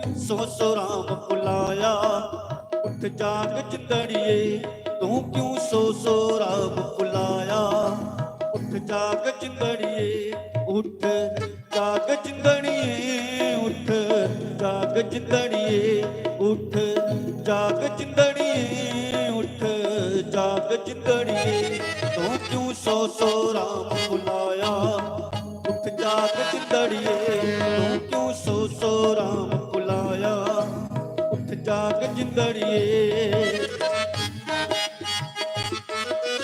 सो सो राम बुलाया। उठ जाग चिंदड़िए तू क्यों सो सो राम बुलाया। उठ जाग चिंदड़िए उठ जाग चिंदड़िए उठ जाग चिंदड़िए उठ जाग चिंदड़िए उठ जाग चिंदड़िए तू क्यों सो सो राम बुलाया। उठ जाग चिंदड़िए तू क्यों सो सो राम बुलाया। उठ जाग चिंदड़िए।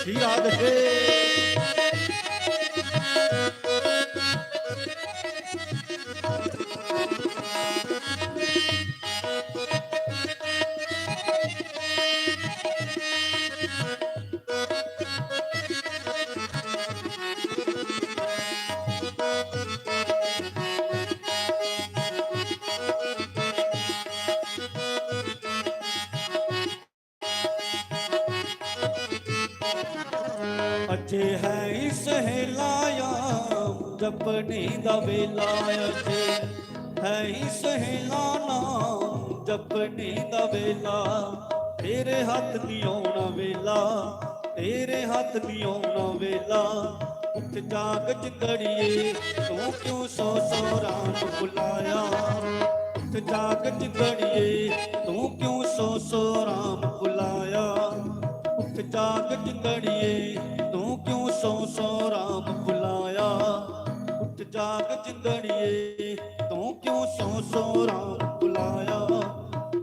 श्री राधे। अजे है इस हिलाया जपनी दा वेला। अजे है इस हिलाना जपनी दा वेला। तेरे हाथ नी आउणा वेला तेरे हाथ नी आउणा वेला। उठ जाग चिंदड़िए तू क्यों सो सो राम बुलाया। उठ जाग चिंदड़िए तू क्यों सो सो राम बुलाया। उठ जाग चिंदड़िए तू क्यों सो सो राम बुलाया। उठ जाग चिंदड़िए तू क्यों सो सो राम बुलाया।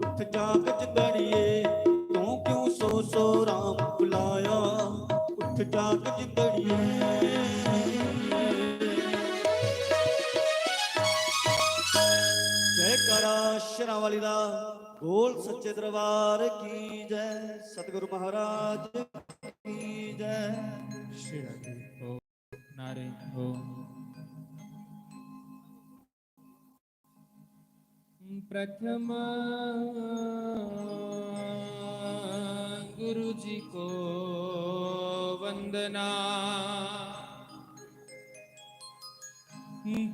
उठ जाग चिंदड़िए तू क्यों सो सो राम बुलाया। उठ जाग चिंदड़िए। जयकारा शेरां वाली दा बोल सच्चे दरबार की जय। सतगुरु महाराज की जय। श्री राधे। ओम नारायण। ओम प्रथम गुरु जी को वंदना।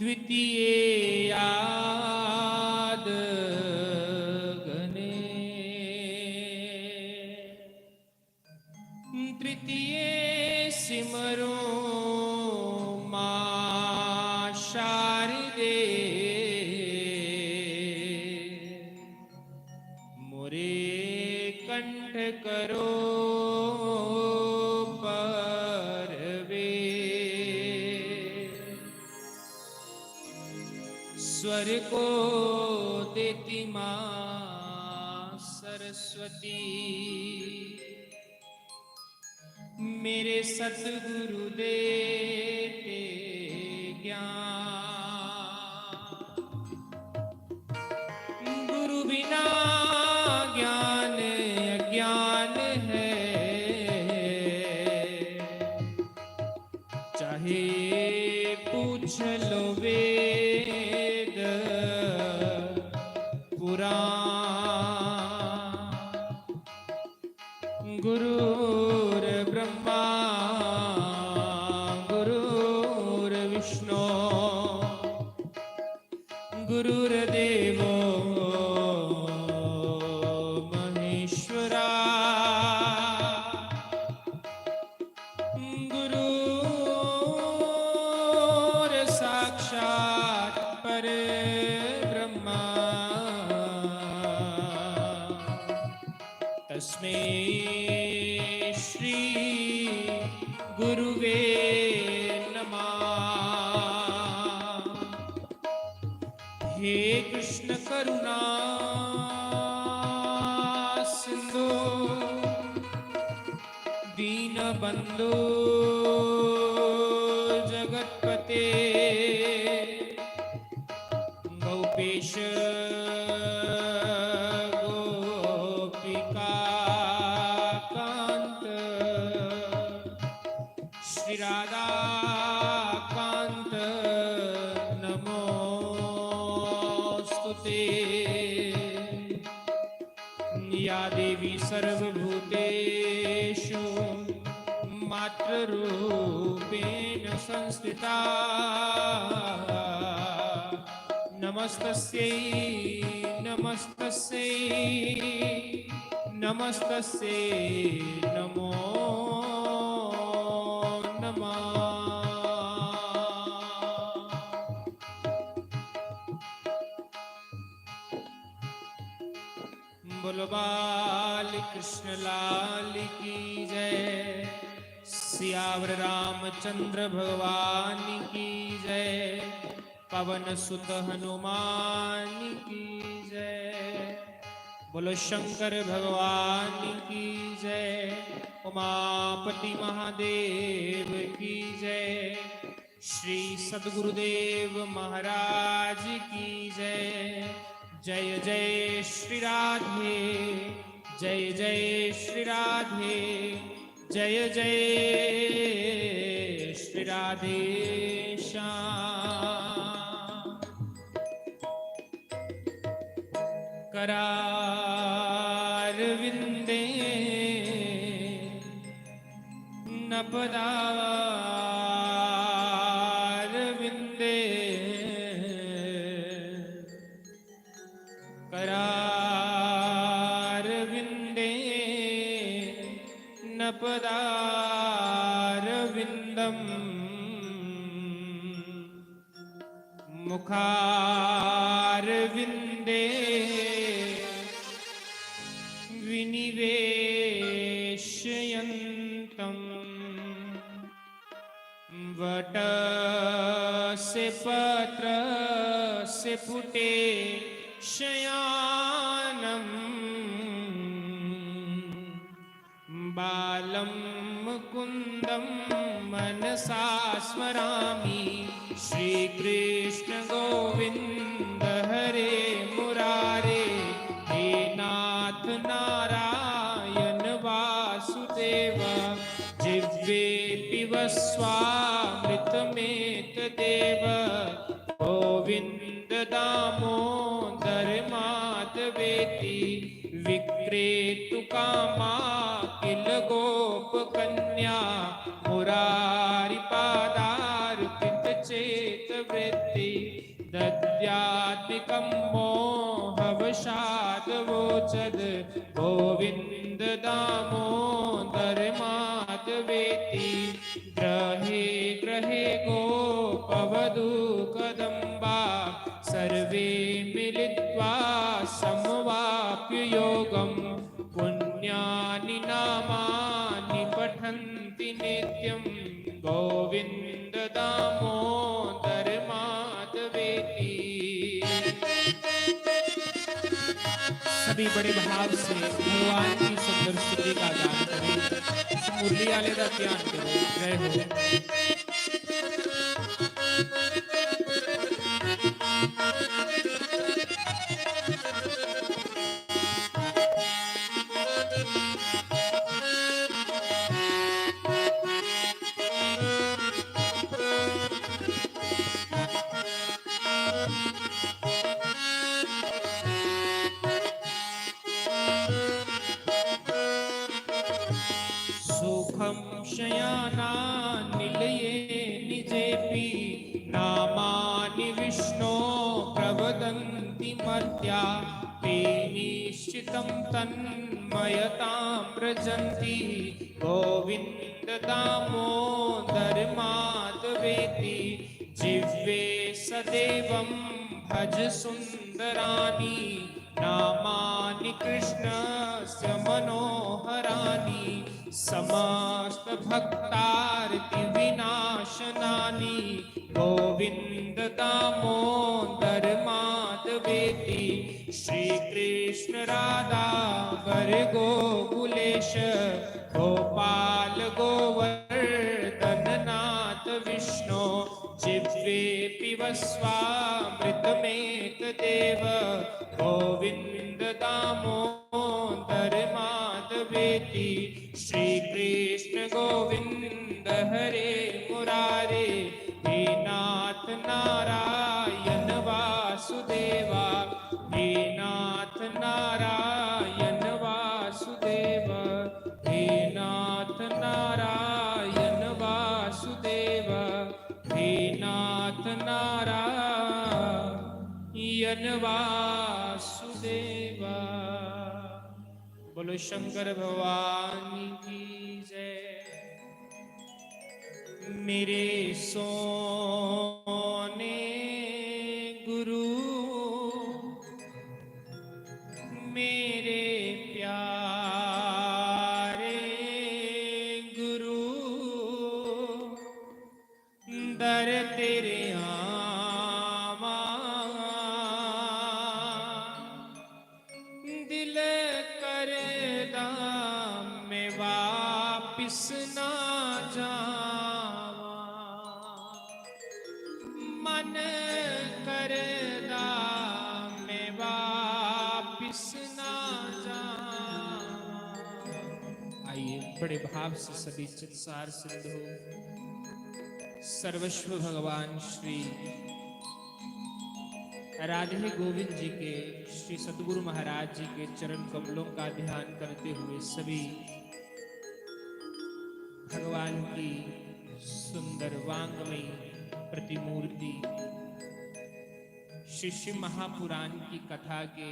द्वितीय आद गणे। तृतीय सिमरो मां शारदे। मोरे कंठ करो परवे। स्वर को देती मां सरस्वती। मेरे सतगुरु देते ज्ञान। गुरु बिना ज्ञान अज्ञान है। चाहे पूछ लो वेद पुराण। गुरुर् ब्रह्मा गुरुर्विष्णु गुरुर्देवो महेश्वरा। गुरुर् साक्षात् परब्रह्मा। तस्मै श्री गुरुवे नमः। हे कृष्ण करुणा सिंधु दीन बंधु जगतपते। गौपेश गोपिका कांत। श्री राधा कांत नमोस्तुते। या देवी सर्वभूतेषु मातृरूपेण संस्थिता। नमस्तस्यै नमस्तस्यै नमो नमः। बोलो बाल कृष्ण लाल की जय, सियावर रामचंद्र भगवान की जय, पवन सुत हनुमान की जय। बोलो शंकर भगवान की जय, उमापति महादेव की जय, श्री सद्गुरुदेव महाराज की जय। जय जय श्री राधे, जय जय श्री राधे, जय जय श्री राधे श्याम। करारविंदे नपदारविंदे, करारविंदे नपदारविंदम, मुखारविंदे विनिवेशयन्तं, वट से पत्र से पुटे शयानम्, बालं मुकुन्दं मनसा स्मरामि, श्रीकृष्ण गोविन्द हरे मुरारे, हे नाथ नारायण वासुदेव, जिह्वे पिब स्वामृतमेतदेव, गोविन्द दामोदर माधवेति, विक्रेतु कामा किल गोप कन्या, मुरारी पादार्पित चेत वृत्ति, दद्यात्मिकं मोहवशाद् वोचद्, गोविन्द दामोदर माधवेति, ग्रहे ग्रहे गोपवधू कदम्बा, सर्वे मिलित्वा समवाप्य योगम्, पुण्यानि नामानि पठन्ति नित्यं, गोविन्द दामोदर माधवेति। सभी बड़े भाव से भगवान की सुंदर स्तुति का गान करें, इस मुरली वाले का ध्यान करें। जय हो। सुखं शयाना निलये निजेपि, नामानि विष्णो प्रवदन्ति मर्त्या, ते निश्चितं तन्मयतां व्रजन्ति, गोविन्द दामोदर माधवेति, जिह्वे सदैवं भज सुन्दराणि, नामानि कृष्णस्य मनोहराणि, समस्त भक्तार्ति विनाशनानि, गोविन्द दामोदर माधवेति, श्री कृष्ण राधा वर गोकुलेश, गोपाल गोवर्धन नाथ विष्णु, जिह्वे पिब स्वामृतमेतदेव, गोविन्द दामोदर माधवेति, श्री कृष्ण गोविन्द हरे मुरारे, हे नाथ नारायण वासुदेवा, हे नाथ नारायण वासुदेव, हे नाथ नारायण वासुदेव, हे नाथ नारायण वासुदेवा। बोलो शंकर भगवान की जय। मेरे सोने गुरु, मेरे प्यारे गुरु, दर तेरे आवा, दिल करदा मैं वापिस ना जावा, मन करदा मैं वापिस ना जावा। आइए बड़े भाव से सभी चित्सार सिद्ध हो। सर्वस्व भगवान श्री राधे गोविंद जी के, श्री सतगुरु महाराज जी के चरण कमलों का ध्यान करते हुए सभी भगवान की सुंदर वांगमयी प्रतिमूर्ति श्री शिव महापुराण की कथा के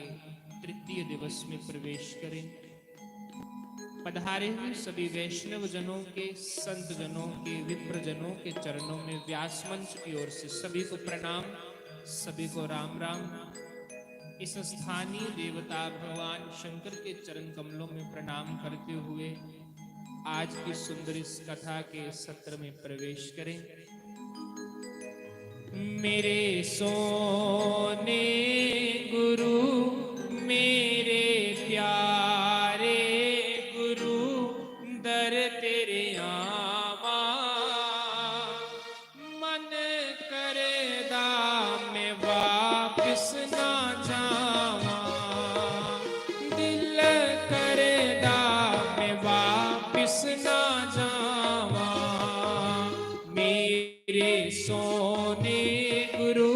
तृतीय दिवस में प्रवेश करें। पधारे हुए सभी वैष्णव जनों के, संत जनों के, विप्र जनों के चरणों में व्यास मंच की ओर से सभी को प्रणाम, सभी को राम राम। इस स्थानीय देवता भगवान शंकर के चरण कमलों में प्रणाम करते हुए आज की सुंदर इस कथा के सत्र में प्रवेश करें। मेरे सोने गुरु, मेरे प्यारे गुरु, दर तेरे आवा, मन करदा मैं वापिस ना जावा, दिल करदा मैं वापिस ना जावा। मेरे सोने गुरु,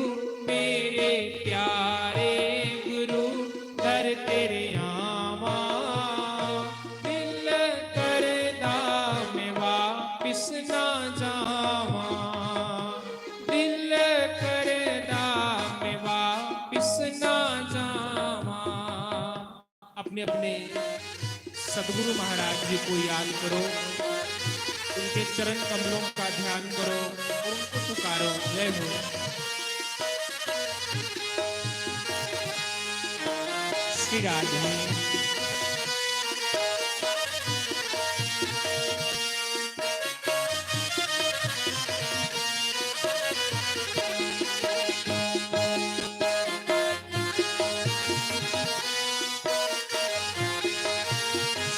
मेरे प्यारे गुरु, दर तेरे आवा, दिल करदा मैं वापिस ना जावा, दिल करदा मैं वापिस ना जावा। अपने अपने सदगुरु महाराज जी को याद करो, उनके चरण कमलों का ध्यान करो और उनको पुकारो। जय हो। श्री राधे।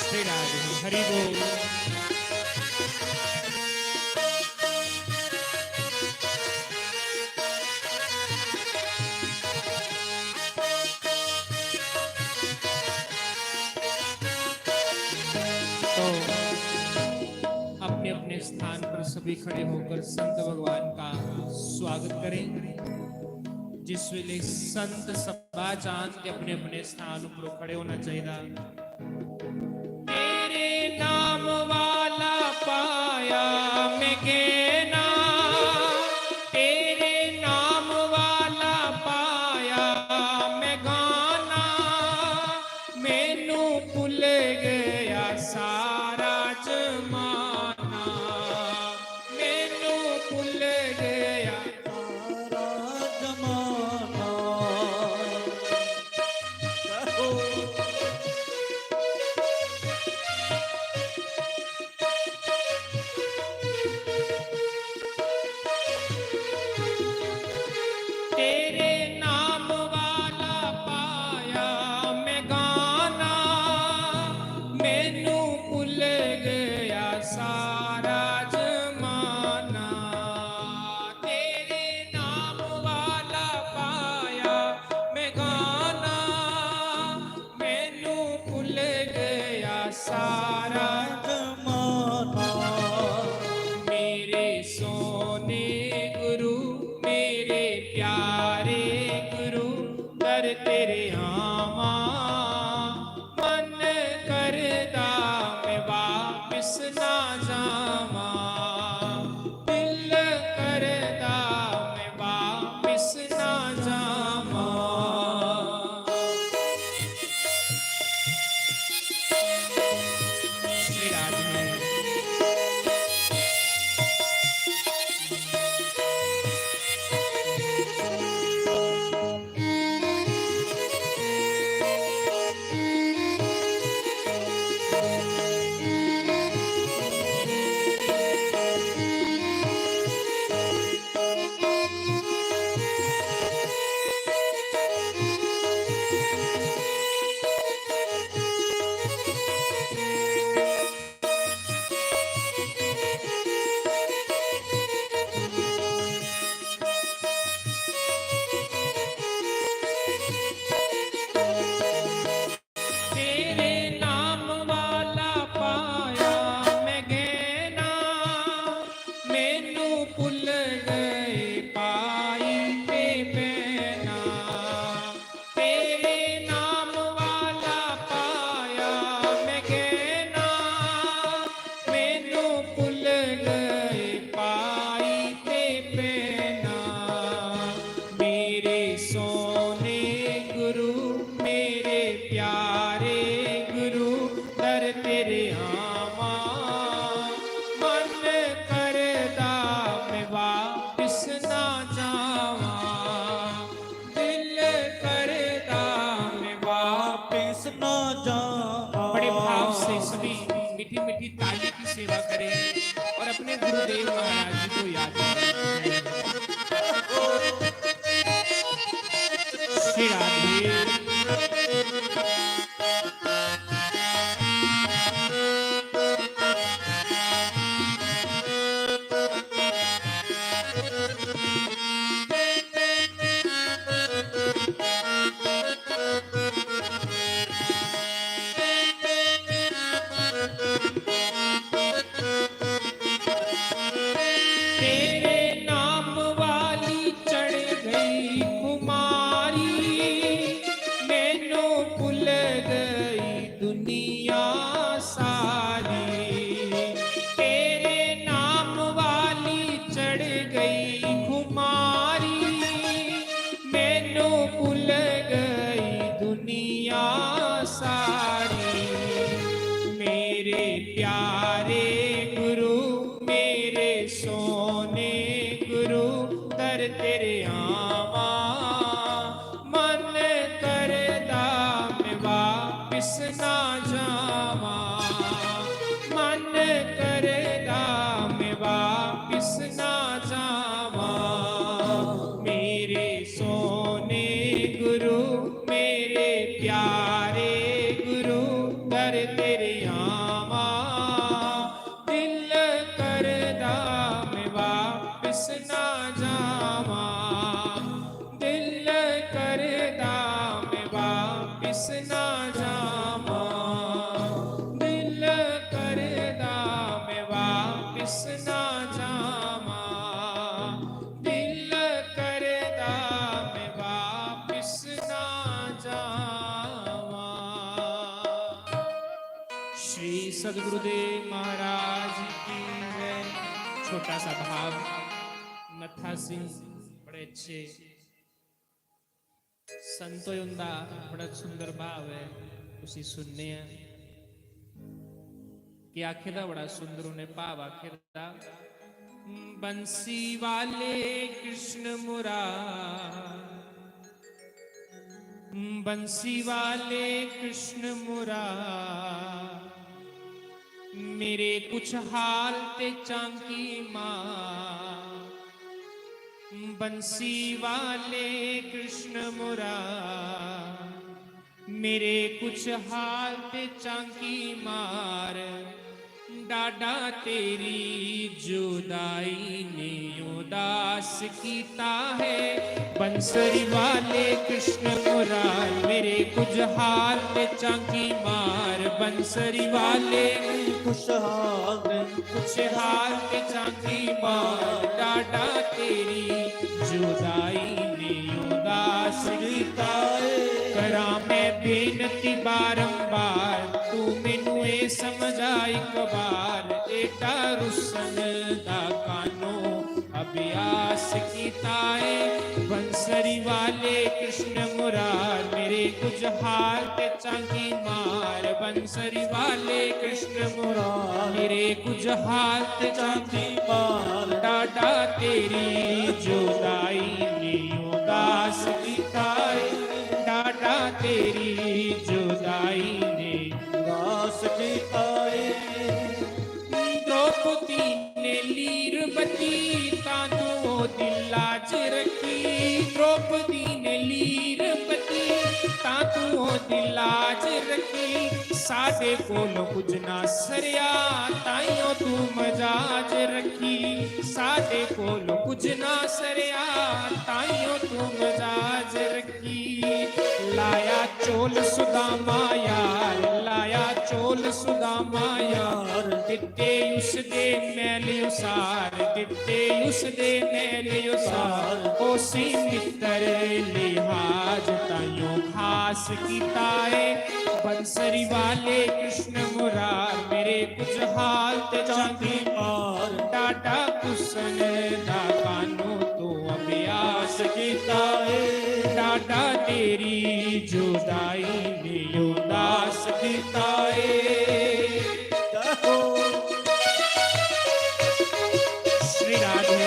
श्री राधे। हरि बोल। अपने अपने स्थान पर सभी खड़े होकर संत भगवान का स्वागत करें। जिस वेले संत सभा चांद अपने अपने स्थान पर खड़े होना चाहिए। तेरे नाम वाला पाया मैं कहना, तेरे नाम वाला पाया मैं गाना, मैनू भुल गया सारा जमाना, मैनू भुल गया सारा जमाना। प्यारे गुरु दर तेरे आवा, मन करदा मैं वापिस ना जावा, दिल करदा मैं वापिस ना जावा। बड़े भाव से सभी मीठी मीठी ताली की सेवा करें और अपने गुरुदेव महाराज जी को याद करें। श्री राधे। तेरे नाम वाली चढ़ गई कुमारी, मैनू भुल गई दुनिया सारी। तेरे नाम वाली चढ़ गई कुमारी, मैनू भुल गई दुनिया सारी। मेरे प्यारे गुरु मेरे सोने गुरु दर तेरे आवा, मन करदा मैं वापिस ना जावा, मन करदा मैं वापिस ना जावा। मेरे सोने गुरु मेरे प्यारे गुरु दर तेरे आवा, दिल करदा मैं वापिस ना जावा, दिल करदा मैं वापिस ना जावा, दिल करदा मैं वापिस ना जावा, दिल करदा मैं वापिस ना जावा। श्री सदगुरुदेव महाराज की जय। छोटा सा भाव, नत्था सिंह बड़े अच्छे संतों उनका बड़ा सुंदर भाव है, उसी सुनने हैं कि आखिर दा बड़ा सुंदर उन्हें भाव आखिर दा। बंसी वाले कृष्ण मुरार, बंसी वाले कृष्ण मुरार, मेरे कुछ हाल ते चांकी मां। बंसी वाले कृष्ण मुरार, मेरे कुछ हाल ते चांकी मार। डाडा तेरी जुदाई ने उदास कीता है। बंसरी वाले कृष्ण मुरार, मेरे कुछ हाल ते चांकी मार। बंसरी वाले कुछ हाल ते चांकी मार। डाडा तेरी जुदाई ने उदास कीता है। करा मैं बेनती बारंबार, तू मैनू ए समझा एक बार। एटा रुसन दा कानो अभ्यास कीता है। बंसरी वाले कृष्ण मुरार, मेरे कुछ हाल ते चांकी मार। बंसरी वाले कृष्ण मुरार, मेरे कुछ हाल ते चांकी मार। डाडा तेरी जुदाई ने उदास कीता है। डाडा तेरी जुदाई ने उदास कीता है। द्रौपदी ने लीर बती तानो दिला च रखी। द्रौपदी ने लीर बती तानो दिला च रखी। साडे कोलों कुछ ना सरिया ताइयों तू मजाज रखी। साडे कोलों कुछ ना सरिया ताइयों तू मजाज रखी। लाया चोल सुदामा यार, लाया चोल सुदामा यार। दिते उस दे मैल उसार, दिते उस दे मैल उसार। ओसी मित्र लिहाज ताइयों खास कीता है। बंसरी वाले कृष्ण मुरार, मेरे कुछ हाल ते चांदी मार। डाडा कुसन दा कानो तो अभ्यास कीता है। डाडा डाटा तेरी जुदाई ने उदास बिताए। जय हो श्री राधे।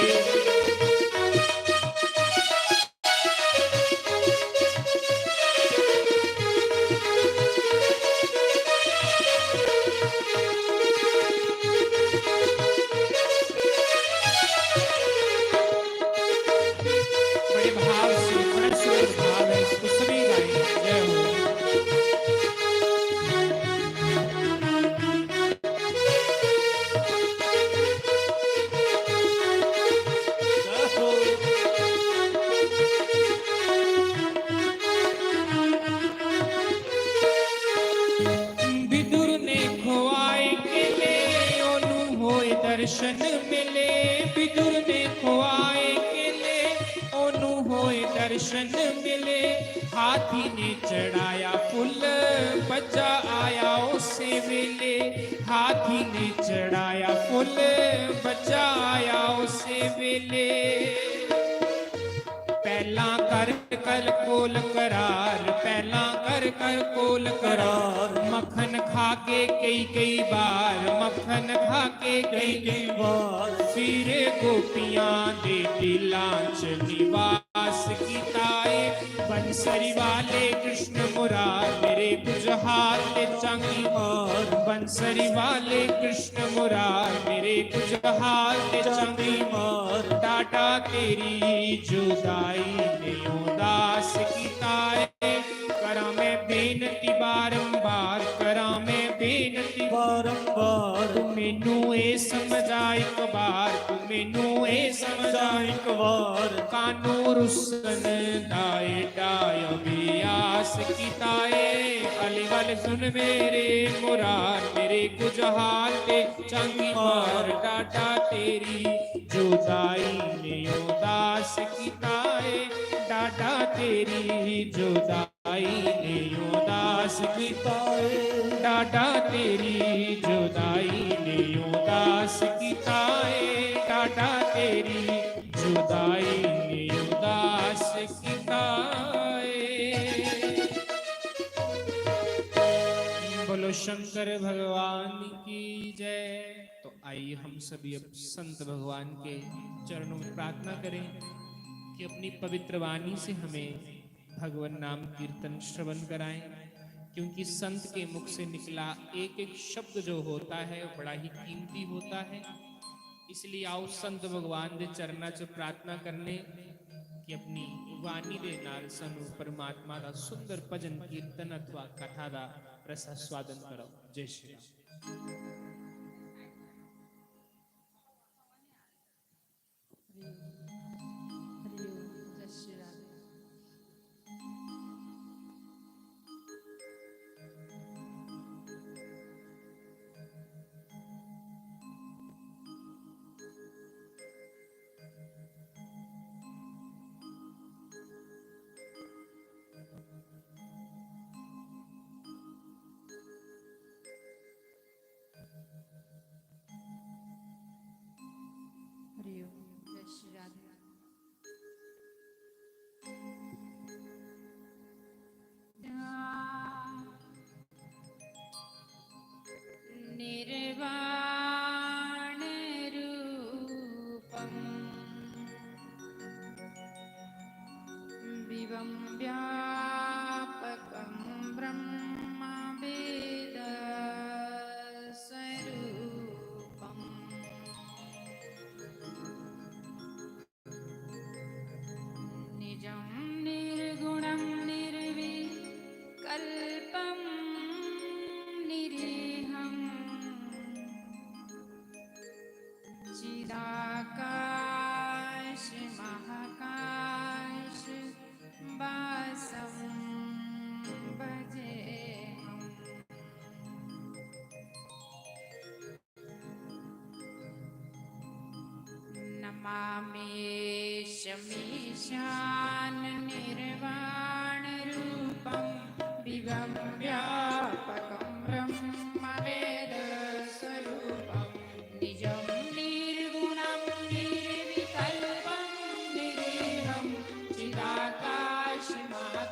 बड़े भाव से, बड़ा सुंदर भाव है, इसको सभी गाएंगे। जय हो। जय हो विदुर ने खोआए केले ओनु होए दर्शन मिले। विदुर ने खोआए केले ओनु होए दर्शन मिले। हाथी ने चढ़ाया फूल बच्चा आया उसे वेले। हाथी ने चढ़ाया फूल बच्चा आया उसे वेले। पहला कर कर कोल करार, पहला कर कर कोल करार। मक्खन खा के कई बार, मक्खन खा के कई बार फिर गोपियां दे दिलां च निवास कीताए। बंसरी वाले कृष्ण मुरार मेरे गुजहाल ते चंगी मार। बंसरी वाले कृष्ण मुरार मेरे गुजहाल ते चंगी मार। डाटा तेरी जुदाई ने उदास कीताए। करा मैं बेनती बारंबार, करा मैं बेनती बारंबार तू मैनू ए समझा एक बार, तू मैनू ए समझा एक बार कानू रुसन दाए डाय बियास कीताए। अली वल सुन मेरे मुरार मेरे कुछ हाल ते चंगी मार। डाटा तेरी जुदाई ने उदास कीताए। डाटा तेरी जुदाई ने उदास कीताए। डाटा तेरी जुदाई ने उदास कीताए। डाटा तेरी जुदाई ने उदास कीताए। बोलो शंकर भगवान की जय। तो आइए हम सभी अब संत भगवान के चरणों में प्रार्थना करें कि अपनी पवित्र वाणी से हमें भगवान नाम कीर्तन श्रवण कराएं, क्योंकि संत के मुख से निकला एक एक शब्द जो होता है वो बड़ा ही कीमती होता है। इसलिए आओ संत भगवान दे चरना च प्रार्थना करने कि अपनी वाणी दे नाल सानू परमात्मा दा सुंदर भजन कीर्तन अथवा कथा दा रस आस्वादन करो। जय श्री राम। निर्वाण रूपम विवं व्यापकं ब्रह्म वेद स्वरूपम् निजं निर्गुणं निर्विकल्पं निरीहं चिदाकाश महाकाश वासं भजेऽहम्। नमामि शमीशान निर्वाण रूपं विवं व्यापकं ब्रह्मवेद स्वरूपं निजं निर्गुणं निर्विकल्पं निरीहं चिदाकाश महाकाश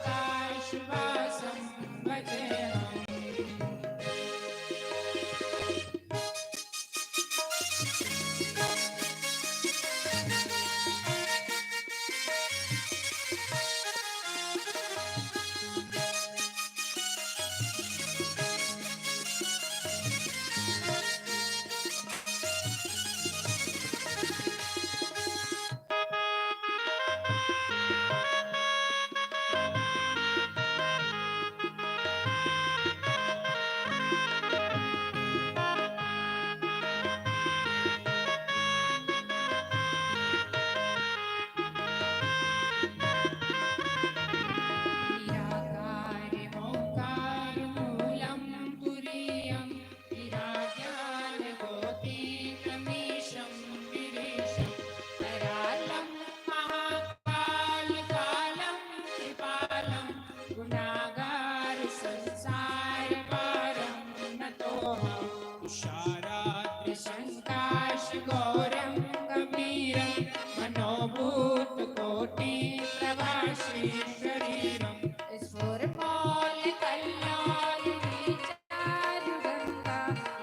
तुषारा त्रिशङ्काशगौरं गम्भीरं मनोभूतकोटि प्रभाश्री शरीरं स्फुरपालकल्याणविचारुगङ्गा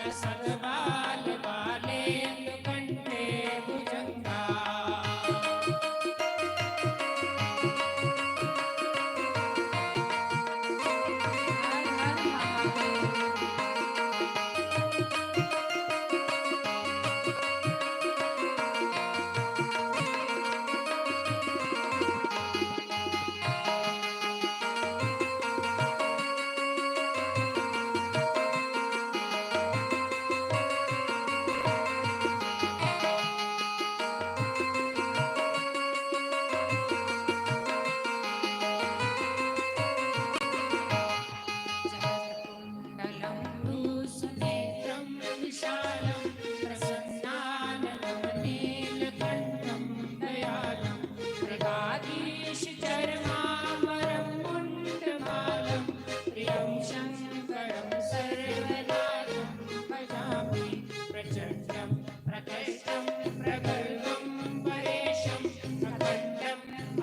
लसद्बालबालेन्दुकण्ठे भुजङ्गा कुण्डलं भूसुनेत्रं विशालं प्रसन्नाननवनीलकण्ठं दयालं मृगाधीशचर्माम्बरं मुण्डमालं प्रियं शङ्करं सर्वनाथं भजामि प्रचण्डं प्रकृष्टं प्रगल्भं परेशं प्रखण्डं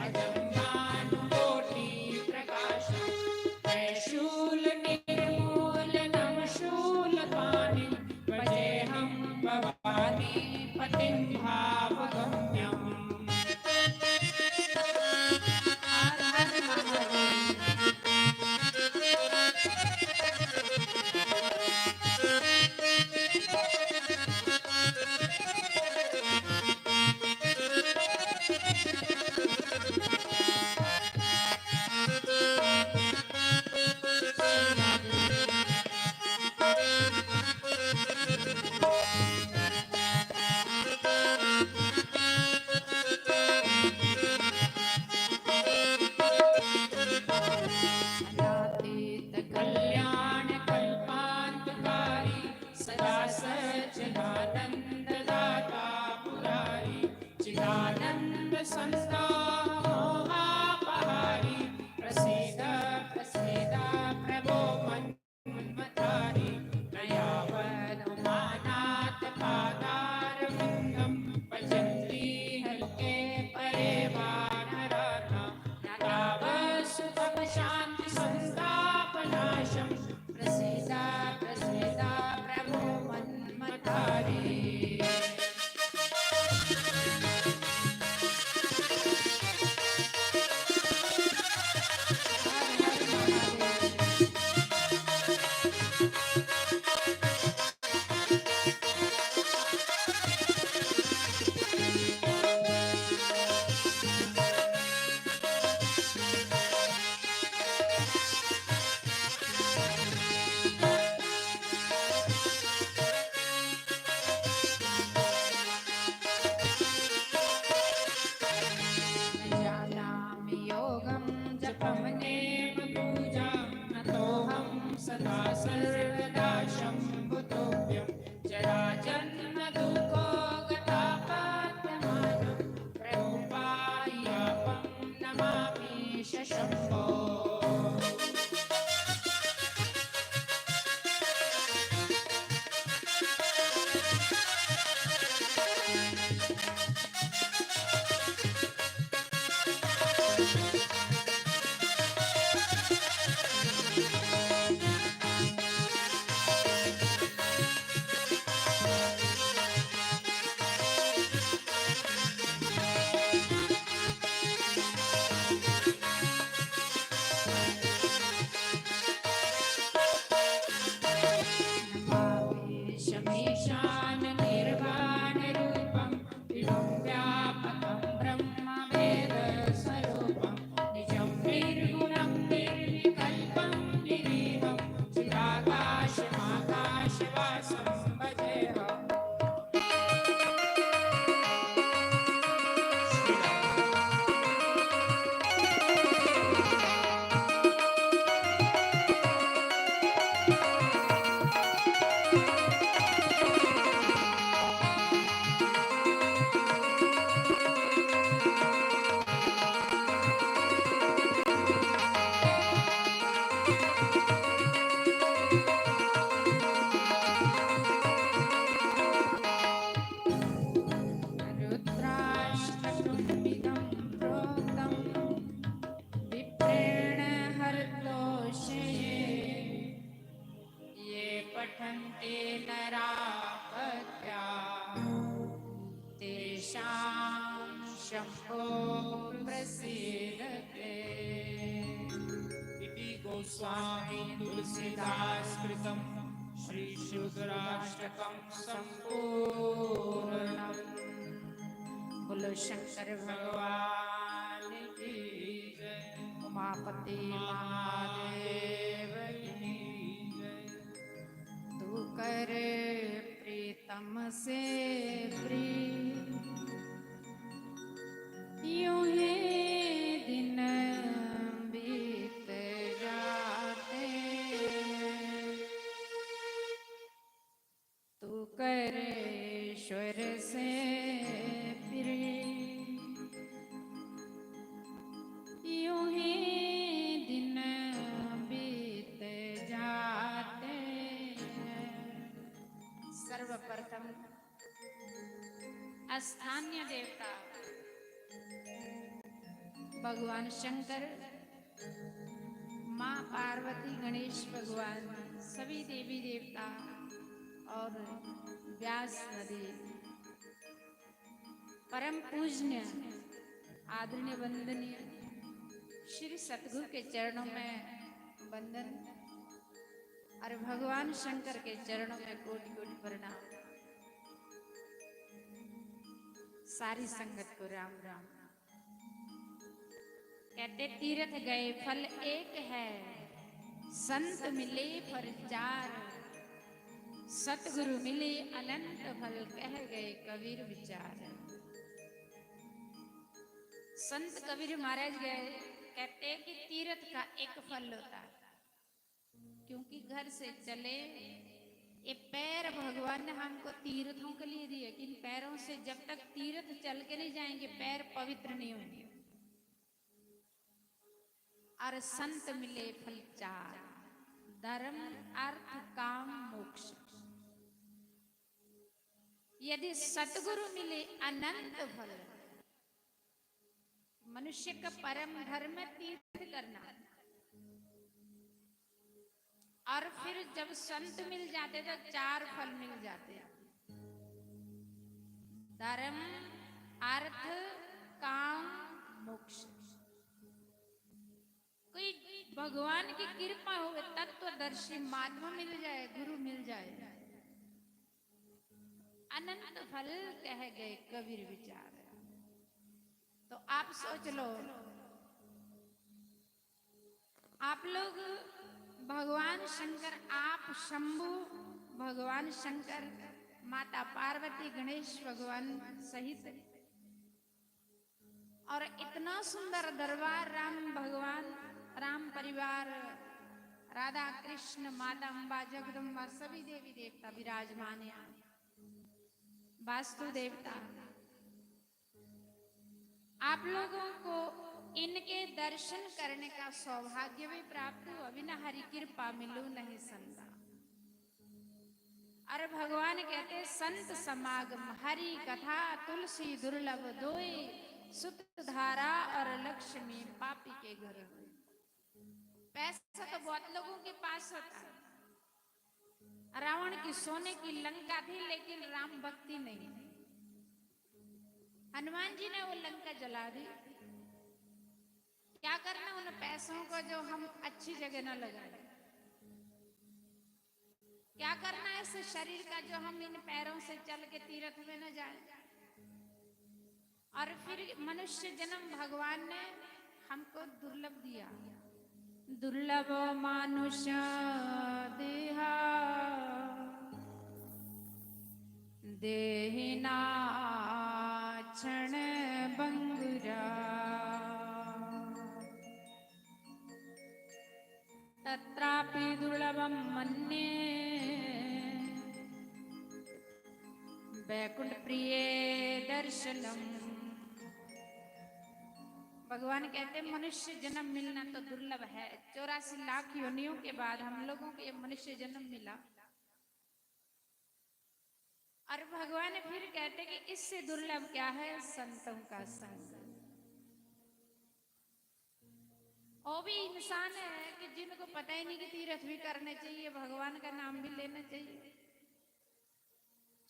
अजम्बानुकोटिप्रकाशम् शूलनिर्मूलनं शूलपाणिं भजेऽहं भवानी पतिं भावगम्यम् हर हर महादेव। अनातीत कल्याण कल्पान्तकारी सदा सच्चिदानन्ददाता पुरारी चिदानन्द मोहापहारी प्रसीद प्रसीद प्रभो मन्मथारी दयावनुमानाथ पादारविन्दं भजन्ति हल्के परे वानराः नातावसुतं शान्ति संतापनाशं प्रसीद प्रसीद प्रभो मन्मथारी जानामि योगं जपं नेम पूजा नतोऽहं सदा सर्वदा शम्भुतोऽभ्यं जराजन्म दुःखो गतापत्यमानं प्रभुपायापं नमामि शम्भो प्रलभन्ते नरापत्या तेषां शम्भो प्रसीदते। इति गोस्वामी तुलसीदास कृतं श्री शुद्धराष्टकं संपूर्णम्। बोलो शंकर भगवान की जय। उमापति महादेव की जय। तू कर प्रीतम से प्रिय यूं ही दिन बीत जाते तू कर ईश्वर से प्रिय यूं ही दिन बीत जाते सर्वप्रथम स्थानीय देवता भगवान शंकर, माँ पार्वती, गणेश भगवान, सभी देवी देवता और व्यास नदी, परम पूजनीय आदरणीय वंदनीय श्री सतगुरु के चरणों में वंदन और भगवान शंकर के चरणों में कोटि कोटि प्रणाम। सारी संगत को राम राम। कहते तीर्थ गए फल एक है, संत मिले फल चार, सतगुरु मिले अनंत फल कह गए कबीर विचार। संत कबीर महाराज गए, कहते कि तीर्थ का एक फल होता है, क्योंकि घर से चले ये पैर भगवान ने हमको तीर्थों के लिए दिए, कि इन पैरों से जब तक तीर्थ चल के नहीं जाएंगे पैर पवित्र नहीं होंगे। और संत मिले फल चार, धर्म अर्थ काम मोक्ष। यदि सतगुरु मिले अनंत फल, मनुष्य का परम धर्म तीर्थ करना। और फिर जब संत मिल जाते तो चार फल मिल जाते, धर्म अर्थ काम मोक्ष। कोई भगवान की कृपा हो, तत्वदर्शी महात्मा मिल जाए, गुरु मिल जाए, अनंत फल कह गए कबीर विचार। तो आप सोच लो, आप लोग भगवान शंकर, आप शंभु भगवान शंकर, माता पार्वती, गणेश भगवान सहित, और इतना सुंदर दरबार, राम भगवान, राम परिवार, राधा कृष्ण, माता अम्बा, जगदम्बा, सभी देवी देवता विराजमान है, वास्तु देवता। आप लोगों को इनके दर्शन करने का सौभाग्य भी प्राप्त हुआ, बिना हरि कृपा मिलू नहीं संता। अरे भगवान कहते संत समागम हरि कथा तुलसी दुर्लभ दोई, सुत धारा और लक्ष्मी पापी के घर। पैसा तो बहुत लोगों के पास होता है। रावण की सोने की लंका थी, लेकिन राम भक्ति नहीं। हनुमान जी ने वो लंका जला दी। क्या करना उन पैसों को जो हम अच्छी जगह न लगाए? क्या करना है इस शरीर का जो हम इन पैरों से चल के तीर्थ में न जाए? और फिर मनुष्य जन्म भगवान ने हमको दुर्लभ दिया, दुर्लभ मानुष देहा देहिना क्षण बंगुरा, तत्रापि दुर्लभम मन्ये वैकुंठ प्रिय दर्शनम। भगवान कहते मनुष्य जन्म मिलना तो दुर्लभ है। 84 लाख योनियों के बाद हम लोगों को ये मनुष्य जन्म मिला। और भगवान फिर कहते कि इससे दुर्लभ क्या है? संतों का संग। वो भी इंसान है कि जिनको पता ही नहीं कि तीर्थ भी करने चाहिए, भगवान का नाम भी लेना चाहिए।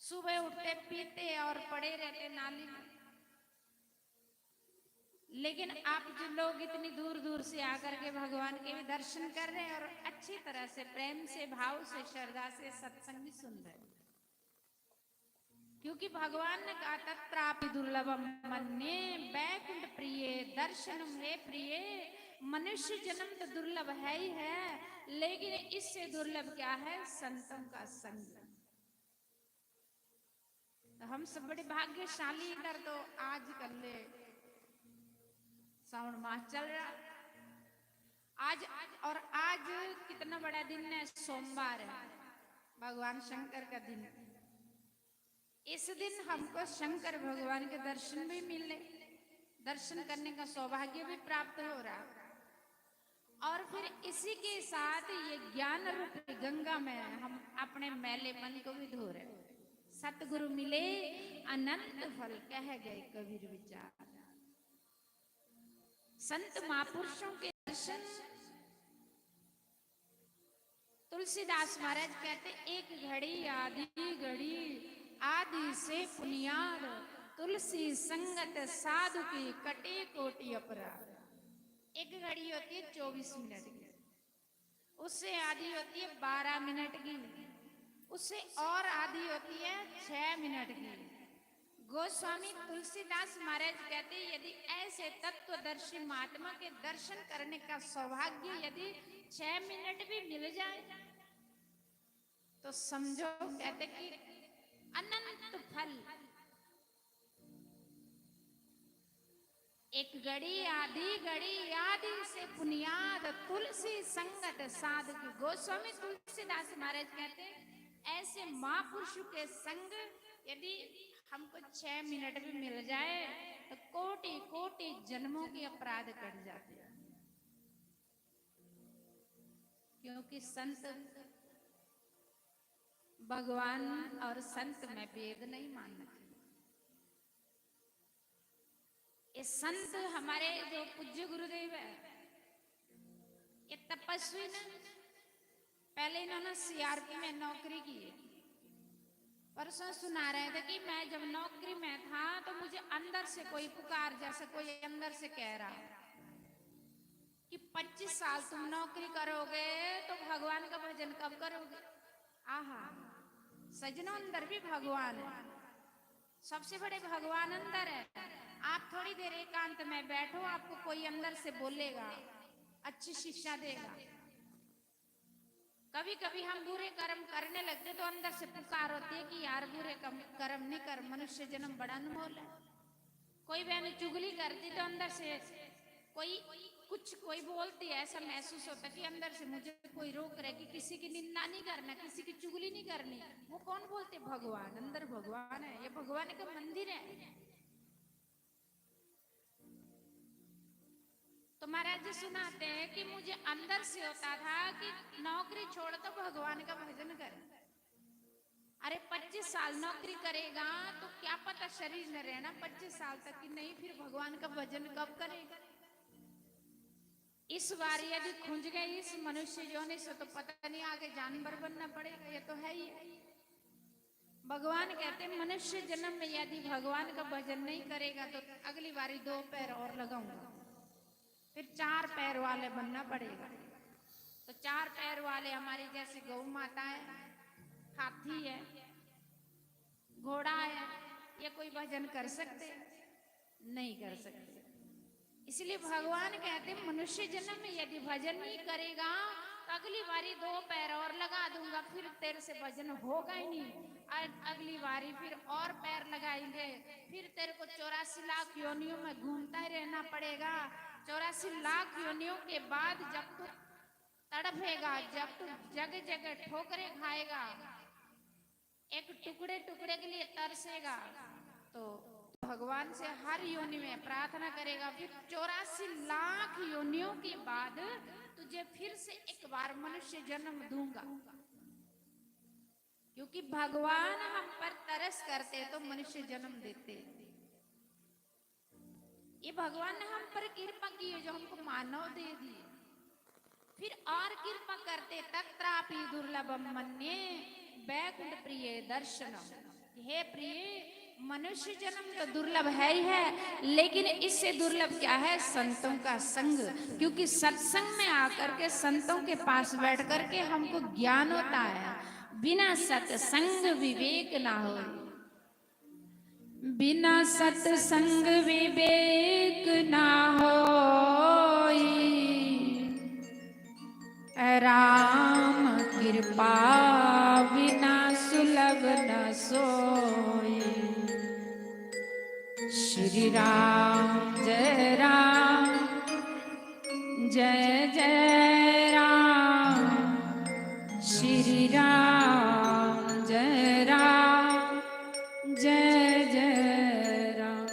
सुबह उठते पीते और पड़े रहते नाली में। लेकिन आप जो लोग इतनी दूर दूर से आकर के भगवान के भी दर्शन कर रहे हैं और अच्छी तरह से प्रेम से भाव से श्रद्धा से सत्संग भी सुन रहे हैं, क्योंकि भगवान ने कहा तत्रापि दुर्लभम मन्ये वैकुंठ प्रिय दर्शनम है प्रिय। मनुष्य जन्म तो दुर्लभ है ही है, लेकिन इससे दुर्लभ क्या है? संतों का संग। तो हम सब बड़े भाग्यशाली कर तो आज कर ले श्रावण मास चल रहा आज आज कितना बड़ा दिन है, सोमवार है, भगवान शंकर का दिन। इस दिन हमको शंकर भगवान के दर्शन भी मिले, दर्शन करने का सौभाग्य भी प्राप्त हो रहा। और फिर इसी के साथ ये ज्ञान रूप गंगा में हम अपने मैले मन को भी धो रहे। सतगुरु मिले अनंत फल, कह गए कबीर विचार। संत महापुरुषों के दर्शन, तुलसीदास महाराज कहते एक घड़ी आदि से पुनियाद, तुलसी संगत साधु की कटे कोटि अपराध। एक घड़ी होती है 24 मिनट की, उससे आधी होती है 12 मिनट की, उससे और आधी होती है 6 मिनट की। गोस्वामी तुलसीदास महाराज कहते यदि ऐसे तत्वदर्शी महात्मा के दर्शन करने का सौभाग्य यदि 6 मिनट भी मिल जाए तो समझो, कहते कि अनंत फल। एक घड़ी आदि से बुनियाद, तुलसी संगत साधु की। गोस्वामी तुलसीदास महाराज कहते ऐसे महापुरुष के संग यदि हमको 6 मिनट भी मिल जाए तो कोटि कोटि जन्मों के अपराध कट जाते हैं। क्योंकि संत भगवान और संत में भेद नहीं मानना चाहिए। ये संत हमारे जो पूज्य गुरुदेव है, ये तपस्वी ने पहले इन्होंने सीआरपी में नौकरी की है। परसों सुना रहे थे कि मैं जब नौकरी में था तो मुझे अंदर से कोई पुकार, जैसे कोई अंदर से कह रहा कि 25 साल तुम नौकरी करोगे तो भगवान का भजन कब करोगे। आहा सजनों, अंदर भी भगवान है, सबसे बड़े भगवान अंदर है। आप थोड़ी देर एकांत में बैठो, आपको कोई अंदर से बोलेगा, अच्छी शिक्षा देगा। कभी कभी हम बुरे कर्म करने लगते तो अंदर से पुकार होती है कि यार बुरे कर्म नहीं कर, मनुष्य जन्म बड़ा अनमोल है। कोई बहन चुगली करती तो अंदर से कोई बोलती है, ऐसा महसूस होता कि अंदर से मुझे कोई रोक रहे कि किसी की निंदा नहीं करना, किसी की चुगली नहीं करनी। वो कौन बोलते? भगवान। अंदर भगवान है, ये भगवान का मंदिर है। तो महाराज जी सुनाते हैं कि मुझे अंदर से होता था कि नौकरी छोड़ तो भगवान का भजन कर। अरे 25 साल नौकरी करेगा तो क्या पता शरीर में रहना 25 साल तक कि नहीं, फिर भगवान का भजन कब करेगा। इस बार यदि खुंज गए इस मनुष्य योनि से तो पता नहीं आगे जानवर बनना पड़ेगा, ये तो है ही। भगवान कहते मनुष्य जन्म में यदि भगवान का भजन नहीं करेगा तो अगली बारी 2 पैर और लगाऊंगा, फिर 4 पैर वाले बनना पड़ेगा। तो 4 पैर वाले हमारे जैसे गौ माता है, हाथी है, घोड़ा है, ये कोई भजन कर सकते? नहीं कर सकते। इसलिए भगवान कहते मनुष्य जन्म में यदि भजन नहीं करेगा तो अगली बारी 2 पैर और लगा दूंगा, फिर तेरे से भजन होगा ही नहीं। अगली बारी फिर और पैर लगाएंगे, फिर तेरे को 84 लाख योनियों में घूमता ही रहना पड़ेगा। 84 लाख योनियों के बाद जब तू तड़पेगा, जब तू जगह जगह ठोकरे खाएगा, एक टुकड़े टुकड़े के लिए तरसेगा, तो भगवान से हर योनि में प्रार्थना करेगा। फिर 84 लाख योनियों के बाद तुझे फिर से एक बार मनुष्य जन्म दूंगा। क्योंकि भगवान हम पर तरस करते तो मनुष्य जन्म देते। ये भगवान ने हम पर कृपा की है जो हमको मानव दे दी। फिर और कृपा करते तत्रापि दुर्लभम मन्ये वैकुंठ प्रिय दर्शनम। हे प्रिय, मनुष्य जन्म तो दुर्लभ है ही है, लेकिन इससे दुर्लभ क्या है? संतों का संग। क्योंकि सत्संग में आकर के संतों के पास बैठ करके हमको ज्ञान होता है। बिना सत्संग विवेक ना हो, बिना सत्संग विवेक ना हो। राम कृपा बिना सुलभ न सोई। श्री राम जय राम, जय जय राम। श्री राम जय राम, जय जय राम।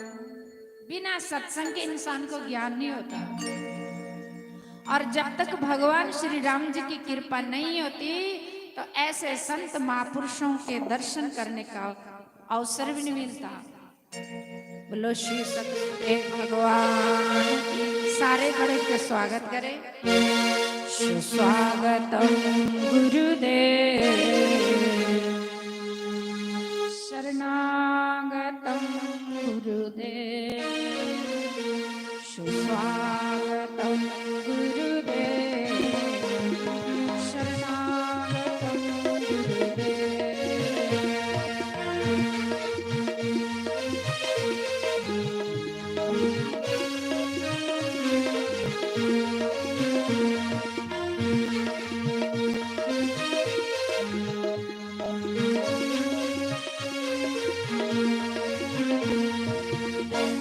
बिना सत्संग के इंसान को ज्ञान नहीं होता। और जब तक भगवान श्री राम जी की कृपा नहीं होती तो ऐसे संत महापुरुषों के दर्शन करने का अवसर भी नहीं मिलता। बोलो श्री सतगुरुदेव भगवान की। सारे बड़े के स्वागत करें। सुस्वागतम गुरुदेव, शरणागतम गुरुदेव, सुस्वागतम गुरुदेव, शरणागतम गुरुदेव।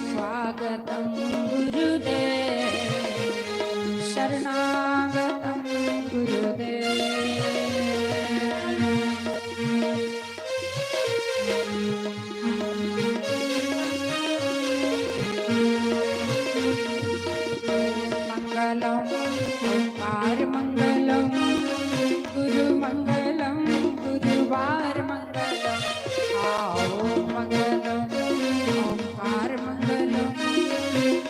स्वागतम गुरुदेव, शरणागतम गुरुदेव। मंगलम ओंकार मंगलम, गुरु मंगलम गुरुवार मंगलम। आओ मंगलम ओंकार मंगलम,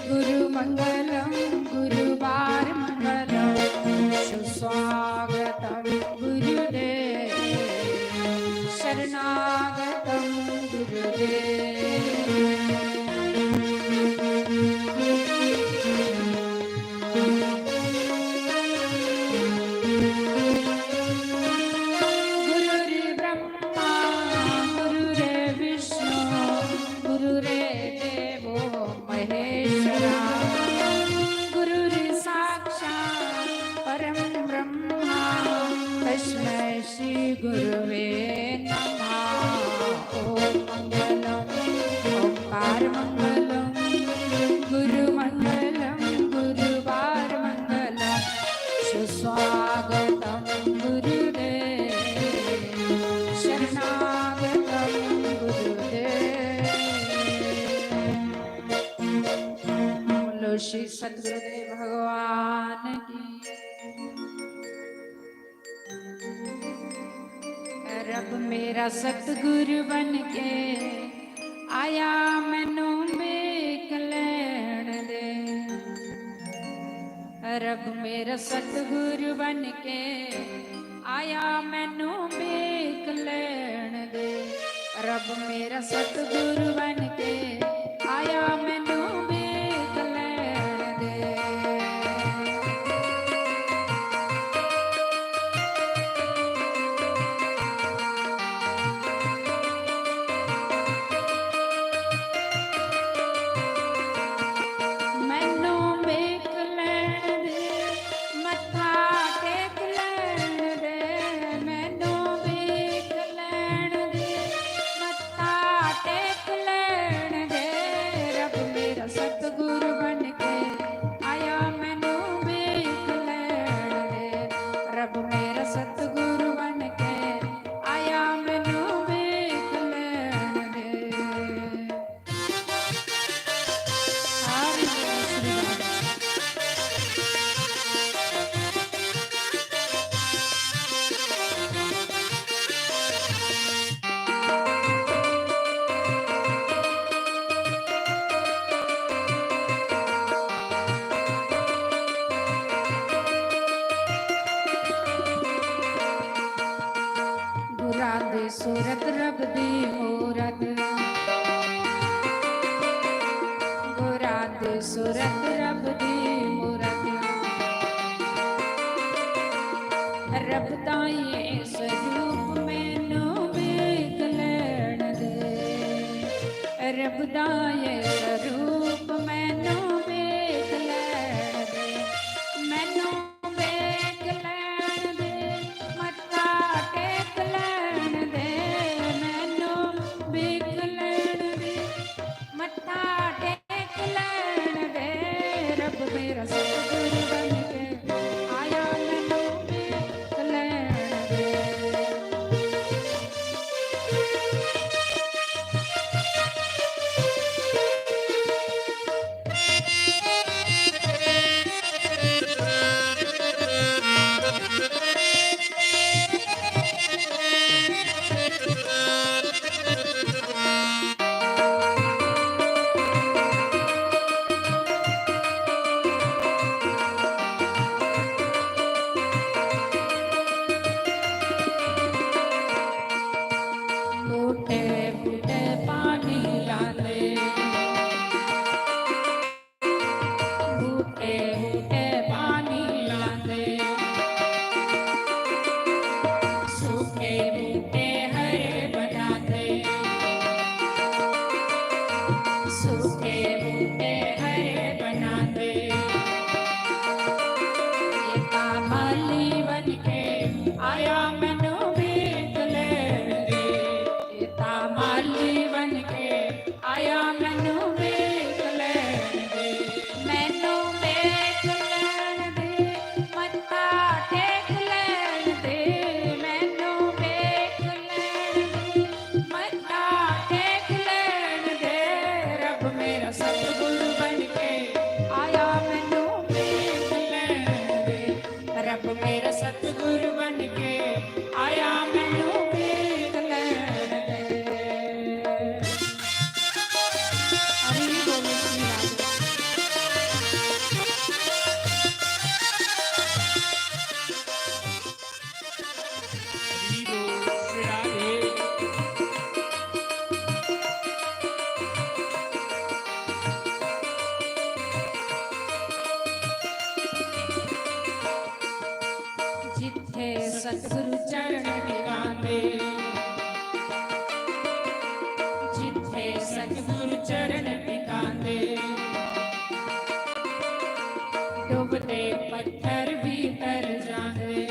गुरु मंगलम गुरुवार मंगलम। सुस्वागतम गुरुदेव, शरणागतम गुरुदेव। गुरुर्ब्रह्मा गुरुर्विष्णु गुरुर्देवो महेश्वरा, गुरुर्साक्षात् परं ब्रह्मा तस्मै श्री गुरुवे नमः। ओम मंगलम ओंकार मंगलम, गुरु मंगलम गुरुवार मंगलम। सुस्वागतम गुरुदेव, शरणागतम गुरुदेव। बोलो श्री सतगुरुदेव भगवान की। रब मेरा सतगुरु बन के आया, मैनू वेख लैण दे। रब मेरा सतगुरु बन के आया, मैनू वेख लैण दे। रब मेरा सतगुरु बन के आया, मैनू वेख लैण दे। मैनू वेख लैण दे, मत्था टेक लैण दे। मैनू वेख लैण दे, मत्था टेक लैण दे। रब ਗੁਰਾਂ ਦੀ ਸੂਰਤ ਰੱਬ ਦੀ ਮੂਰਤ, ਗੁਰਾਂ ਦੀ ਸੂਰਤ ਰੱਬ ਦੀ ਮੂਰਤ, ਰੱਬ ਦਾ ਇਹ ਸਰੂਪ ਮੈਨੂੰ ਵੇਖ ਲੈਣ ਦੇ, ਰੱਬ ਦਾ ਇਹ ਸਰੂਪ ਮੈਨੂੰ ਵੇਖ ਲੈਣ ਦੇ, ਮੈਨੂੰ ਵੇਖ ਲੈਣ ਦੇ, ਮੱਥਾ ਟੇਕ ਲੈਣ ਦੇ, ਮੈਨੂੰ ਵੇਖ ਲੈਣ ਦੇ, ਮੱਥਾ ਟੇਕ ਲੈਣ ਦੇ, ਰੱਬ ਮੇਰਾ ਸਤਿਗੁਰੂ ਬਣ ਕੇ ਆਇਆ ਮੈਨੂੰ ਵੇਖ ਲੈਣ ਦੇ। ਬੂਟੇ ਬੂਟੇ ਪਾਣੀ ਲਾਉਂਦੇ, ਬੂਟੇ ਬੂਟੇ ਪਾਣੀ ਲਾਉਂਦੇ, ਸੁੱਕੇ ਬੂਟੇ ਹਰੇ ਬਣਾਉਂਦੇ, ਸੁੱਕੇ ਬੂਟੇ ਹਰੇ ਬਣਾਉਂਦੇ, ਇਹ ਤਾਂ ਮਾਲੀ ਬਣ ਕੇ ਆਇਆ ਮੈਨੂੰ ਵੇਖ ਲੈਣ ਦੇ, ਇਹ ਤਾਂ ਮਾਲੀ ਬਣ ਕੇ ਆਇਆ ਮੈਨੂੰ ਵੇਖ ਲੈਣ ਦੇ, ਮੈਨੂੰ ਵੇਖ ਲੈਣ ਦੇ, ਮੱਥਾ ਟੇਕ ਲੈਣ ਦੇ, ਮੈਨੂੰ ਵੇਖ ਲੈਣ ਦੇ, ਮੱਥਾ ਟੇਕ ਲੈਣ ਦੇ, ਰੱਬ ਮੇਰਾ ਸਤਿਗੁਰੂ ਬਣ ਕੇ ਆਇਆ ਮੈਨੂੰ ਵੇਖ ਲੈਣ ਦੇ, ਰੱਬ ਮੇਰਾ ਸਤਿਗੁਰੂ ਬਣ ਕੇ ਆਇਆ ਮੈਨੂੰ ਵੇਖ ਲੈਣ ਦੇ। ਹਰੀ ਬੋਲ ਸ੍ਰੀ ਰਾਧੇ। हरि बोल श्री राधे। ਜਿੱਥੇ ਸਤਿਗੁਰੂ ਚਰਨ ਟਿਕਾਉਂਦੇ, ਜਿੱਥੇ ਸਤਿਗੁਰੂ ਚਰਨ ਟਿਕਾਉਂਦੇ, ਡੁੱਬਦੇ ਪੱਥਰ ਵੀ ਤਰ ਜਾਂਦੇ,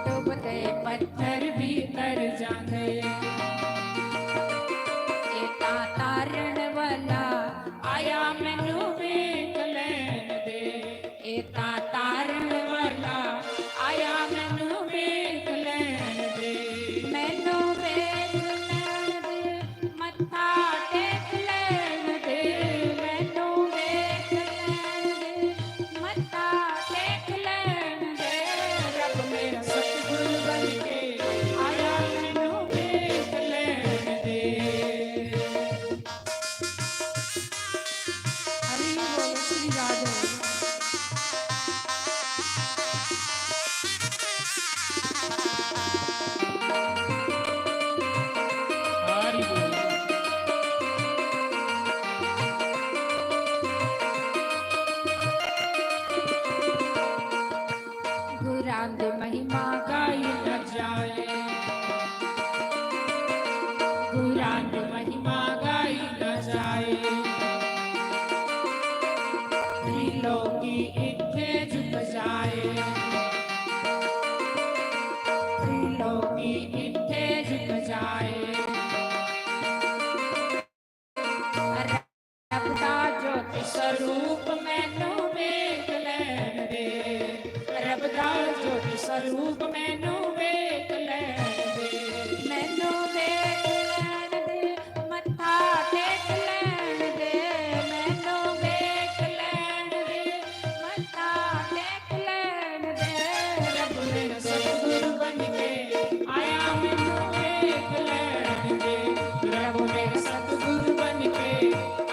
ਡੁੱਬਦੇ ਪੱਥਰ ਵੀ ਤਰ ਜਾਂਦੇ, ਇਹ ਤਾਂ ਤਾਰਨ ਵਾਲਾ ਆਇਆ ਮੈਨੂੰ ਵੇਖ ਲੈਣ ਦੇ, ਇਹ ਤਾਂ ਤਾਰਨ ਵਾਲਾ ਆਇਆ ਮੈਨੂੰ ਵੇਖ ਲੈਣ ਦੇ, ਮੈਨੂੰ ਵੇਖ ਲੈਣ ਦੇ, ਮੱਥਾ ਟੇਕ ਲੈਣ ਦੇ, ਮੈਨੂੰ ਵੇਖ ਲੈਣ ਦੇ, ਮੱਥਾ ਟੇਕ ਲੈਣ ਦੇ, ਰੱਬ ਮੇਰਾ ਸਤਿਗੁਰੂ ਬਣ ਕੇ ਆਇਆ ਮੈਨੂੰ ਵੇਖ ਲੈਣ ਦੇ। ਹਰੀ ਬੋਲ ਸ੍ਰੀ ਰਾਧੇ। हरि बोल। ਗੁਰਾਂ ਦੀ ਮਹਿਮਾ ਗਾਈ ਨਾ ਜਾਏ, ਗੁਰਾਂ ਦੀ ਮਹਿਮਾ ਗਾਈ ਨਾ ਜਾਏ, ਤ੍ਰਿਲੋਕੀ ਇੱਥੇ ਝੁਕ ਜਾਏ, ਤ੍ਰਿਲੋਕੀ ਇੱਥੇ ਝੁਕ ਜਾਏ, ਰੱਬ ਦਾ ਜੋਤ ਸਰੂਪ ਮੈਨੂੰ ਵੇਖ ਲੈਣ ਦੇ, ਰੱਬ ਦਾ ਜੋਤ ਸਰੂਪ ਮੈਨੂੰ ਵੇਖ ਲੈਣ ਦੇ, ਮੈਨੂੰ ਵੇਖ ਲੈਣ ਦੇ, ਮੱਥਾ ਟੇਕ ਲੈਣ ਦੇ, ਮੈਨੂੰ ਵੇਖ ਲੈਣ ਦੇ, ਮੱਥਾ ਟੇਕ ਲੈਣ ਦੇ, ਰੱਬ ਮੇਰਾ ਸਤਿਗੁਰੂ ਬਣ ਕੇ ਆਇਆ ਮੈਨੂੰ ਵੇਖ ਲੈਣ ਦੇ, ਰੱਬ ਮੇਰਾ ਸਤਿਗੁਰੂ ਬਣ ਕੇ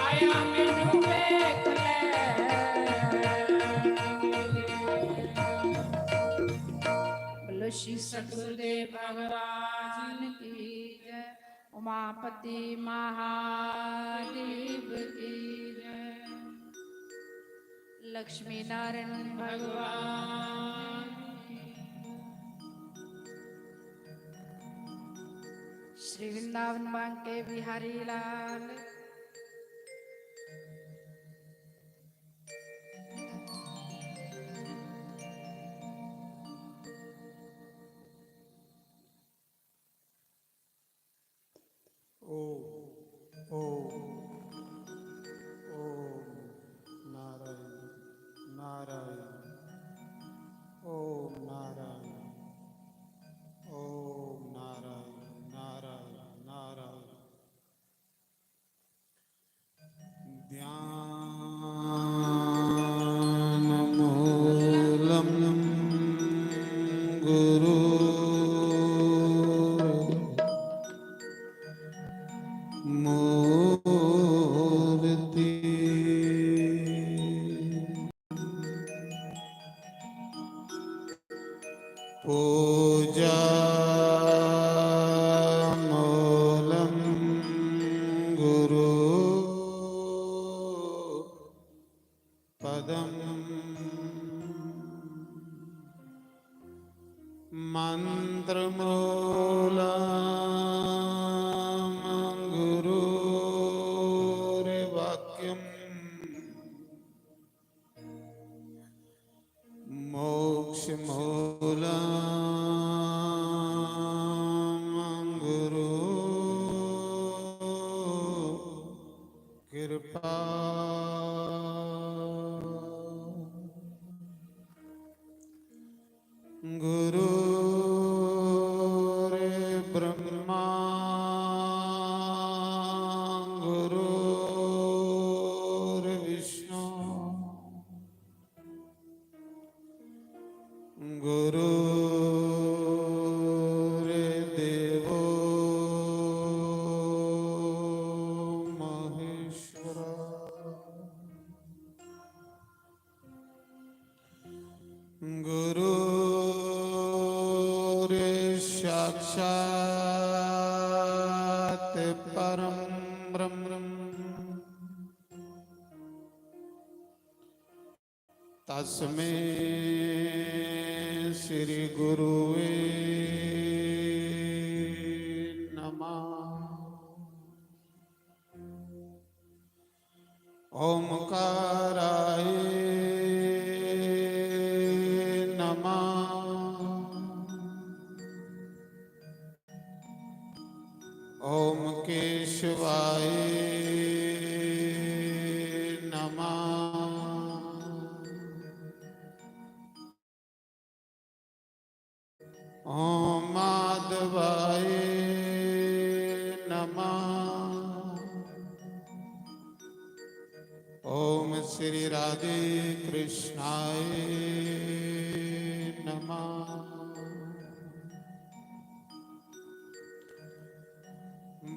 ਆਇਆ ਮੈਨੂੰ ਵੇਖ ਲੈਣ ਦੇ। बोलो श्री सतगुरुदेव भगवान की जय। उमापति महादेव की जय। लक्ष्मी नारायण भगवान की। श्री वृंदावन बांके बिहारी लाल। ध्यानमूलं गुरु मूर्ति पूजा मूलं गुरु पदम मंत्रमूलं गुरुर्वाक्यम् मोक्षमूलं गुरु कृपा गुरुर्ब्रह्मा गुरुर्विष्णु गुरुर्देवो महेश्वरा गुरुर्साक्षात् परं ब्रह्म तस्मै श्री गुरुवे नमः। ओमकाराय नमः। ओम केशवाय नमः। ओम माधवाय नमः। ओम श्री राधे कृष्णाय नमः।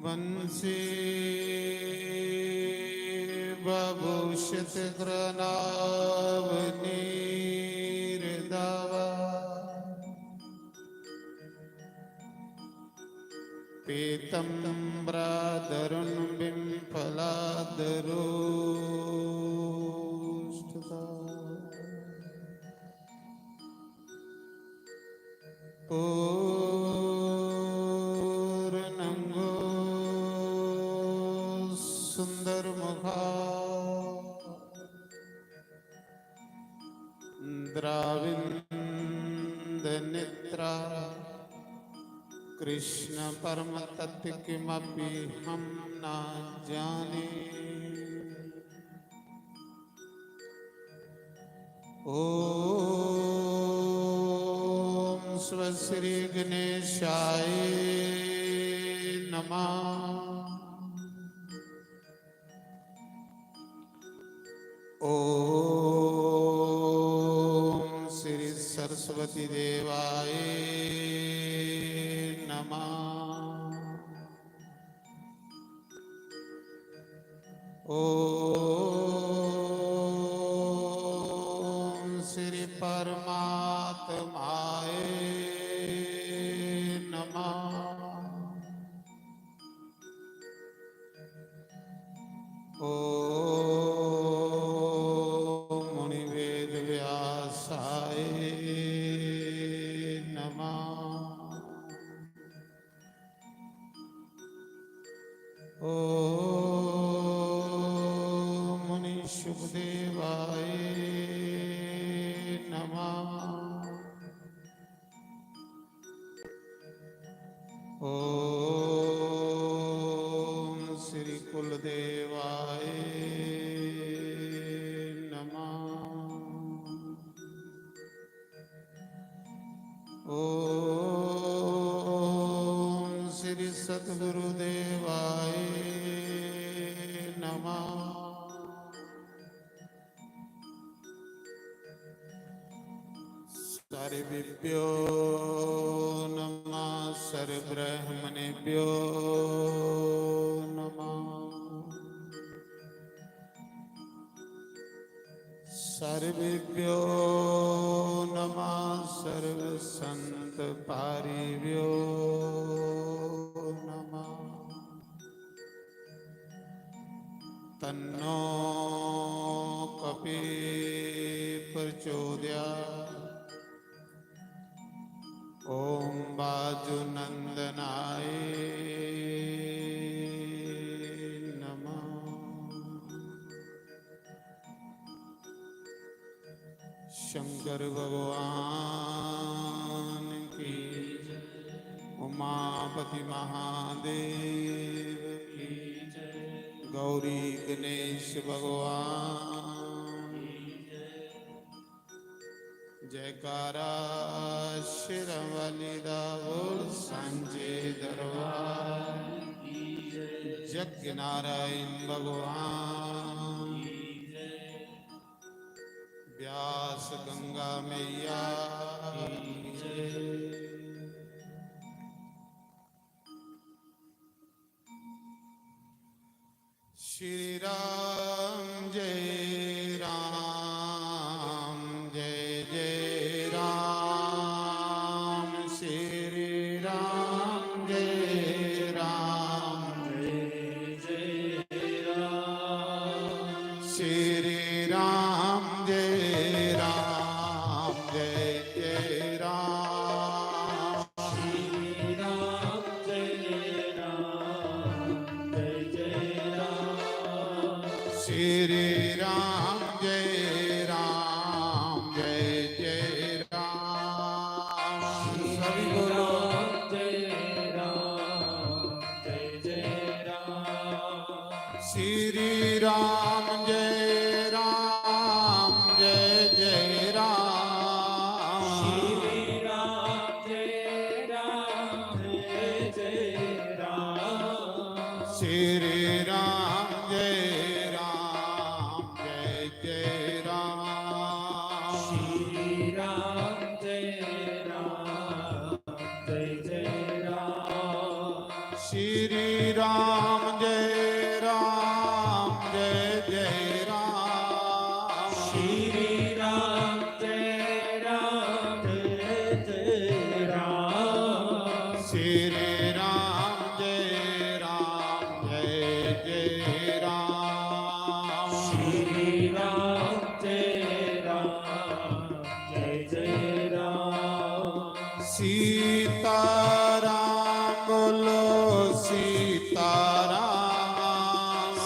वंशी बभूषित कृणावनीर्दवा पीतम्बराधरुं बिम्फलाधरोष्ठता पूर्णंगो सुंदरमुखा द्राविन्दनेत्रा कृष्ण परम तत्व किमपि हम न जाने। ओम स्व श्री गणेशाय नमः। ओम श्री सरस्वती देवाय नमः। ओम श्री परमात्माय नमः। ओम मुनि शुभदेवाय नमः। ओम श्री कुलदेवाय नमः। ओम श्री सद्गुरुदेवाय नमः। सर्वेभ्यो नमः। सर्वब्रह्मणेभ्यो नमः। सर्वेभ्यो नमः। सर्वसंत पारिभ्यो नमः। तन्नो कपि प्रचोदयात्। ओम बाजुनंदनाय नमः। शंकर भगवान की, उमापति महादेव की, गौरी गणेश भगवान, जयकारा शिरवाली दा बोल सांझे दरबार। यज्ञ नारायण भगवान, व्यास गंगा मैया की जय। श्री राम जय राम, जय जय राम। श्री राम जय राम, जय जय राम। श्री राम जय राम, जय जय राम। श्री राम जय राम, जय जय राम। श्री राम जय राम, जय जय राम। सभी बोलो जय राम, जय जय राम। श्री राम जय राम, जय जय राम। श्री राम जय राम, जय जय राम। श्री राम जय राम, जय जय राम। श्री राम जय राम, जय जय राम। श्री राम जय राम, जय जय राम। श्री राम जय राम, जय जय राम। श्री राम जय राम, जय जय राम। श्री राम जय राम, जय जय राम। सीताराम बोलो सीताराम।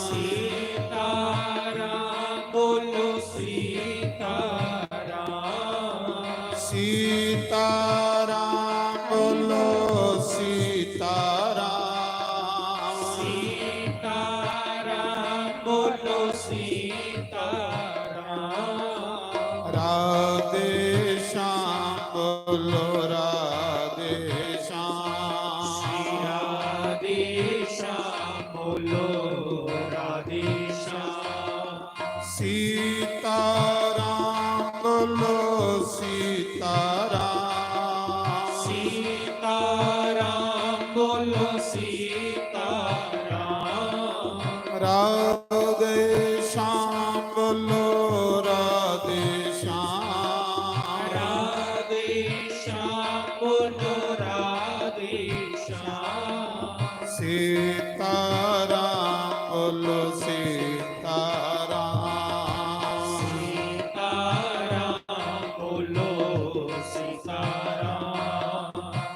सीताराम बोलो सीताराम। सीताराम बोलो सीताराम। सीताराम बोलो सीताराम। राधे श्याम बोलो राधे श्याम। राधे श्याम बोलो राधे श्याम। सीताराम बोलो सीताराम। सीताराम बोलो सीताराम। राधे श्याम बोलो राधे श्याम। राधे श्याम बोलो राधे श्याम। सीताराम बोलो सीताराम। सीताराम बोलो सीताराम।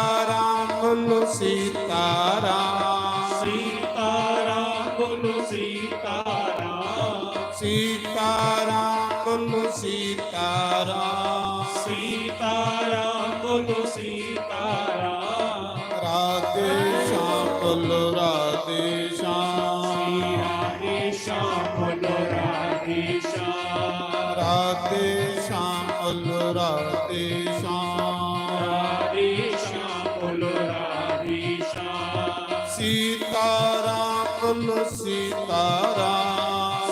सीताराम बोलो सीताराम सीताराम बोलो सीताराम सीताराम बोलो सीताराम सीताराम बोलो सीताराम राधे श्याम बोलो राधे श्याम राधे श्याम बोलो राधे श्याम राधे श्याम बोलो राधे श्याम राधे श्याम बोलो राधे श्याम सीताराम बोलो सीताराम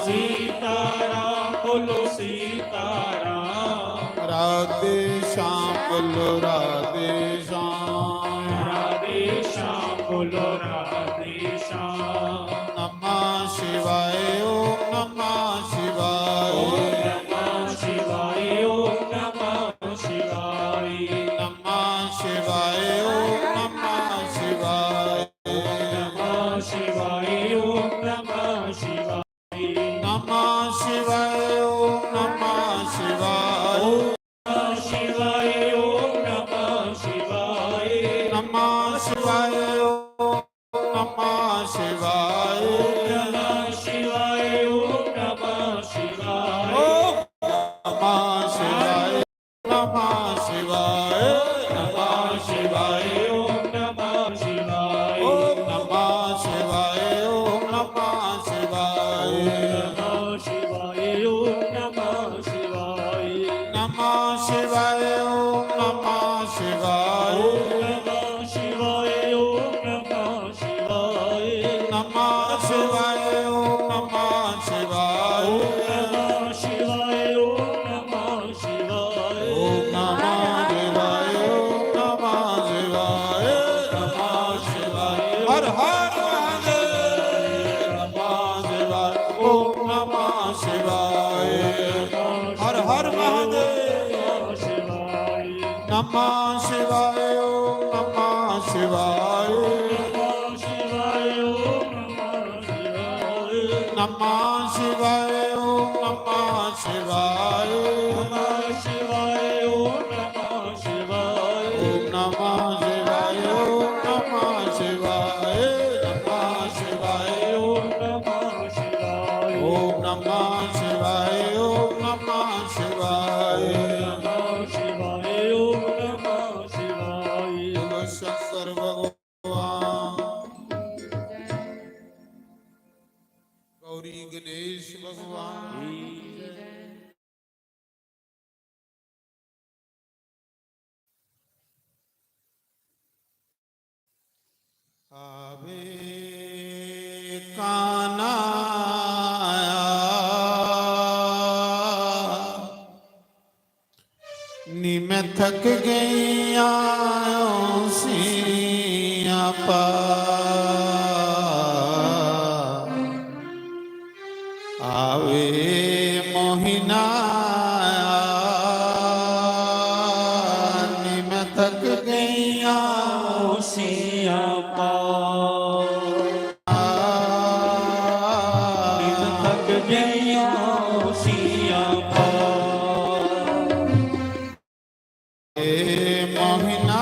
सीताराम बोलो सीताराम राधे श्याम बोलो राधे श्याम राधे श्याम बोलो राधे श्याम नमः शिवाय ओम नमः शिवाय ओम नमः शिवाय ओम नमः शिवाय नमः शिवाय ओम नमः शिवाय नमः शिवाय ओम नमः शिवाय नमः शिवाय ओम नमः शिवाय शिवाय ओम नमः शिवाय नमः शिवाय ओम नमः शिवाय नमः शिवाय ओम नमः शिवाय नमः शिवाय नमः शिवाय नमः शिवाय ओम नमः शिवाय नमः शिवाय ओम नमः शिवाय नमः शिवाय ओम नमः शिवाय नमः शिवाय ओम नमः शिवाय नमः शिवाय ओम नमः शिवाय नमः शिवाय ओम नमः शिवाय नमः शिवाय ओम नमः शिवाय ओम नमः शिवाय ओम नमः शिवाय नमः शिवाय हर हर महादेव नमः शिवाय ओम नमः शिवाय हर हर महादेव शिवाय नमः शिवाय ओम नमः शिवाय शिवाय ओम नमः शिवाय नमः शिवाय ओम नमः शिवाय नमः शिवाय ओम नमः शिवाय ओम नमः शिवाय ओम नमः शिवाय नमः शिवाय ओम नमः शिवाय ओम नमः शिवाय ओम नमः शिवाय नमः शिवाय ओम नमः शिवाय बोलो शंकर भगवान गौरी गणेश भगवान आवे काना नी मैं थक गई आयों सिया पा आवे मोहिना नी मैं थक गई आयों सिया पा थक गया सिया पा मोहिना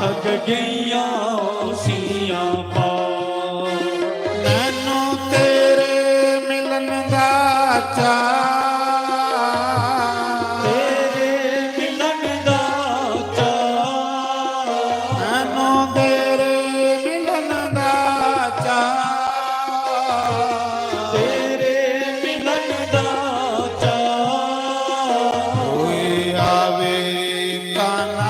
थक गया सिया पा मैनू तेरे मिलन दा चा तेरे मिलन दा चाਅ मैनू तेरे मिलन दा चा तेरे मिलन दा चाअ कोई आवे काना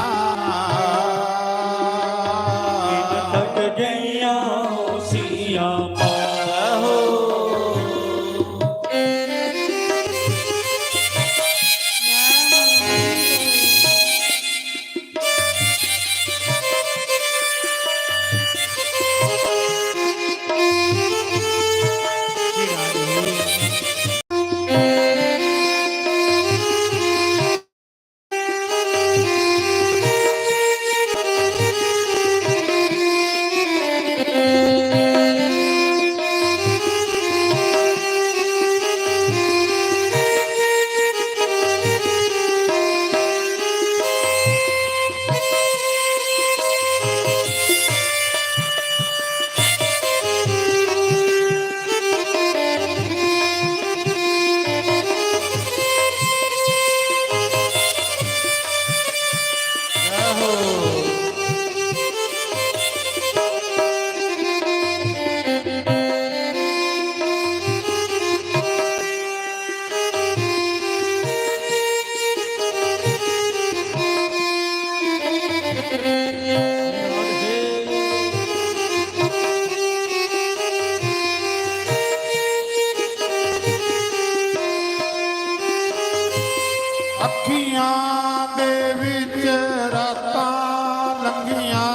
ਵਿੱਚ ਰਾਤਾਂ ਲੰਘੀਆਂ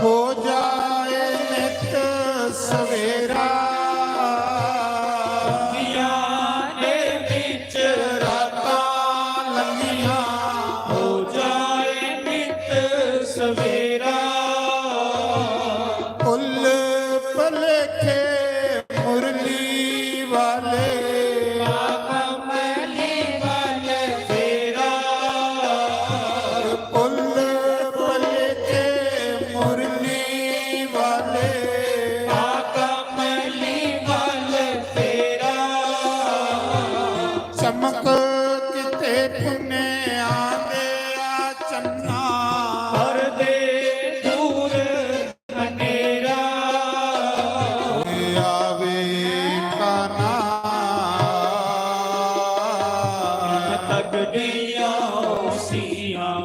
ਹੋ ਜਾਏ ਨਿਤ ਸਵੇਰਾ ਦੇ ਵਿੱਚ ਰਾਤਾਂ ਲੰਘੀਆਂ ਹੋ ਜਾਏ ਨਿਤ ਸਵੇਰਾ ਫੁੱਲ ਭਲੇਖੇ ਮੁਰਲੀ ਵਾਲੇ ਫੁੱਲ ਭਲੇਖੇ ਮੁਰਲੀ ਵਾਲੇ ਚਮਕ ਕਿਤੇ ਪੁਨਿਆਂ ਦੇ ਆ ਚੰਨਾ ਹਰ ਦੇ ਦੂਰ ਹਨੇਰਾ ਆਵੇ ਕਾਨਾ ਤੱਕ ਗਈਆਂ ਸੀਆਂ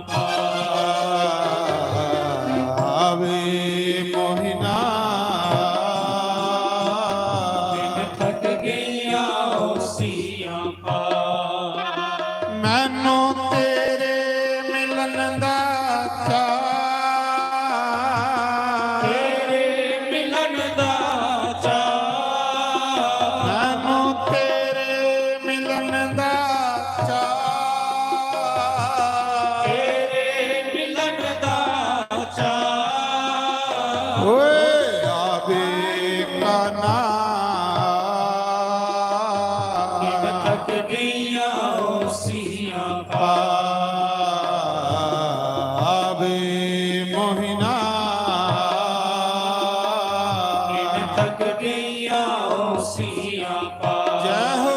ਆਵੇ ਮੋਹਿਨਾ ਤੱਕ ਗਈਆਂ ਸੀਆਂ ਮੈਨੂੰ ਤੇਰੇ ਮਿਲਣ ਦਾ ਚਾਅ ਤੇਰੇ ਮਿਲਣ ਦਾ ਚਾਅ ਮੈਨੂੰ ਤੇਰੇ ਮਿਲਣ ਦਾ ਚਾਅ ਤੇਰੇ ਮਿਲਣ ਦਾ ਚਾਅ ਓਏ ਆਵੇ ਕਾਨਾ ਤੱਕ ਗਈਆਂ ਸੀਆਂ ਆਵੇ ਮੋਹਿਨਾ ਤੱਕ ਗਈਆਂ ਸੀਆਂ ਜੈ ਹੋ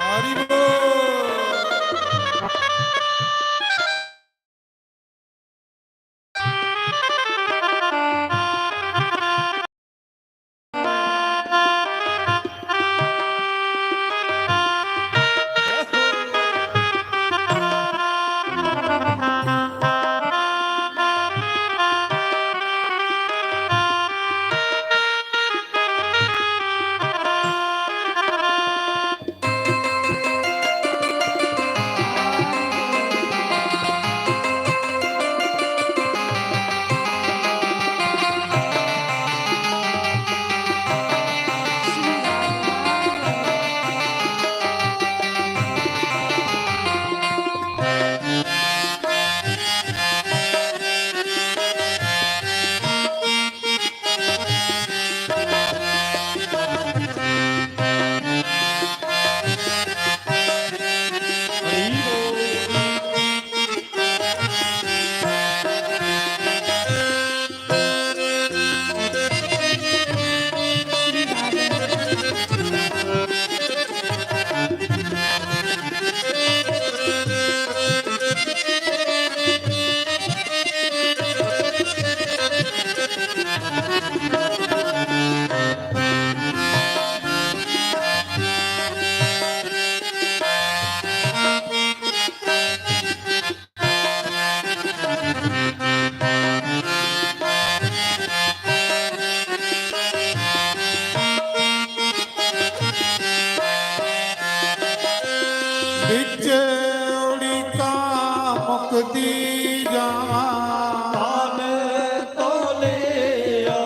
ਹਰੀ ਬੋਲ ਵਿੱਚ ਉੜੀਕਾਂ ਮੁਕਦੀ ਜਾਵਾਂ ਮਨ ਤੋਲਿਆ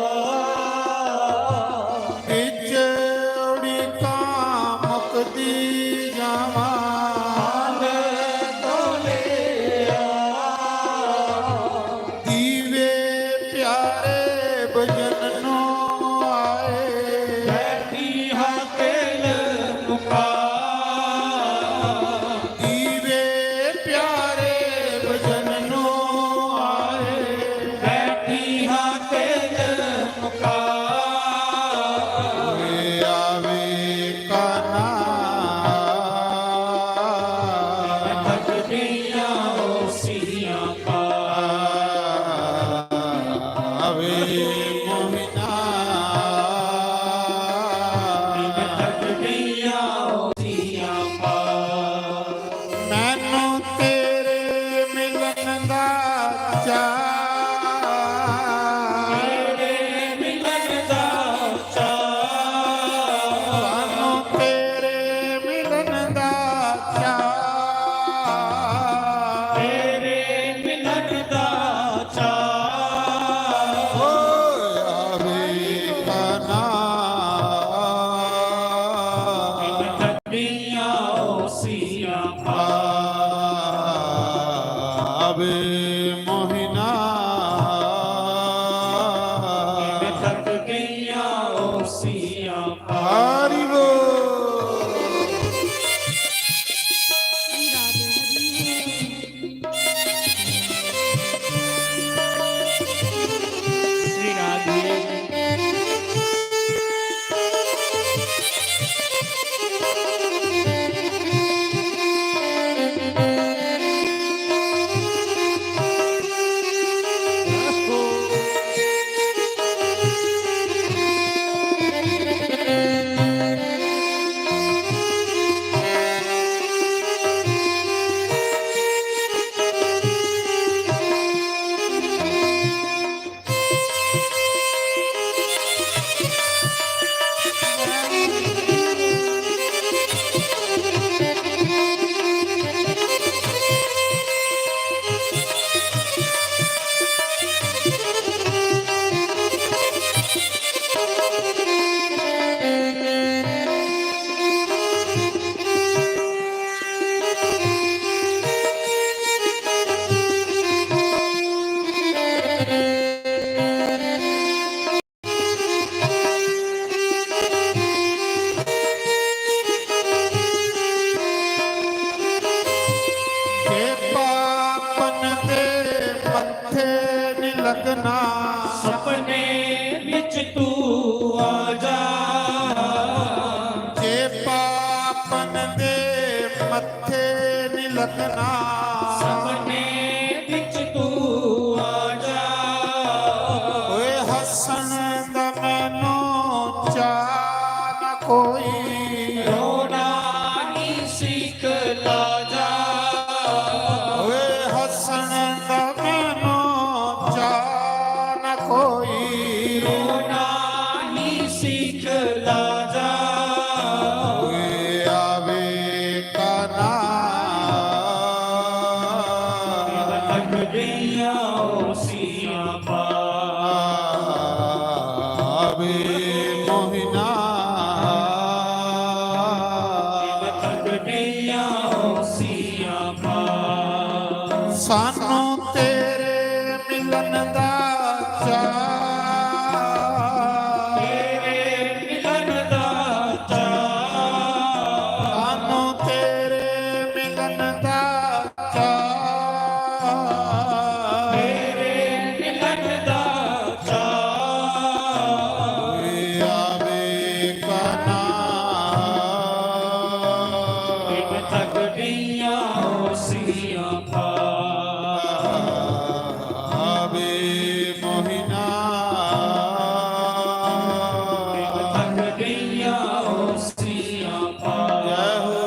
ਵਿੱਚ ਉੜੀਕਾਂ ਮੁਕਦੀ ਜਾਵਾਂ ਦੀਵੇ ਪਿਆਰੇ ਭਜਨ ਨੂੰ ਆਏ ਬੈਠੀ ਹਾਂ ਤੇਲ ਮੁਕਾ ਦੀਵੇ ਪਿਆਰੇ ਭਜਨ ਨੂੰ ਆਏ ਬੈਠੀ ਹਾਂ ਤੇਲ ਮੁਕਾ ਓਏ ਆਵੇ ਕਾਨਾ ਤੱਕ ਗਈਆਂ ਸੀਆਂ ਆਵੇ ਮੋਹਿਨਾ ਤੱਕ ਗਈਆਂ ਸੀਆਂ ਮੈਨੂੰ ਤੇਰੇ ਮਿਲਣ ਦਾ ਚਾਅ सपने विच तू आ जा जे पापन दे मत्थे नी लगना सपने विच तू आ जा ओए हसन दा मैनू चा ना कोई रोना ही सीख ला जा ओए हसन दा मैनू चा ना कोई रोना ही सीख ला जा ओए आवे का ना तक गईया ओसिया पा आवे मोहिना तक गईया ओसिया पा सानू तेरे मिलन दा चाह तेरे मिलन दा चाह सानू तेरे मिलन दा चाह तेरे मिलन दा चाह ओए आवे का ना तक गईया ओसिया पा आवे मोहिना तक गईया ओसिया पा जय हो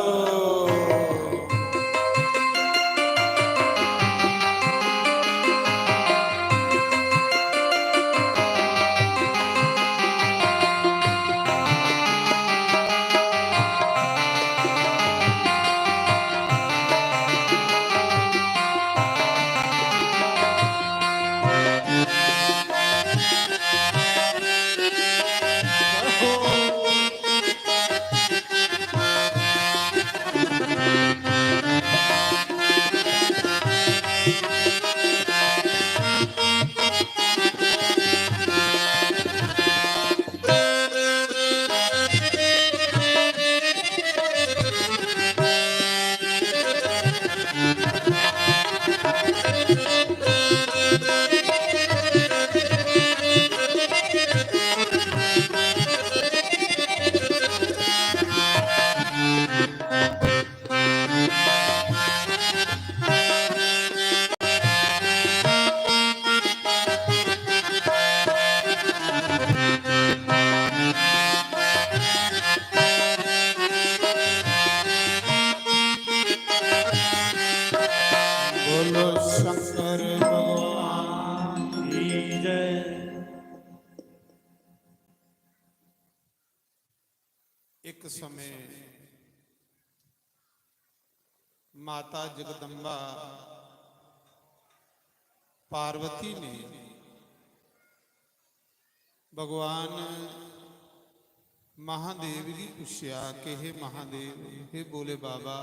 बोलो शंकर भगवान की जय एक समय माता जगदम्बा पार्वती ने भगवान महादेव जी पूछया कि हे महादेव हे बोले बाबा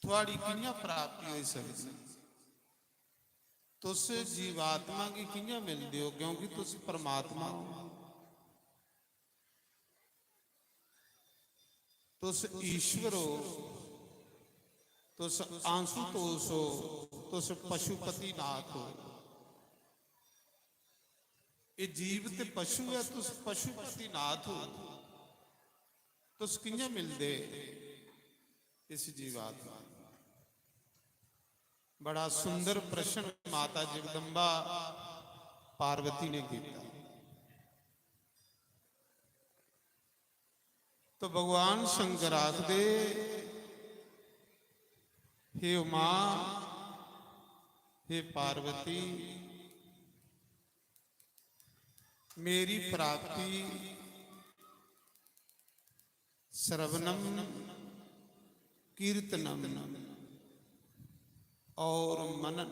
थोड़ी कियां प्राप्ति हो सकती तुस जीवात्मा की कियां मिलते हो क्योंकि तुस परमात्मा हो तुस ईश्वर हो तुस आंसुतोष हो तुस पशुपति नाथ हो ये जीव ते पशु है तुस पशुपति नाथ हो तुस कियां मिलते इस जीवात्मा बड़ा सुंदर प्रश्न माता जगदम्बा पार्वती ने किया तो भगवान शंकर आखदे हे उमा हे पार्वती मेरी प्राप्ति श्रवणम कीर्तनम और मनन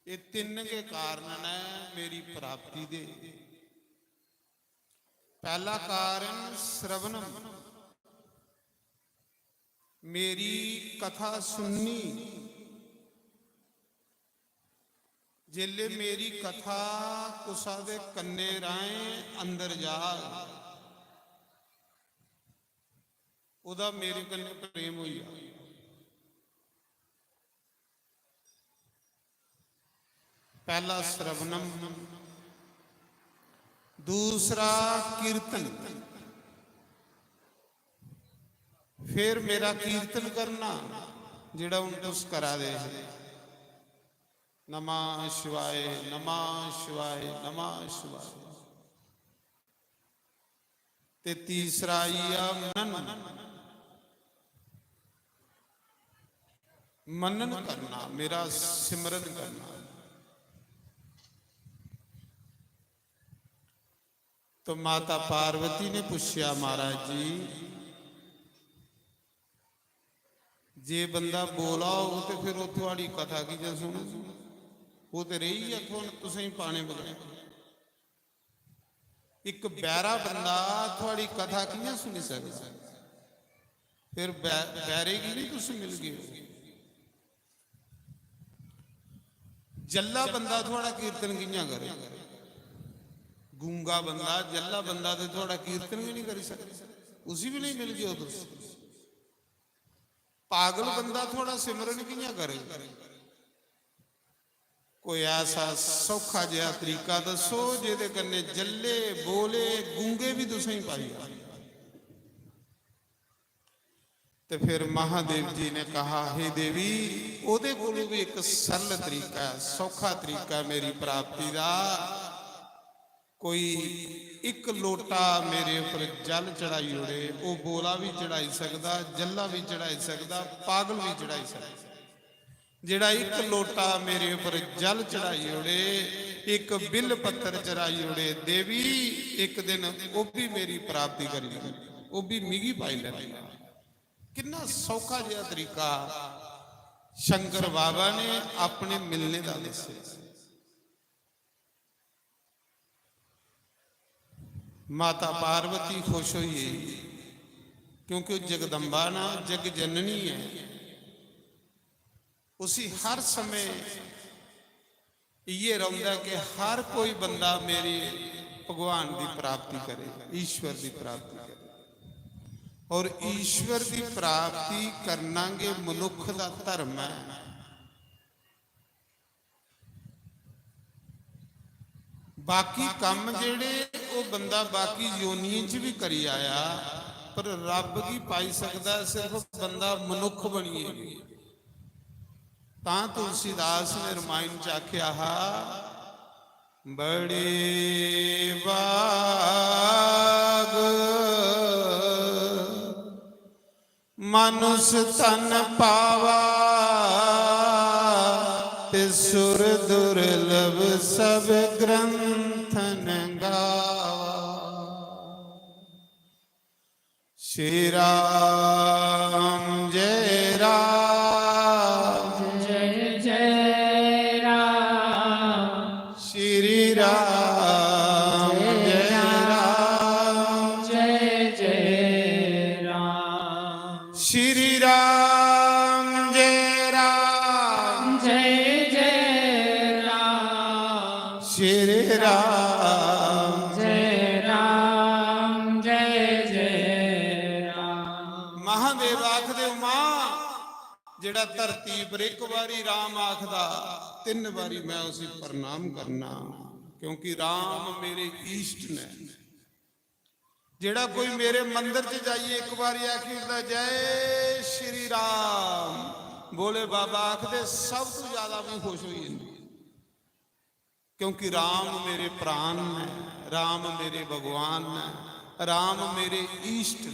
ये तीन के कारण है मेरी प्राप्ति दे पहला कारण श्रवणम मेरी कथा सुननी जिले मेरी कथा कुसा दे कन्ने राए अंदर जा उदा मेरे कन्ने प्रेम हुई पहला श्रवणम, दूसरा कीर्तन। फिर मेरा कीर्तन करना जिहड़ा हुण तुस करा दे, नमः शिवाय नमः शिवाय नमः शिवाय। ते तीसरा आईया मनन, मनन करना, मेरा सिमरन करना। तो माता पार्वती ने पूछया, महाराज जी जे बंदा बोला हो तो फिर वो थोड़ी कथा की जा सुन, वो तो रही है तुसें पाने बगैर। एक बैरा बंदा थोड़ी कथा कियां सुनी सकदा, फिर बैरे की नहीं तुस मिल गए। जल्ला बंदा थोड़ा कीर्तन कियां करे, गूंगा बंदा जल्ला बंदा तो थोड़ा कीर्तन भी नहीं कर सकता, उसी भी नहीं मिल गए तुस। पागल बंदा थोड़ा सिमरन कियां करे। कोई ऐसा सौखा जिहा तरीका दसो जिहदे कन्ने जल्ले बोले गूंगे भी तुसें पाई। तो फिर महादेव जी ने कहा, हे देवी ओदे कोलों भी एक सरल तरीका है, सौखा तरीका है मेरी प्राप्ति का। कोई एक लोटा मेरे उपर जल चढ़ाई ओड़े, वो बोला भी चढ़ाई सकदा, जल्ला भी चढ़ाई सकदा, पागल भी चढ़ाई सकदा। जिहड़ा एक लोटा मेरे उपर जल चढ़ाई ओड़े, एक बिल पत्थर चढ़ाई ओड़े, देवी एक दिन वो भी मेरी प्राप्ति करी, वो भी मिगी पाई लेगा। कितना सौखा जिहा तरीका शंकर बाबा ने अपने मिलने का दस्सिया। माता पार्वती खुश हुई क्योंकि जगदम्बा ना जग जननी है, उसी हर समय ये रौंदा कि हर कोई बंदा मेरी भगवान की प्राप्ति करे, ईश्वर की प्राप्ति करे। और ईश्वर की प्राप्ति करना गे मनुख का धर्म है। बाकी काम जेड़े वो बंदा बाकी योनियों च भी करी आया, पर रब की पाई सकता सिर्फ बंदा मनुख बनिए। तां तुलसीदास ने रामायण च आख्या, बड़े बाग मानुष तन पावा, ते सुर दुर्लभ सब ग्रंथन गावा। श्री राम जय राम, जय जय राम, श्री राम जय राम, जय जय राम, श्री राम जय राम, जय जय राम, श्री राम। जय राम, जय जय राम। महादेव आखदे मां जेड़ा धरती पर एक बारी राम आखदा, तीन बारी मैं उसे प्रणाम करना, क्योंकि राम मेरे इष्ट ने। जेड़ा कोई मेरे मंदिर च जाइए एक बारी आखिदा जय श्री राम, बोले बाबा आखदे सब तो ज्यादा मैं खुश हुई, क्योंकि राम मेरे प्राण ने, राम मेरे भगवान ने, राम मेरे इष्ट ने।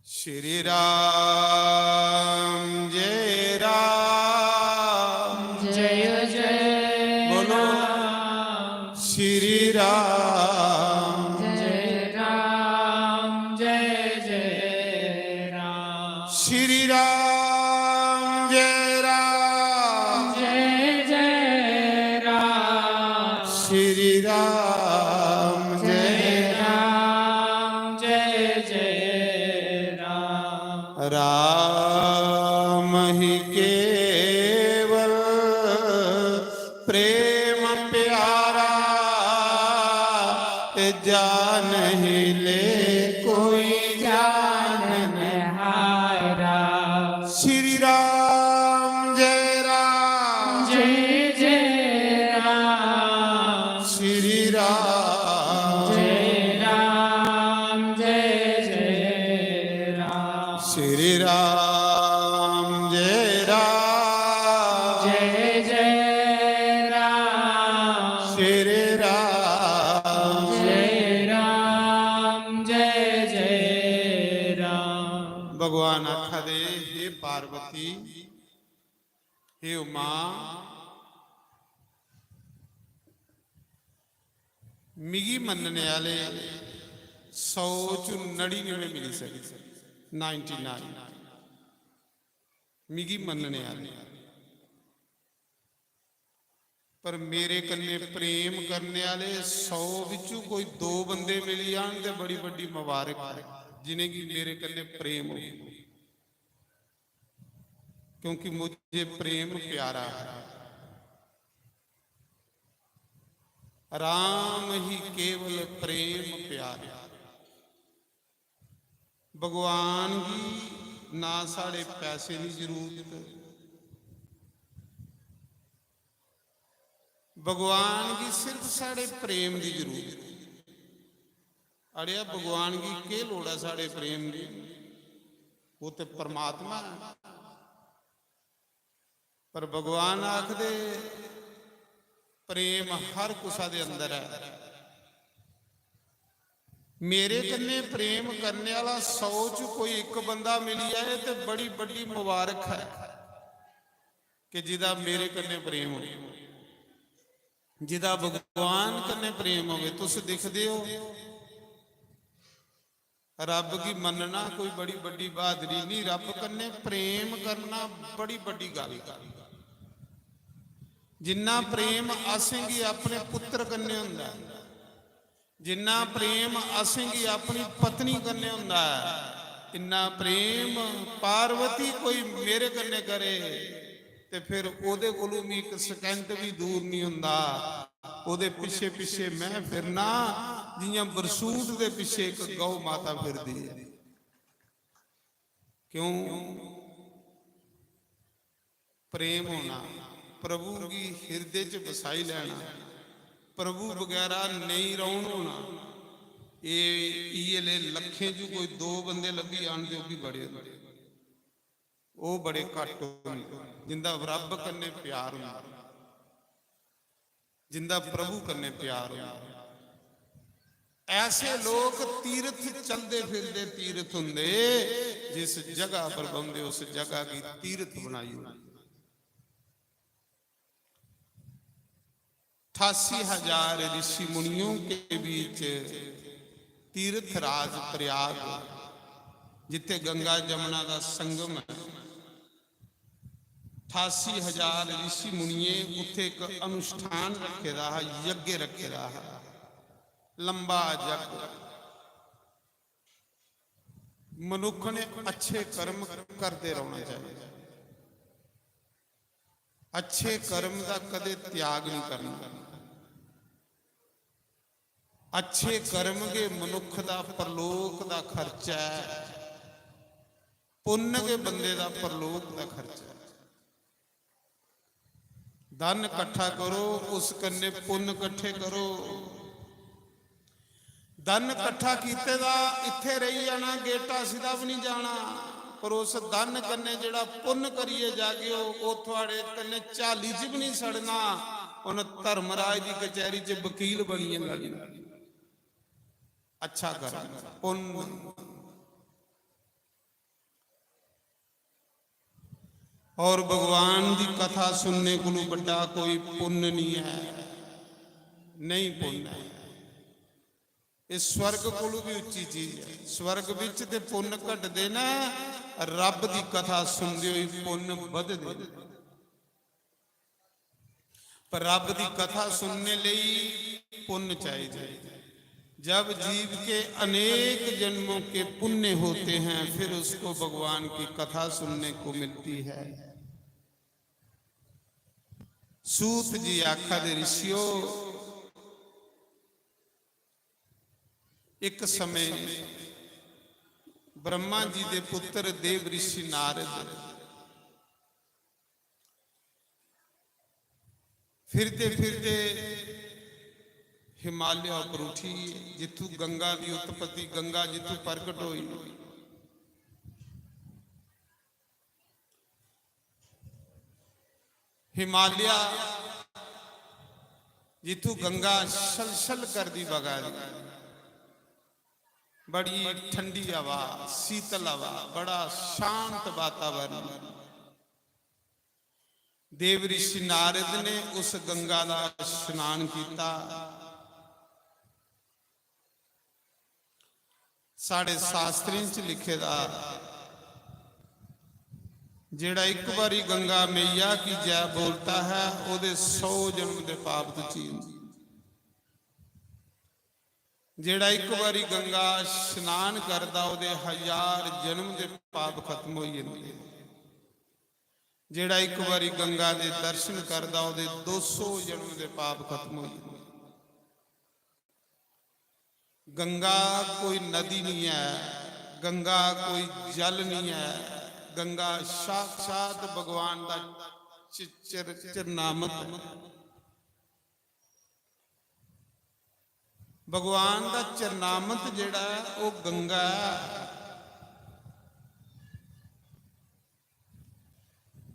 श्री राम जय राम, जय जय बोलो राम, श्री राम, जय राम, जय जय राम, श्री राम जय राम, जय जय राम, श्री राम जय राम, जय जय राम। राम ही केवल प्रेम प्यारा, जान ही ले कोई जानन हारा, श्री राम जय राम। राम जय राम जय जय राम श्री राम जय राम जय जय राम। भगवान आखा दे हे पार्वती हे उमा मिगी मनने वाले 100 चु 99 मिली सकी 99 मिगी मनने वाले पर मेरे कन्ने प्रेम करने वाले 100 विचों कोई 2 बंदे मिल जान ते बड़ी बड़ी मुबारक है जिन्हें की मेरे कन्ने प्रेम हो क्योंकि मुझे प्रेम प्यारा है। राम ही केवल प्रेम प्यारा भगवान की ना साढ़े पैसे की जरूरत भगवान की सिर्फ साढ़े प्रेम की जरूरत अड़िया भगवान की के लोड़ है साढ़े प्रेम की वो तो परमात्मा है पर भगवान आखदे प्रेम हर कुसा दे अंदर है मेरे कन्ने प्रेम करने वाला 100 च कोई एक बंदा मिल जाए तो बड़ी बड़ी मुबारक है कि जिदा मेरे कन्ने प्रेम हो जिदा भगवान कन्ने प्रेम होवे तुस दिखदे हो रब की मनना कोई बड़ी बड़ी बहादुरी नहीं रब कन्ने प्रेम करना बड़ी बड़ी गल जिन्ना प्रेम असेंगी अपने पुत्र कन्ने हुंदा जिन्ना प्रेम असेंगी अपनी पत्नी कन्ने हुंदा इन्ना प्रेम पार्वती कोई मेरे कन्ने करे ते फिर ओदे कोलों भी एक सेकंड भी दूर नहीं हुंदा ओदे पिछे पिछे मैं फिरना जियां बरसूट दे पिछे एक गौ माता फिरदी है क्यों प्रेम होना प्रभु की हृदय च बसाई लेना प्रभु वगैरह नहीं रौन होना ये लखें जो कोई 2 बंदे लगी आन दे भी बड़े वो बड़े घट जिंदा रब कन्ने प्यार होना जिंदा प्रभु कन्ने प्यार होना ऐसे लोग तीर्थ चलते फिरते तीर्थ होंगे जिस जगह पर बंदे उस जगह की तीर्थ बनाई हुई 88,000 ऋषि मुनियों के बीच तीर्थ राज प्रयाग जिथे गंगा जमुना का संगम है 88,000 ऋषि मुनिए उथे एक अनुष्ठान रखे रहा यज्ञ रखे रहा लंबा यज्ञ मनुख ने अच्छे कर्म करते रहना चाहिए अच्छे कर्म का कदे त्याग नहीं करना अच्छे कर्म के मनुख का परलोक का खर्चा है पुण्य के बंदे का परलोक का खर्चा है धन इकट्ठा करो उस कन्ने पुण्य इकट्ठे करो धन इकट्ठा कीते दा इत्थे रही जाना गेटा सीधा भी नहीं जाना पर उस धन कन्ने जिहड़ा पुण्य करिए जागे वो थोड़े कन्ने झाली च भी नहीं सड़ना उन धर्मराज की कचहरी च वकील बनी लगना अच्छा कर पुण्य और भगवान की कथा सुनने को बड़ा कोई पुण्य नहीं है नहीं पुण्य है इस स्वर्ग को भी उच्ची चीज है स्वर्ग विच ते पुण्य घटदे ना रब की कथा सुनदे होई पुण्य वधदे पर रब की कथा सुनने लई पुण्य चाहिए जब जीव के अनेक जन्मों के पुण्य होते हैं फिर उसको भगवान की कथा सुनने को मिलती है सूत जी आखा दे ऋषियों एक समय ब्रह्मा जी दे पुत्र देव ऋषि नारद फिरते फिरते हिमालय पर उठी जिथू गंगा की उत्पत्ति गंगा जिथू प्रगट हुई ਹਿਮਾਲਿਆ ਜਿੱਥੋਂ ਗੰਗਾ ਛਲ ਕਰਦੀ ਵਗਾ ਦੀ, ਬੜੀ ਠੰਡੀ ਹਵਾ, ਸੀਤਲ ਹਵਾ, ਬੜਾ ਸ਼ਾਂਤ ਵਾਤਾਵਰਨ। ਦੇਵ ਰਿਸ਼ੀ ਨਾਰਦ ਨੇ ਉਸ ਗੰਗਾ ਦਾ ਇਸ਼ਨਾਨ ਕੀਤਾ। ਸਾਡੇ ਸ਼ਾਸਤਰਾਂ 'ਚ ਲਿਖੇ ਦਾ, ਜਿਹੜਾ ਇੱਕ ਵਾਰੀ ਗੰਗਾ ਮੈया ਕੀ ਜੈ ਬੋਲਤਾ ਹੈ ਉਹਦੇ 100 ਜਨਮ ਦੇ ਪਾਪ ਤੋਂ ਚੀਨ। ਜਿਹੜਾ ਇੱਕ ਵਾਰੀ ਗੰਗਾ ਇਸ਼ਨਾਨ ਕਰਦਾ ਉਹਦੇ 1000 ਜਨਮ ਦੇ ਪਾਪ ਖਤਮ ਹੋ ਜਾਂਦੇ। ਜਿਹੜਾ ਇੱਕ ਵਾਰੀ ਗੰਗਾ ਦੇ ਦਰਸ਼ਨ ਕਰਦਾ ਉਹਦੇ 200 ਜਨਮ ਦੇ ਪਾਪ ਖਤਮ ਹੋ ਜਾਂਦੇ। ਗੰਗਾ ਕੋਈ ਨਦੀ ਨਹੀਂ ਹੈ, ਗੰਗਾ ਕੋਈ ਜਲ ਨਹੀਂ ਹੈ, ਗੰਗਾ ਸਾਖਸ਼ਾਤ ਭਗਵਾਨ ਦਾ ਚਰਨਾਮਤ। ਭਗਵਾਨ ਦਾ ਚਰਨਾਮਤ ਜਿਹੜਾ ਉਹ ਗੰਗਾ।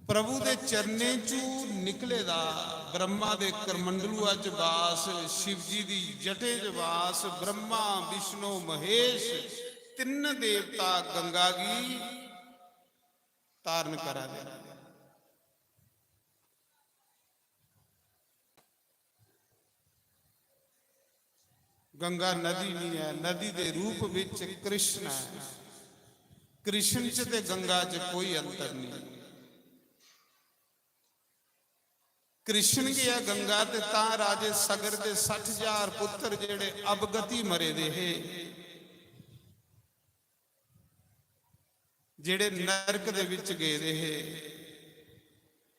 ਪ੍ਰਭੂ ਦੇ ਚਰਨੇ ਚੋਂ ਨਿਕਲੇ ਦਾ, ਬ੍ਰਹਮਾ ਦੇ ਕਰਮੰਡਲੂਆ ਚ ਵਾਸ, ਸ਼ਿਵ ਜੀ ਦੀ ਜਟੇ ਚ ਵਾਸ, ਬ੍ਰਹਮਾ ਵਿਸ਼ਨੂੰ ਮਹੇਸ਼ ਤਿੰਨ ਦੇਵਤਾ ਗੰਗਾ ਕੀ ਤਾਰਨ ਕਰਾ ਦੇ। ਗੰਗਾ ਨਦੀ ਨਹੀਂ ਹੈ, ਨਦੀ ਦੇ ਰੂਪ ਵਿੱਚ ਕ੍ਰਿਸ਼ਨ ਹੈ। ਕ੍ਰਿਸ਼ਨ ਚ ਤੇ ਗੰਗਾ ਚ ਕੋਈ ਅੰਤਰ ਨਹੀਂ। ਕ੍ਰਿਸ਼ਨ ਗਿਆ ਗੰਗਾ ਤੇ ਤਾਂ ਰਾਜੇ ਸਗਰ ਦੇ 60,000 ਪੁੱਤਰ ਜਿਹੜੇ ਅਬਗਤੀ ਮਰੇ ਦੇ ਹੈ, ਜਿਹੜੇ ਨਰਕ ਦੇ ਵਿੱਚ ਗਏ ਦੇ ਹੈ।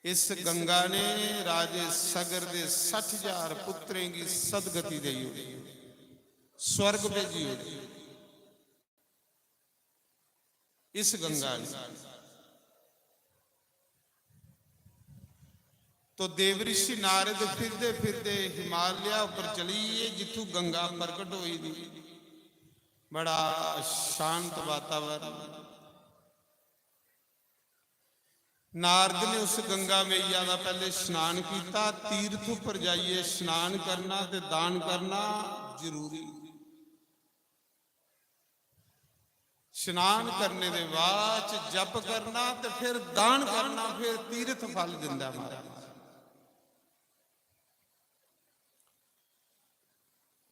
ਇਸ ਗੰਗਾ ਨੇ ਰਾਜੇ ਸਗਰ ਦੇ 60,000 ਪੁੱਤਰਾਂ ਦੀ ਸਦਗਤੀ ਦੇਈ ਹੋਈ, स्वर्ग भेजी होती इस गंगा ने। तो देवऋषि नारद फिरदे फिरदे हिमालय ऊपर चलीए जिथों गंगा प्रकट हुई थी। बड़ा शांत वातावरण। नारद ने उस गंगा मैया का पहले स्नान किया। तीर्थ पर जाइए स्नान करना ते दान करना जरूरी। स्नान करने के बाद जप करना ते फिर दान करना, फिर तीर्थ फल दिंदा महाराज।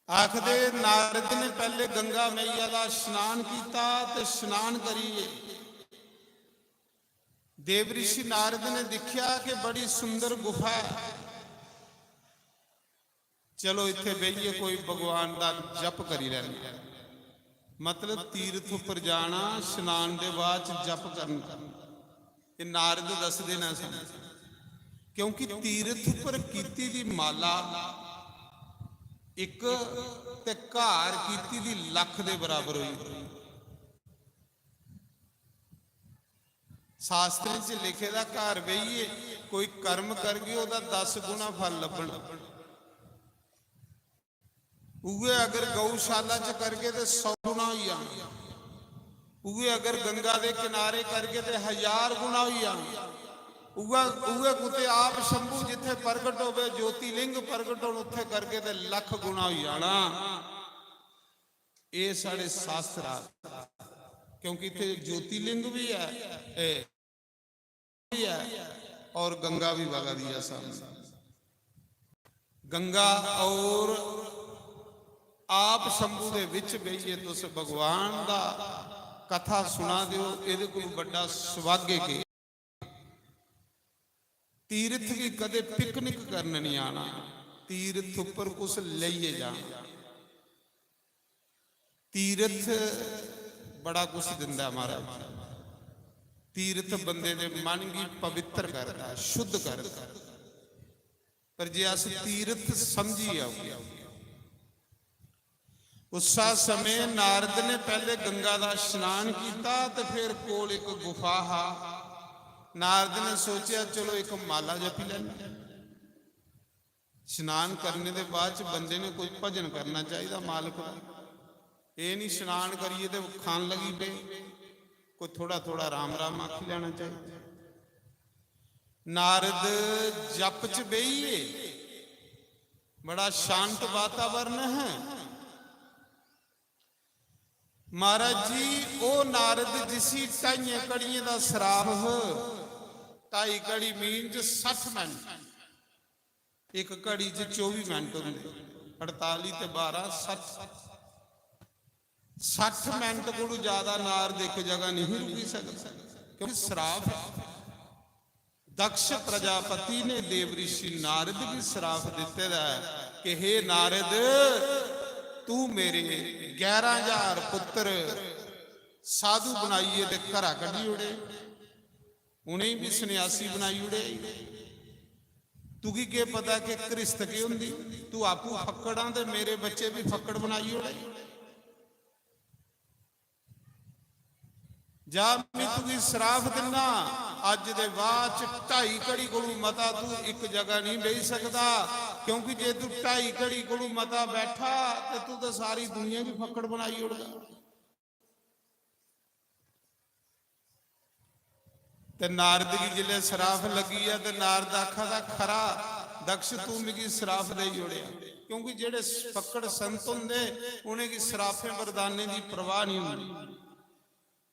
आखदे नारद ने पहले गंगा मैया का स्नान किया ते स्नान करिए। देवऋषि नारद ने देखा कि बड़ी सुंदर गुफा है, चलो इत्थे बहिए कोई भगवान का जप करी लेना। मतलब तीर्थ पर जाना, स्नान के बाद जप करना। ये नारद दसदे ना सन, क्योंकि तीर्थ पर कीती दी माला एक ते घर कीती दी लख दे बराबर हुई। शास्त्र च लिखे दा घर बहिए कोई कर्म कर गए ओदा 10 गुना फल लभण। उगे अगर गौशाला च करके तो 100 गुना हो जाना। उगे अगर गंगा के किनारे करके तो 1000 गुना हो जाना। उगे कुते आप शंभू जिथे प्रगट होवे, ज्योतिलिंग प्रगट हो उथे करके तो 1,00,000 गुना हो जाना। ये साढ़े शास्त्र आ, क्योंकि इतने ज्योतिलिंग भी है और गंगा भी वगा दिया सामने। गंगा और आप शंभू दे विच बहिए तुस भगवान दा कथा सुना दिओ। इहदे कोल बड़ा सुभाग्य के तीर्थ की कदे पिकनिक करने नहीं आना, तीर्थ उपर कुछ लईए जाना। तीर्थ बड़ा कुछ दिंदा महाराज। तीर्थ बंदे दे मन की पवित्र करता है, शुद्ध करता है। पर जे अस तीर्थ समझी आओ। उस समय नारद ने पहले गंगा का स्नान किया तो फिर कोल एक गुफा हा। नारद ने सोचा चलो एक माला जपी लेना। स्नान करने के बाद बंदे ने कोई भजन करना चाहिए मालिक का। ये नहीं स्नान करिए तो खान लगी पे, कोई थोड़ा थोड़ा राम राम आखी लेना चाहिए। ਨਾਰਦ ਜਪ ਚ ਬਈਏ, ਬੜਾ ਸ਼ਾਂਤ ਵਾਤਾਵਰਨ ਹੈ। ਮਹਾਰਾਜ ਜੀ ਉਹ ਨਾਰਦ ਜਿਸੀ ਢਾਈਆਂ ਕੜੀਆਂ ਦਾ ਸਰਾਪ, ਢਾਈ ਕੜੀ ਮੀਨ ਚ 60 ਮਿੰਟ, ਇੱਕ ਘੜੀ ਚ 24 ਮਿੰਟ ਹੁੰਦੇ, 48 ਤੇ 12 60 ਮਿੰਟ ਕੋਲੋਂ ਜ਼ਿਆਦਾ ਨਾਰਦ ਇੱਕ ਜਗ੍ਹਾ ਨਹੀਂ ਰੁਕੀ ਸਕਦਾ, ਕਿਉਂਕਿ ਸਰਾਪ ਹੈ। ਦਕਸ਼ ਪ੍ਰਜਾਪਤੀ ਨੇ ਦੇਵ ਰਿਸ਼ੀ ਨਾਰਦ ਵੀ ਸਰਾਪ ਦਿੱਤੇ ਦਾ ਕਿ ਹੇ ਨਾਰਦ, ਤੂੰ ਮੇਰੇ 11,000 ਪੁੱਤਰ ਸਾਧੂ ਬਣਾਈਏ ਤੇ ਘਰਾਂ ਕੱਢੀ ਉੜੇ, ਉਹਨੇ ਵੀ ਸੰਨਿਆਸੀ ਬਣਾਈ ਉੜੇ। ਤੂੰ ਕੀ ਪਤਾ ਕਿ ਕ੍ਰਿਸਤ ਕੀ ਹੁੰਦੀ, ਤੂੰ ਆਪੂ ਫੱਕੜਾਂ ਤੇ ਮੇਰੇ ਬੱਚੇ ਵੀ ਫੱਕੜ ਬਣਾਈ ਉੜੇ। ਜਾ ਮੈਂ ਤੂੰ ਸਰਾਫ ਦਿਨਾ, ਅੱਜ ਦੇ ਬਾਅਦ ਚ 2.5 ਘੜੀ ਕੋਲੋਂ ਮਤਾ ਤੂੰ ਇੱਕ ਜਗ੍ਹਾ ਨਹੀਂ ਬੈਠ ਸਕਦਾ, ਕਿਉਂਕਿ ਜੇ ਤੂੰ 2.5 ਘੜੀ ਕੋਲੋਂ ਮਤਾ ਬੈਠਾ ਤੇ ਤੂੰ ਤਾਂ ਸਾਰੀ ਦੁਨੀਆ ਵੀ ਫੱਕੜ ਬਣਾਈ ਉੜਦਾ। ਤੇ ਨਾਰਦ ਦੀ ਜਿਲੇ ਸਰਾਫ ਲੱਗੀ ਆ ਤੇ ਨਾਰਦ ਆਖਾ ਦਾ ਖਰਾ ਦਕਸ਼ ਤੂੰ ਮਿਗੀ ਸਰਾਫ ਦੇ ਜੋੜਿਆ, ਕਿਉਂਕਿ ਜਿਹੜੇ ਫੱਕੜ ਸੰਤ ਹੁੰਦੇ ਉਹਨੇ ਕੀ ਸਰਾਫੇ ਵਰਦਾਨੇ ਦੀ ਪਰਵਾਹ ਨਹੀਂ ਹੁੰਦੀ।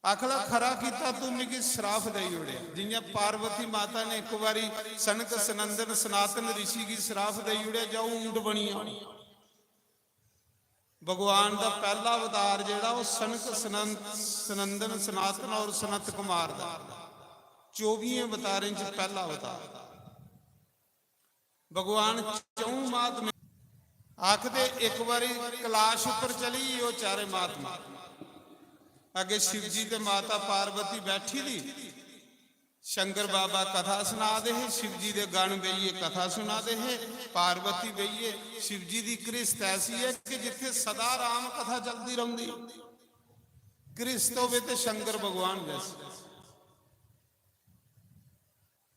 ਆਖਲਾ ਖਰਾ ਕੀਤਾ ਤੂੰ ਮਿਗੀ ਸਰਾਫ ਦੇ ਜੋੜਿਆ। ਜਿਵੇਂ ਪਾਰਵਤੀ ਮਾਤਾ ਨੇ ਇੱਕ ਵਾਰੀ ਸਨਕ ਸਨੰਦਨ ਸਨਾਤਨ ਰਿਸ਼ੀ ਕੀ ਸਰਾਫ ਦੇ ਜੋੜਿਆ, ਜਾਉ ਊਂਟ ਬਣੀਆਂ। ਭਗਵਾਨ ਦਾ ਪਹਿਲਾ ਅਵਤਾਰ ਜਿਹੜਾ ਉਹ ਸਨਕ ਸਨੰਦਨ ਸਨਾਤਨ ਔਰ ਸਨਤ ਕੁਮਾਰ ਦਾ 24 ਅਵਤਾਰਾਂ ਚ ਪਹਿਲਾ ਅਵਤਾਰ। ਭਗਵਾਨ 4 ਮਹਾਤਮੇ ਆਖਦੇ ਇੱਕ ਵਾਰੀ ਕੈਲਾਸ਼ ਉੱਪਰ ਚਲੀ ਉਹ ਚਾਰੇ ਮਹਾਤਮਾ, ਅੱਗੇ शिव जी ਤੇ ਮਾਤਾ ਪਾਰਵਤੀ ਬੈਠੀ ਦੀ, शंकर बाबा कथा सुना दे है, शिव जी दे गण बईए कथा सुना दे है, पार्वती बईए। शिव जी की कृष्ट ऐसी है कि जिथे सदा राम कथा चलती रहती, कृष्ट होवे ते शंकर भगवान जैसे।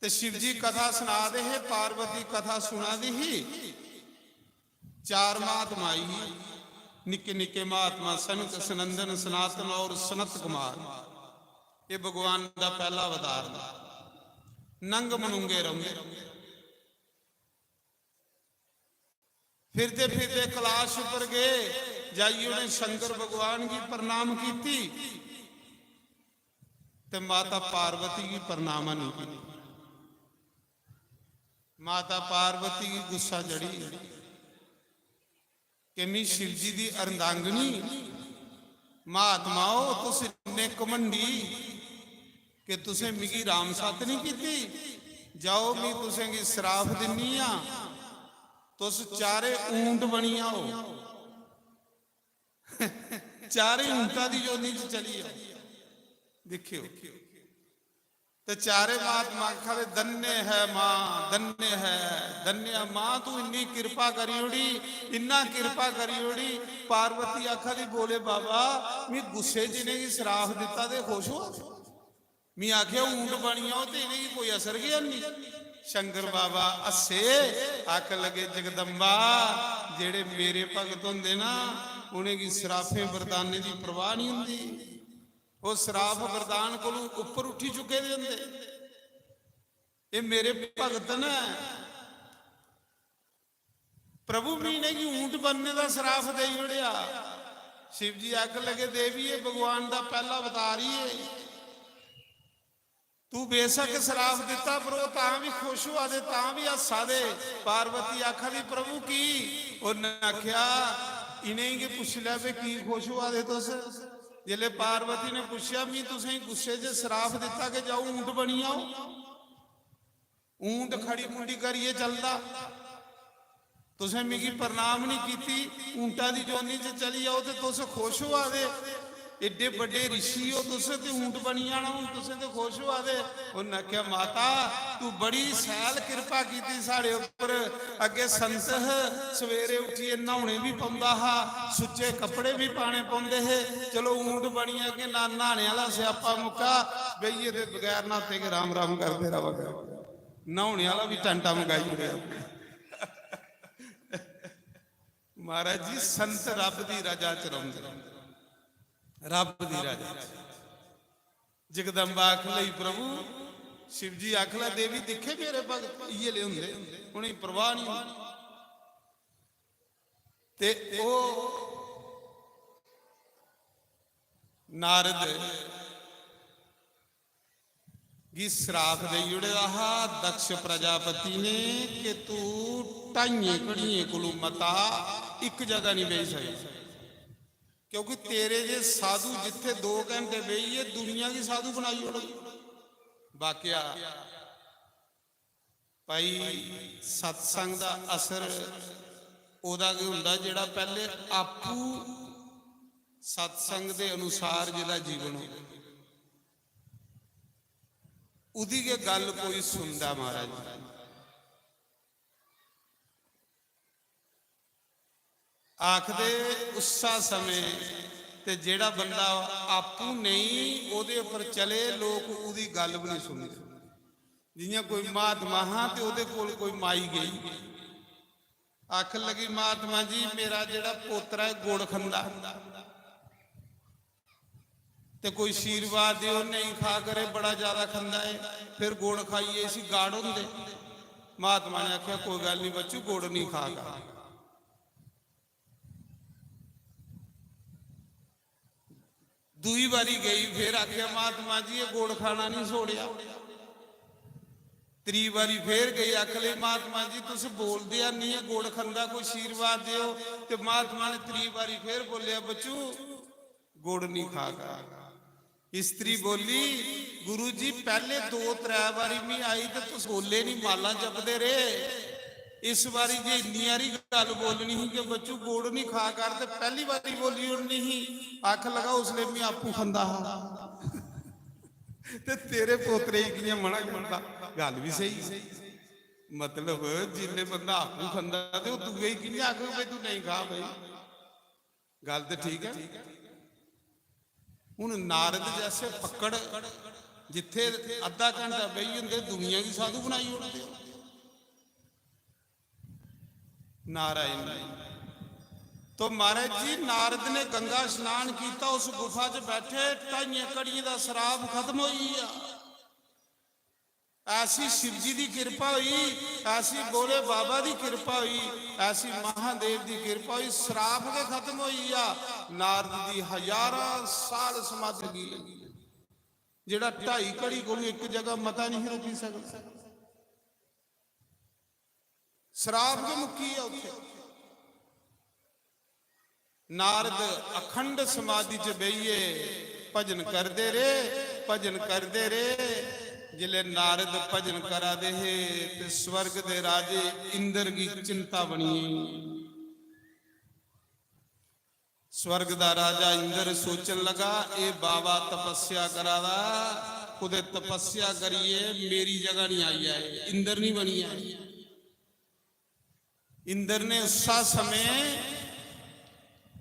ते शिव जी कथा सुना दे है, पार्वती कथा सुना दी ही। 4 महात्मा ही निके निके महात्मा सनक सनंदन सनातन और सनत कुमार, ये भगवान का पहला अवतार। नंग मनुंगे रंगे फिरते फिरते कैलाश पर गए, जाइए उन्हें शंकर भगवान की प्रणाम की, ते माता पार्वती की प्रणाम नहीं की। माता पार्वती की गुस्सा जड़ी कि मैं शिव जी की अर्धांगिनी महात्माओ तुस इन्ने कमंडी कि तुसें मिगी राम सत नहीं की, जाओ मैं तुसें की सराफ दिनी आ, तुस चारे ऊंट बनी आओ। चारे ऊंटा की जोनी च चली आओ। देखियो ते चारे महात्मा आखा धन्य है मां, धन्य है, धन्य मां, तू इन्नी कृपा करी उड़ी, इन्ना कृपा करी उड़ी। पार्वती आखा दी बोले बाबा मैं गुस्से जिन्हें की सराफ दिता ते खुश हो, मैं आख्या ऊंट बनी आओ तो इन्हें कोई असर गया नहीं। शंकर बाबा हसे आख लगे जगदम्बा जेड़े मेरे भगत होंदे ना उन्हें की सराफे वरदाने की परवाह नहीं होंदी, वो सराफ वरदान को उपर उठी चुके होंदे। ये मेरे भगत ने प्रभु मीने की ऊंट बनने का सराफ दे उड़िया। शिव जी आख लगे देवी ये भगवान का पहला अवतार ही है, तू बेशक सराफ दिता पर वो तां भी खुश हुआ दे, तां भी हसा दे। पार्वती आखा दी प्रभु की, उन्हें आख्या इन्हें के पुछ लिया भी की खुश हुआ दे तुस। जिले पार्वती ने पूछा मी तुसें गुस्से च सराफ दिता कि जाओ ऊंट बनी आओ, ऊंट खड़ी मुंडी करिए चलता, तुसें मिगी प्रणाम नहीं की, ऊंटा की जोनी च चली आओ तो तुस खुश हुआ दे। एडे बड़े ऋषि हो तुस ते ऊंट बनी आना हूं तुसें तो खुश हुआ दे। उन्हें आख्या माता तू बड़ी सैल कृपा की साढ़े उपर, अगे संत सवेरे उठिए नहाने भी पाउंदा हा, सुच्चे कपड़े भी पाने पाउंदे है, चलो ऊंट बनी अगे ना नहाने वाला स्यापा मुक्का, बईए दे बगैर नहाते के राम राम करते रहा, नहाने वाला भी टंटा मंगाई उड़िया। महाराज जी संत रब दी रजा च रहिंदे, रब दी रजा। जगदम्बा आख लई प्रभु शिव जी आखला देवी दिखे मेरे भगत ये ले हुंदे उन्हें परवाह नहीं ते ओ नारद की श्राप दे उड़े दक्ष प्रजापति ने कि तू ढाइए घड़िए कोलू मता एक जगह नहीं बेच सकता, क्योंकि तेरे जे साधु जिथे 2 घंटे बेहिए दुनिया की साधु बनाई उड़ वाकया भाई सत्संग का असर ओदा की हुंदा जिहड़ा पहले आपू सत्संग के अनुसार जिहड़ा जीवन हो उदी के गल कोई सुनदा महाराज। आखदे उसा समय ते जेड़ा बंदा आपू नहीं ओदे उपर चले लोग उदी गल भी नहीं सुनते। जियां कोई महात्मा हाँ ते ओदे कोल कोई माई गई आख लगी महात्मा जी मेरा जेड़ा पोतरा है गुड़ खंदा ते कोई आशीर्वाद दिओ नहीं खा करे बड़ा ज्यादा खंदा है फिर गुड़ खाइए इसी गाड़ होंदे। महात्मा ने आख्या कोई गल नहीं बच्चू गुड़ नहीं खागा। दूई बारी गई फिर आख्या महात्मा जी ये गुड़ खाना नहीं छोड़िया। त्री बारी फिर गई आखले महात्मा जी तुम बोलते नहीं है गुड़ खंदा कोई आशीर्वाद दिओ। ते महात्मा ने त्री बारी फिर बोलिया बच्चू गुड़ नहीं खागा। स्त्री बोली गुरु जी पहले 2-3 बारी मैं आई तो तुम बोले नहीं माला जपते रहे, इस बारी जे इन्नी बारी गल बोलनी ही कि बच्चू गुड़ नहीं खा कर ते पहली बारी बोली उड़नी ही आख लगा उसने मैं आपू खंदा ते तेरे पोतरे ही कियां मना करता। गल भी सही मतलब जिन्ने बंदा आपू खंदा ते दूए ही कियां आख भाई तू नहीं खा भाई गल तो ठीक है। हुण नारद जैसे पकड़ जिथे अद्धा घंटा बही होंगे दुनिया की साधु बनाई उड़ते नारायण। तो महाराज जी नारद ने गंगा स्नान किया उस गुफा च बैठे 2.5 घड़ियां का शराब खत्म हुई ऐसी शिव जी की कृपा हुई ऐसी बोले बाबा की कृपा हुई ऐसी महादेव की कृपा हुई शराब के खत्म हुई नारद की 1000 साल समाधि लगी जेड़ा 2.5 घड़ी को एक जगह मता नहीं रोकी सकता शराब के मुक्की है उसे। नारद अखंड समाधि च बेहिए भजन करते रहे जिले नारद भजन करा दे ते स्वर्ग दे राजे इंद्र की चिंता बनी। स्वर्ग दा राजा इंद्र सोचन लगा ये बाबा तपस्या करादा खुदे तपस्या करिए मेरी जगह नहीं आई है इंद्र नहीं बनी आई। इंद्र ने उस समय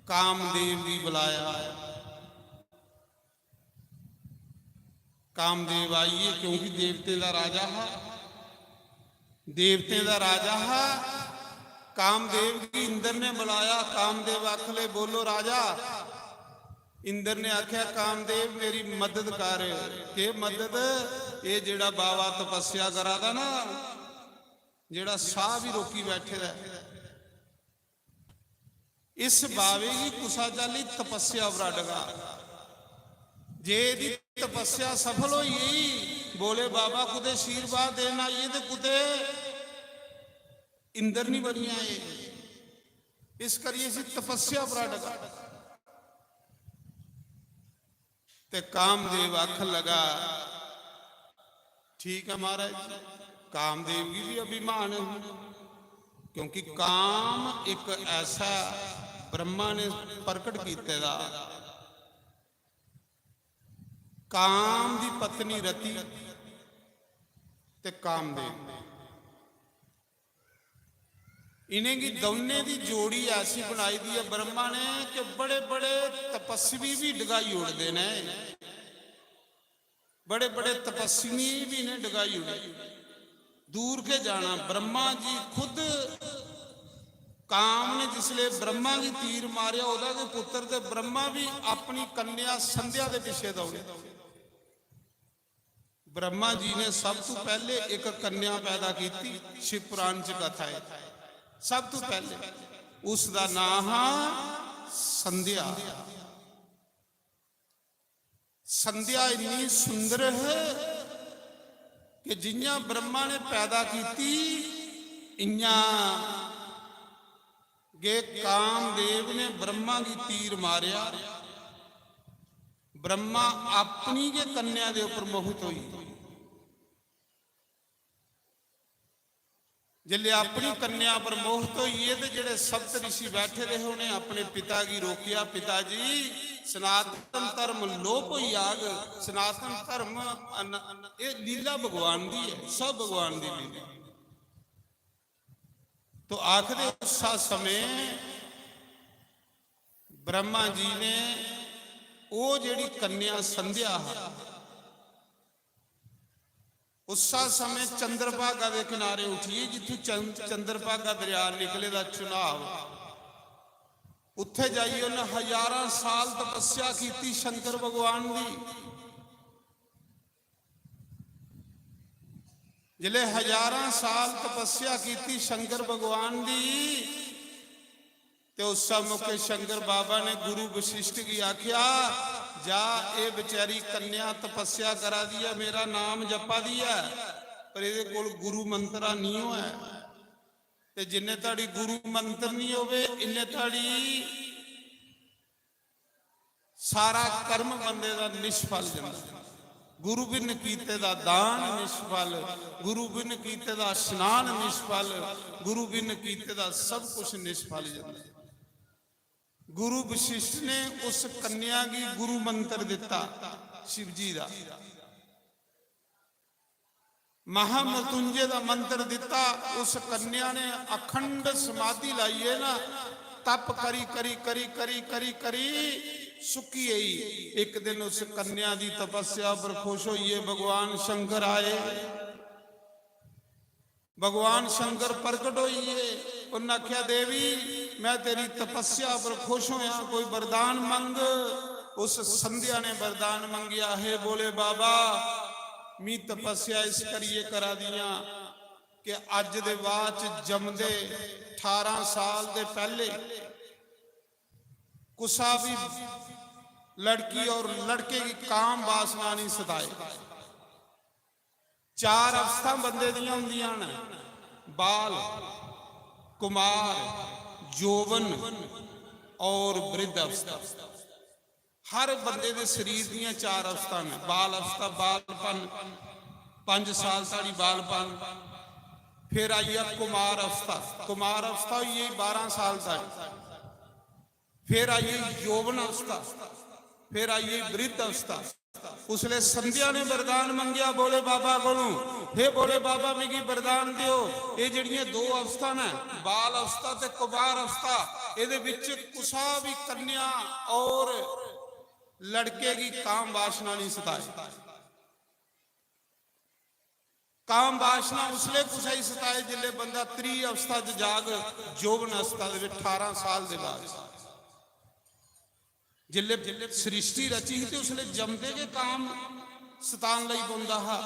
कामदेव भी बुलाया। कामदेव आइए क्योंकि देवते का राजा है देवते का राजा है। कामदेव की इंद्र ने बुलाया। कामदेव आखले बोलो राजा। इंद्र ने आख्या कामदेव मेरी मदद कर के मदद ये जेड़ा बाबा तपस्या करा था ना जेड़ा साह भी रोकी बैठे दा इस बावे की कुसा चाली तपस्या बराडगा जे दी तपस्या सफल हुई बोले बाबा कुदे आशीर्वाद देना ये तो कुदे इंद्र नहीं बनिया इस करिए सी तपस्या बराडगा। ते कामदेव आख लगा ठीक है महाराज। कामदेव की भी अभिमान है क्योंकि काम एक ऐसा ब्रह्मा ने प्रकट किया। काम दी पत्नी रति ते कामदेव इन्हें की दोने दी जोड़ी ऐसी बनाई दी है ब्रह्मा ने कि बड़े बड़े तपस्वी भी डगाई उड़ते ने बड़े बड़े तपस्वी भी ने डगाई उड़े दूर के जाना। ब्रह्मा जी खुद काम ने जिसले ब्रह्मा की तीर मारिया ओदा के पुत्र ते ब्रह्मा भी अपनी कन्या संध्या के पिछे दौड़े ਬ੍ਰਹਮਾ ਜੀ ਨੇ ਸਭ ਤੋਂ ਪਹਿਲੇ ਇੱਕ ਕੰਨਿਆ ਪੈਦਾ ਕੀਤੀ। ਸ਼ਿਵ ਪੁਰਾਣ ਚ ਕਥਾ ਹੈ ਸਭ ਤੋਂ ਪਹਿਲੇ। ਉਸ ਦਾ ਨਾਮ ਹੈ ਸੰਧਿਆ। ਸੰਧਿਆ ਇੰਨੀ ਸੁੰਦਰ ਹੈ ਕਿ ਜਿੰਨਾ ਬ੍ਰਹਮਾ ਨੇ ਪੈਦਾ ਕੀਤੀ ਇੰਨਾ ਗੇ ਕਾਮਦੇਵ ਨੇ ਬ੍ਰਹਮਾ ਦੀ ਤੀਰ ਮਾਰਿਆ। ਬ੍ਰਹਮਾ ਆਪਣੀ ਜੇ ਕੰਨਿਆ ਦੇ ਉੱਪਰ ਮੋਹਿਤ ਹੋਈ। ਜਿਲੇ ਆਪਣੀ ਕੰਨਿਆ ਪਰ ਮੋਹਿਤ ਹੋਈਏ ਤੇ ਜਿਹੜੇ ਸਪਤ ਰਿਸ਼ੀ ਬੈਠੇ ਰਹੇ ਉਹਨੇ ਆਪਣੇ ਪਿਤਾ ਕੀ ਰੋਕਿਆ, ਪਿਤਾ ਜੀ ਸਨਾਤਨ ਧਰਮ ਲੋਪ ਹੋਈ ਆਗ। ਸਨਾਤਨ ਧਰਮ ਇਹ ਲੀਲਾ ਭਗਵਾਨ ਦੀ ਹੈ, ਸਭ ਭਗਵਾਨ ਦੀ ਲੀਲਾ। तो आखिरी उस समय ब्रह्मा जी ने वो जिहड़ी कन्या संध्या उस समय चंद्रभागा के किनारे उठिए जिथों चंद्रभागा दरिया निकले दा चुनाव उत्थे जाइए उन्हें हजारां साल तपस्या की शंकर भगवान की। जिले हजारां साल तपस्या की शंकर भगवान की ते उस मौके शंकर बाबा ने गुरु वशिष्ठ की आख्या जा ये बेचारी कन्या तपस्या करा दिया, मेरा नाम जपा दिया, पर ये कोल गुरु मंत्रा नहीं है। ते जिन्ने ताड़ी गुरु मंत्र नहीं होवे इन्ने ताड़ी सारा कर्म बंदे का निष्फल जाता। गुरु बिन कीते दा दान निष्फल, गुरु बिन कीते दा स्नान निष्फल, गुरु बिन कीते दा सब कुछ निष्फल जाता। गुरु वशिष्ठ ने उस कन्या की गुरु मंत्र दिता शिव जी का, महामृत्युंजय का मंत्र दिता। उस कन्या ने अखंड समाधि लाई है ना, तप करी करी करी करी करी करी सुखी आई। एक दिन उस कन्या की तपस्या पर खुश होइए भगवान शंकर आए। भगवान शंकर प्रकट होइए, उन्हें आख्या देवी मैं तेरी तपस्या पर खुश होया, कोई वरदान मंग। उस संध्या ने वरदान मंगिया, है बोले बाबा मी तपस्या इस करिए करा दिया कि अज दे बाद जमदे 18 साल दे पहले कुसा भी लड़की और लड़के की काम वासना नहीं सताए। 4 अवस्था बंदे दियां हुंदियां ने, बाल, कुमार, यौवन और वृद्ध अवस्था। हर बंदे दे शरीर दियां 4 अवस्था ने। बाल अवस्था बालपन, 5 साल साड़ी बालपन। फिर आई कुमार अवस्था, कुमार अवस्था ये 12 साल तक। फिर आई यौवन अवस्था, फिर आई वृद्ध अवस्था। उसले संध्या ने वरदान मंगिया बोले बाबा को, हे बोले बाबा मिगी वरदान दियो, ये जड़ियां 2 अवस्था ने, बाल अवस्था ते कुमार अवस्था, ये विच कुसा भी कन्या और लड़के की काम वासना नहीं सताए। काम वासना उसले कुछ ही सताए जिले बंदा 3 अवस्था च जाग यौवन अवस्था 18 साल के बाद जिले सृष्टि रची थी उसले जमदे के काम सतान लई पौंदा हा।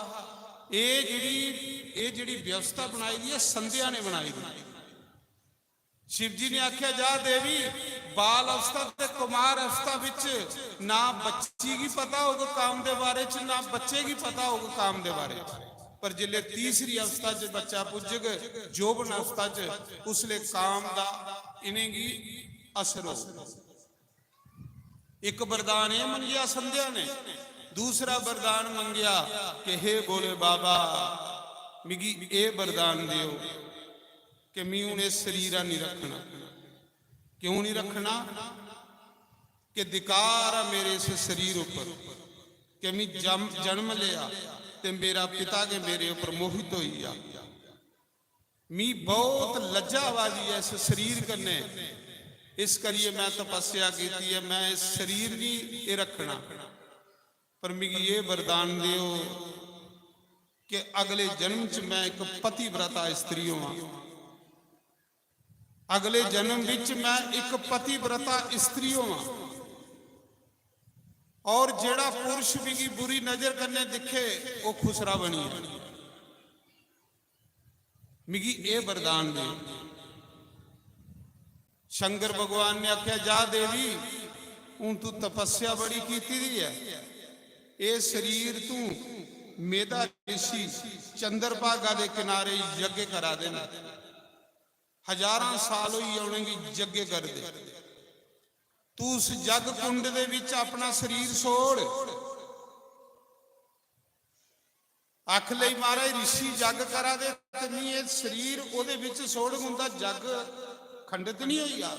ये जिहड़ी व्यवस्था बनाई दी है संध्या ने बनाई दी। शिव जी ने आख्या जा देवी बाल अवस्था ते कुमार अवस्था विच ना बच्ची की पता होगा काम दे बारे च, ना बच्चे की पता होगा काम दे बारे च, पर जिले तीसरी अवस्था च बच्चा पुजग यौवन अवस्था च उसले काम दा इन्हें की असर हो। एक वरदान ये मंगिया संध्या ने, दूसरा वरदान मंगिया कि हे बोले बाबा मिगी ए वरदान दियो कि मैं उन्हें शरीर नहीं रखना। क्यों नहीं रखना? कि धिकार है मेरे इस शरीर ऊपर कि मैं जन्म लिया ते मेरा पिता के मेरे ऊपर मोहित होई आ। मैं बहुत लज्जावादी है इस शरीर कन्ने, इस करिए मैं तपस्या की है, मैं इस शरीर नहीं ये रखना। पर मिगी ये वरदान दियो कि अगले जन्म च मैं एक पतिव्रता स्त्री होवां। अगले जन्म विच मैं एक पतिव्रता स्त्री होवां और जेड़ा पुरुष भी की बुरी नजर करने दिखे वो खुसरा बनी है। मिगी ये वरदान दे। शंकर भगवान ने आख्या जा देवी हूं तू तपस्या बड़ी की है, ये शरीर तू मेधा ऋषि चंद्रभागा दे किनारे यज्ञ करा देना, हजारां साल होई आउणगे यज्ञ कर दे। तू उस जग कुंड दे विच अपना शरीर छोड़। आख लई महाराज ऋषि जग करा दे ते नहीं ये शरीर ओदे विच छोड़ हुंदा जग खंडित नहीं होई आ,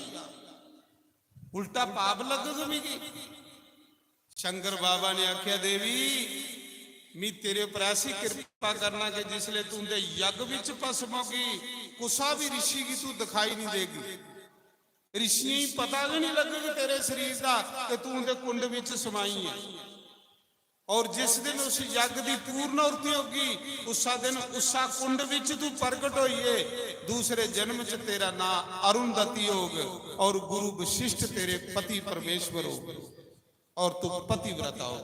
उल्टा पाप लग मिगी। शंकर बाबा ने आख्या देवी मी तेरे पर ऐसी कृपा करना कि जिसले तू दे यज्ञ विच भस्म होगी कुसा भी ऋषि की तू दिखाई नहीं देगी, ऋषियों ही पता भी नहीं लगेगा तेरे शरीर का कि तू दे कुंड विच समाई है। और जिस दिन उस यज्ञ की पूर्णति होगी उसा दिन उसा कुंड विच तू प्रगट होइए, दूसरे जन्म च तेरा नाम अरुंधति होग और गुरु वशिष्ठ तेरे पति परमेश्वर हो और तू पतिव्रता हो।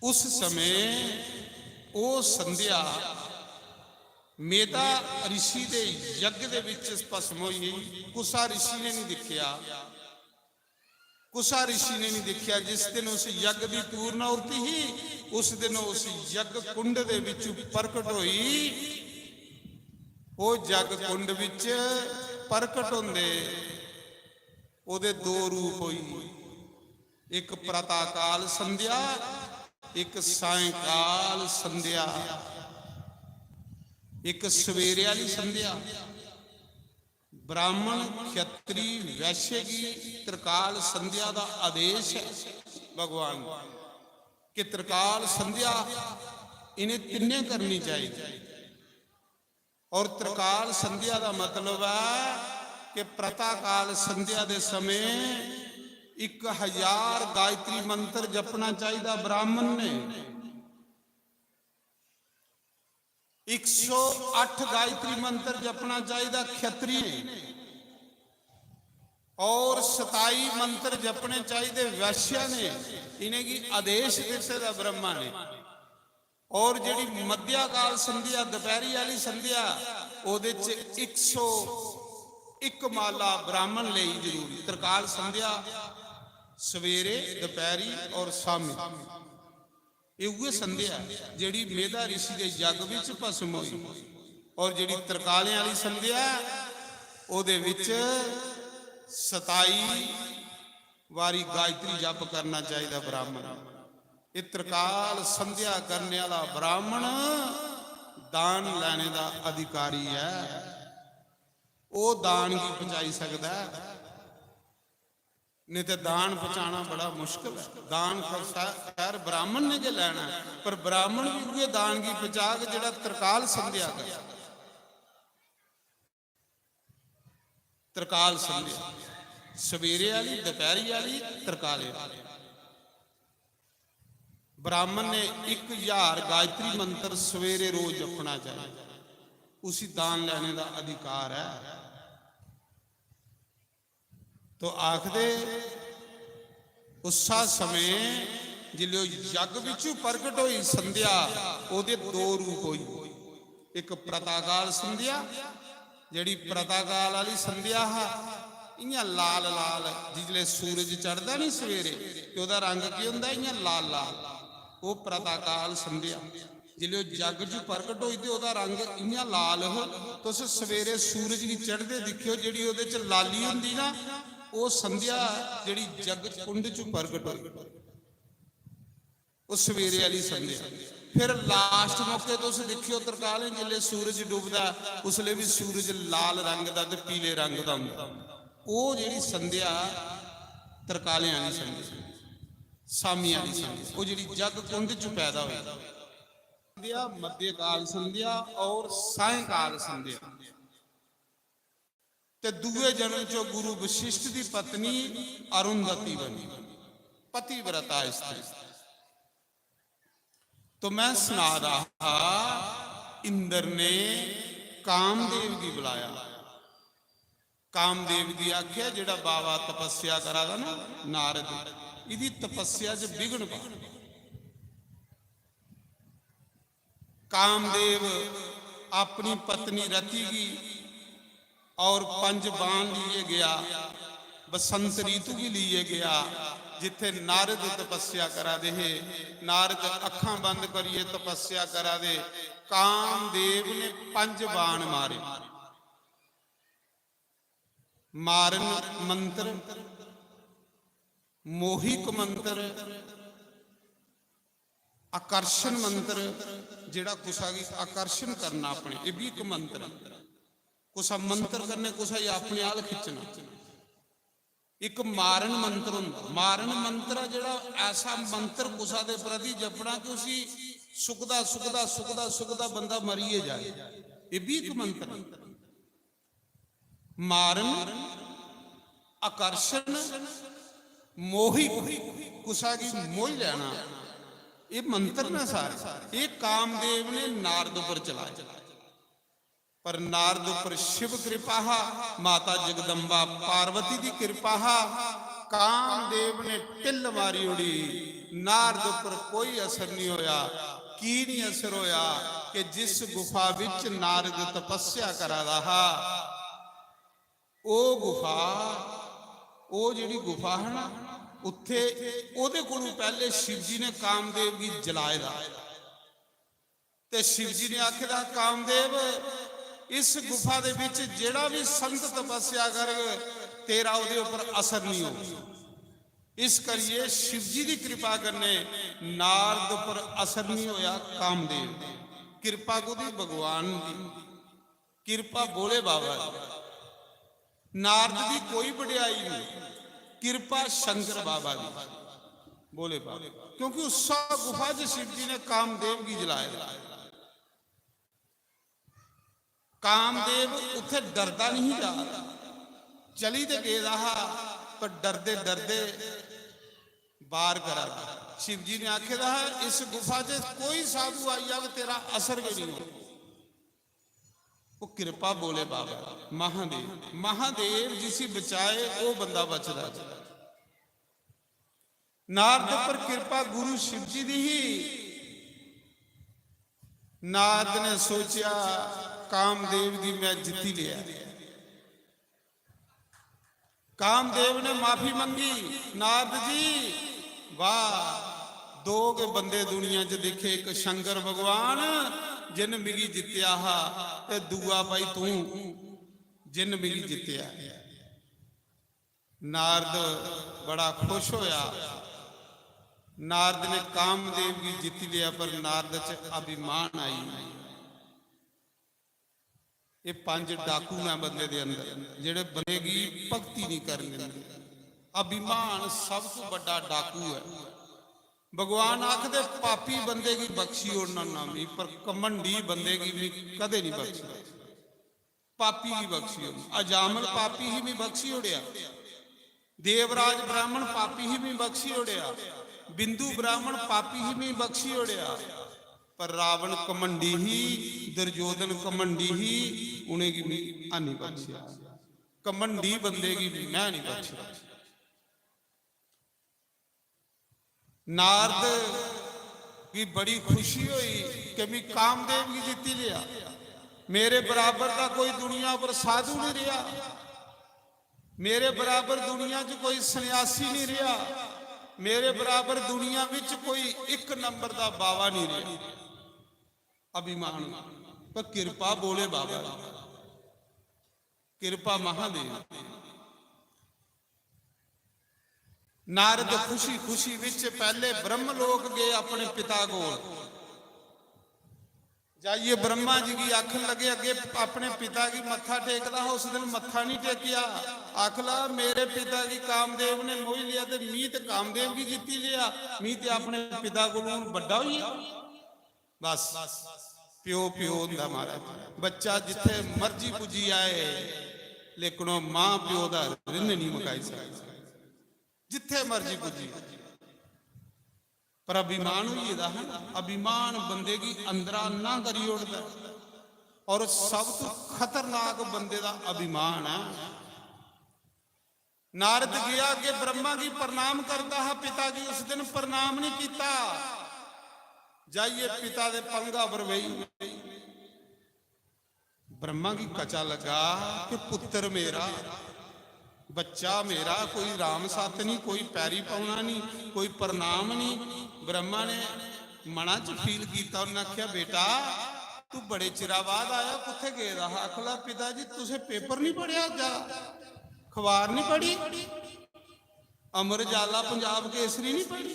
उस समय वो संध्या मेधा ऋषि दे यज्ञ दे विच भस्म होई। कुसा ऋषि ने नहीं दिखिया, कुसा ऋषि ने नहीं देखिया। जिस दिन उस यज्ञ की पूर्णाहुति ही उस दिन उस यज्ञ कुंड दे विच प्रकट होई। वो जग कुंड विच प्रकट होंदे ओदे दो रूप होई, एक प्रातःकाल संध्या एक सायंकाल संध्या, एक सवेरे वाली संध्या। ब्राह्मण क्षत्री वैश्य की त्रिकाल संध्या का आदेश है भगवान कि त्रिकाल संध्या इन्हें तिन्ने करनी चाहिए। और त्रिकाल संध्या का मतलब है कि प्रातःकाल संध्या के समय 1000 गायत्री मंत्र जपना चाहिए ब्राह्मण ने, 108 गायत्री मंत्र जपना चाहिए क्षत्रिय ने, और 27 मंत्र जपने चाहिए वैश्य ने। इन्हें की आदेश दिते ब्रह्मा ने। और जिहड़ी मध्यकाल संध्या दोपहरी वाली संध्या ओदे च 101 माला ब्राह्मण ले जरूरी। त्रिकाल संध्या सवेरे दोपहरी और शामी ये संध्या जिहड़ी मेधा ऋषि के यज्ञ विच भस्म होई। और जिहड़ी त्रिकालें वाली संध्या ओदे विच 27 वारी गायत्री जप करना चाहिए ब्राह्मण। ये त्रिकाल संध्या करने वाला ब्राह्मण दान लैने का अधिकारी है, वो दान की पहुंचाई सकता है, नहीं तो दान पहुंचाना बड़ा मुश्किल है। दान खैर ब्राह्मण ने जो लेना है, पर ब्राह्मण भी दान की पहुंचा के जो त्रिकाल संध्या कर त्रिकाल संध्या सवेरे वाली दोपहरी वाली त्रिकाले ब्राह्मण ने 1000 गायत्री मंत्र सवेरे रोज जपना चाहिए, उसी दान लेने का अधिकार है। तो आखदे उसा समय जिले यज्ञ विचू प्रगट हुई संध्या ओदे दो रूप हुई, एक प्रातःकाल संध्या जिहड़ी प्रातःकाल वाली संध्या है इयां लाल लाल जिसले सूरज चढ़दा नहीं सवेरे ते ओदा रंग की हुंदा इयां लाल लाल, वो प्रातःकाल संध्या जिले जग च प्रगट हुई तो ओदा रंग इयां लाल हो। तुस सवेरे सूरज की चढ़दे दिखियो जिहड़ी ओदे च लाली हुंदी ना वो संध्या जिहड़ी जग कुंड च प्रगट हुई वो सवेरे वाली संध्या। फिर लास्ट मौके तुस देखियो त्रिकालें जिले सूरज डुबदा उसले भी सूरज लाल रंग दा ते पीले रंग दा हुंदा, वो जिहड़ी संध्या त्रिकालें वाली संध्या सामी वाली संध्या वो जिहड़ी जग कुंड च पैदा हुई संध्या, मध्यकाल संध्या और सायंकाल संध्या। ते दूए जन्म चो गुरु वशिष्ठ की पत्नी अरुंधति बनी, पतिव्रता स्त्री। तो मैं सुना रहा इंद्र ने कामदेव की बुलाया ਕਾਮਦੇਵ ਦੀ ਆਖਿਆ ਜਿਹੜਾ ਬਾਬਾ ਤਪੱਸਿਆ ਕਰਾਦਾ ਨਾ ਨਾਰਦ, ਇਹਦੀ ਤਪੱਸਿਆ 'ਚ ਵਿਘਨ ਪਾ। ਕਾਮਦੇਵ ਆਪਣੀ ਪਤਨੀ ਰਤੀ की और 5 बाण लिए गया, बसंत ऋतु भी लिए गया जिथे नारद तपस्या करा दे। नारद अखां बंद करिए तपस्या करा दे। कामदेव ने 5 बाण मारे। मारन मंत्र, मोहिक मंत्र, आकर्षण मंत्र, जेड़ा कुछ आ गई आकर्षण करना अपने, ये भी एक मंत्र। कुछ मंत्र करने, कुछ अपने आल खिंचना। एक मारन मंत्र हुंदा। मारन मंत्र जेड़ा ऐसा मंत्र कुसा दे प्रति जपना कि उसी सुखदा सुखदा सुखदा सुखदा बंदा मरिए जाए, ये भी एक मंत्र है। मारन, आकर्षण, मोहिक, कुसा की मोह लेना, ये मंत्र ना सारे। ये कामदेव ने नारद पर चलाया, पर नारद पर शिव कृपा, माता जगदम्बा पार्वती की कृपा। कामदेव ने टिल मारी उड़ी, नारद पर कोई असर नहीं होया। की नहीं असर होया कि जिस गुफा विच नारद तपस्या करा रहा, ओ गुफा, ओ जिहड़ी गुफा है ना, उत्थे ओदे कोलों पहले शिव जी ने कामदेव की जलाए दा, ते शिव जी ने आखेदा कामदेव इस गुफा दे विच जेड़ा भी संत तपस्या कर तेरा उहदे उपर असर नहीं हो। इस करिए शिव जी की कृपा करने नारद पर असर नहीं होया। कामदेव कृपा को दी भगवान की कृपा, बोले बाबा नारद की कोई वडियाई नहीं, कृपा शंकर बाबा की, बोले बाबा, क्योंकि उस गुफा च शिव जी ने कामदेव की जलाया। कामदेव उथे डरदा नहीं जा, चली तो गए रहा, पर डरदे डरदे बार करा। शिव जी ने आखे रहा इस गुफा से कोई साधु आई जाए तेरा असर भी नहीं हो। वो कृपा, बोले बाबा महादेव, महादेव जिसी बचाए वो बंदा बचदा। नारद पर कृपा गुरु शिव जी दी ही। नारद ने सोचा कामदेव की मैं जिती लिया। कामदेव ने माफी मंगी, नारद जी वाह, 2 के बंदे दुनिया च देखे, एक शंकर भगवान जिन मिगी जित्या हा, ते दूआ भाई तू जिन मिगी जित्या। नारद बड़ा खुश होया। नारद ने कामदेव की जित लिया, पर नारद च अभिमान आई। ये 5 डाकू ने बंदे दे अंदर, जेड़े बंदे की भक्ति नहीं करने। अभिमान सब तो बड़ा डाकू है। भगवान आखदे पापी बंदे की बख्शी उड़ना ना भी, पर कमंडी बंदे की भी कदे नहीं बख्शी। पापी की बख्शी उड़, अजामल पापी ही भी बख्शी उड़िया, देवराज ब्राह्मण पापी ही भी बख्शी उड़िया, बिंदु ब्राह्मण पापी ही भी बख्शी उड़िया, पर रावण कमंडी ही, दुर्योधन कमंडी ही, उन्हें की भी नहीं बख्शिया। कमंडी बंदे की भी मैं नहीं बख्शिया। नारद की बड़ी खुशी हुई कि मैं कामदेव की जीती लिया। मेरे बराबर का कोई दुनिया पर साधु नहीं रहा, मेरे बराबर दुनिया च कोई सन्यासी नहीं रहा, मेरे बराबर दुनिया विच कोई 1 नंबर का बाबा नहीं रहा। अभिमान, पर कृपा, बोले बाबा कृपा महादेव। नारद खुशी खुशी विच पहले ब्रह्मलोक गए अपने पिता को। जाइए ब्रह्मा जी की आखन लगे अगे अपने पिता की मत्था टेकदा, उस दिन मत्था नहीं टेकिया। आखला मेरे पिता की कामदेव ने मोह लिया, तो मीत कामदेव की जीती लिया, मीत अपने पिता को बड़ा हुई। बस प्यो प्यो होंदा महाराज। बच्चा जिथे मर्जी पुजी आए, लेकिन मां प्यो का रिन नहीं मुकाई सकता, जिथे मर्जी पुजी। पर अभिमान हुई दा है, अभिमान बंदे की अंदरा ना करी उड़दा, और सब तो खतरनाक बंदे का अभिमान है। नारद गया कि ब्रह्मा जी प्रणाम करता है, पिता जी उस दिन प्रणाम नहीं किया। जाइए पिता दे पंगा बरवई। ब्रह्मा की कचा लगा कि पुत्र मेरा, बच्चा मेरा, कोई राम सत नहीं, कोई पैरी पाउना नहीं, कोई प्रणाम नहीं। ब्रह्मा ने मना च फील किया, उन्हें आख्या बेटा तू बड़े चिरा बाद आया, कुत्थे गया? आखला पिता जी तुसे पेपर नहीं पढ़िया, जा अखबार नहीं पढ़ी, अमर उजाला पंजाब केसरी नहीं पढ़ी?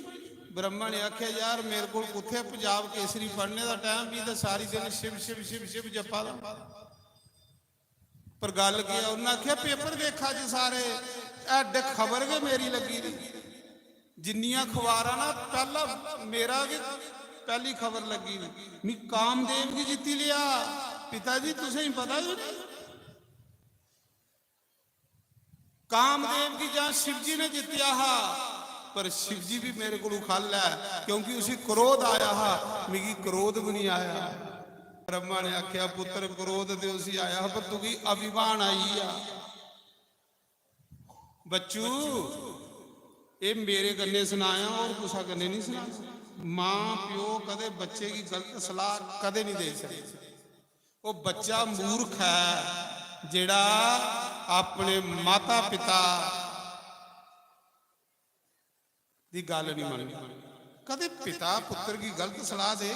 ब्रह्मा ने आख्या यार मेरे को कुत्थे पंजाब केसरी पढ़ने का टाइम भी, तो सारी दिन शिव शिव शिव शिव जपा ला। पर गल क्या, उन्हें आख्या पेपर देखा जी सारे, एड खबर के मेरी लगी नहीं, जिन्नियां अखबारां ना पहला मेरा भी पहली खबर लगी नहीं। कामदेव की जीती लिया। पिताजी तुझे ही पता ही नहीं, कामदेव की जहां शिव जी ने जीतिया हा, पर शिव जी भी मेरे को खल है, क्योंकि उसी क्रोध आया हा, मिगी क्रोध भी नहीं आया। ब्रह्मा ने आख्या पुत्र क्रोध ते उसी आया, पर तू की अभिमान आई आ। बच्चू ये मेरे कन्ने सुनाया और कुछ कन्ने नहीं सुनाया। मां प्यो कदे बच्चे की गलत सलाह कदे नहीं दे सकते। वो बच्चा मूर्ख है जेड़ा अपने माता पिता की गल नहीं मनता। कदे पिता पुत्र की गलत सलाह दे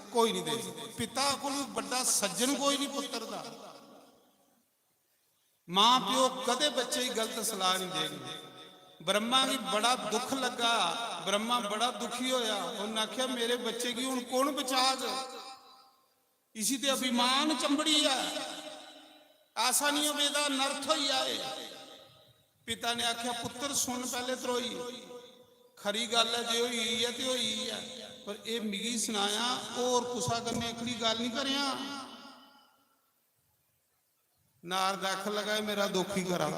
कोई नहीं दे सकता। पिता को बड़ा सज्जन कोई नहीं पुत्र का। मां प्यो कदे बच्चे की गलत सलाह नहीं देंगे। ब्रह्मा की बड़ा दुख लगा, ब्रह्मा बड़ा दुखी होया, उन्हें आख्या मेरे बच्चे की हुण कौन बचाग, इसी ते अभिमान चंबड़ी है, ऐसा नहीं होवेगा नर्थ होई आए। पिता ने आख्या पुत्र सुन पहले त्रोई, खरी गल है जे होई है ते होई है, पर ये मिगी सुनाया और कुसा कन्ने एकड़ी गल नहीं करिया। नारद आख लगा मेरा दुखी करा,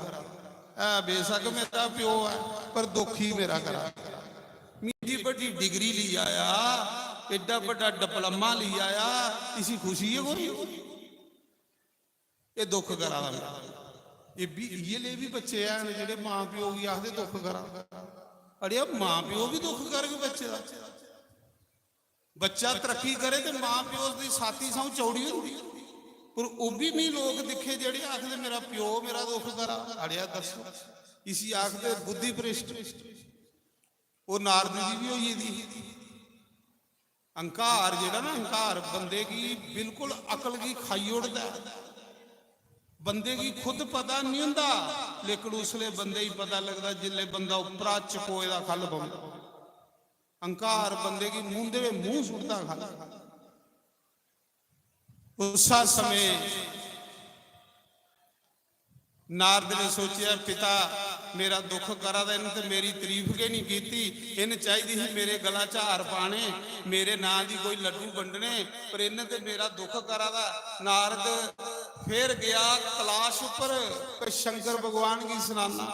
बेशक मेरा प्यो है पर दुखी मेरा करा। मीठी बड़ी डिग्री ली आया, एडा बड़ा डिप्लोमा ली आया, इसी खुशी है कोई? ये दुख करा मेरा। ये भी ये ले भी बच्चे हैं जेडे मां प्यो भी आखदे दुख करा। अरे मां प्यो भी दुख करके बच्चे का। बच्चा तरक्की करे तो मां प्यो की साथी सौ चौड़ी होती, पर वो भी नहीं लोग दिखे जेडे आखदे मेरा प्यो मेरा दुख करा। अड़िया दसो इसी आखदे बुद्धि भ्रिष्ट। वो नारद जी भी होई दी। अहंकार जेड़ा ना, अहंकार बंदे की बिल्कुल अकल की खाई उड़दा। बंदे की खुद पता नहीं हुंदा, लेकिन उसले बंदे ही पता लगता जिसले बंदा उपरा चकोए दा खल पाउंदा। अहंकार बंदे की मुंह मुंह सुटदा खल। उस समय नारद ने सोचा पिता मेरा दुख करा दा, इन्हें तो मेरी तारीफ के नहीं की, इन्हें चाहिए ही मेरे गला च हार पाने, मेरे नां दी कोई लड्डू वंडने, पर इन्हें तो मेरा दुख करा दा। नारद फिर गया कैलाश उपर, शंकर भगवान की सुनाना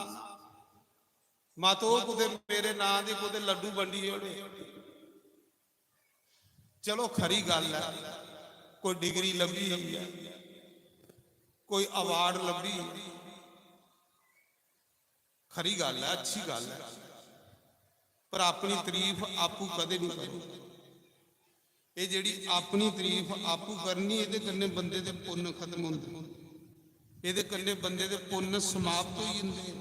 मातो कुदे मेरे नां दे कुदे लड्डू वंडी होने। चलो खरी गल है, कोई डिग्री लभी है, कोई अवार्ड लभी, खरी गल है, अच्छी गल है, पर अपनी तारीफ आपू कदे नहीं करनी। ये जिहड़ी अपनी तारीफ आपू करनी, ये कन्ने बंदे दे पुण्य खत्म होंदे, ये कन्ने बंदे दे पुण्य समाप्त हो जांदे।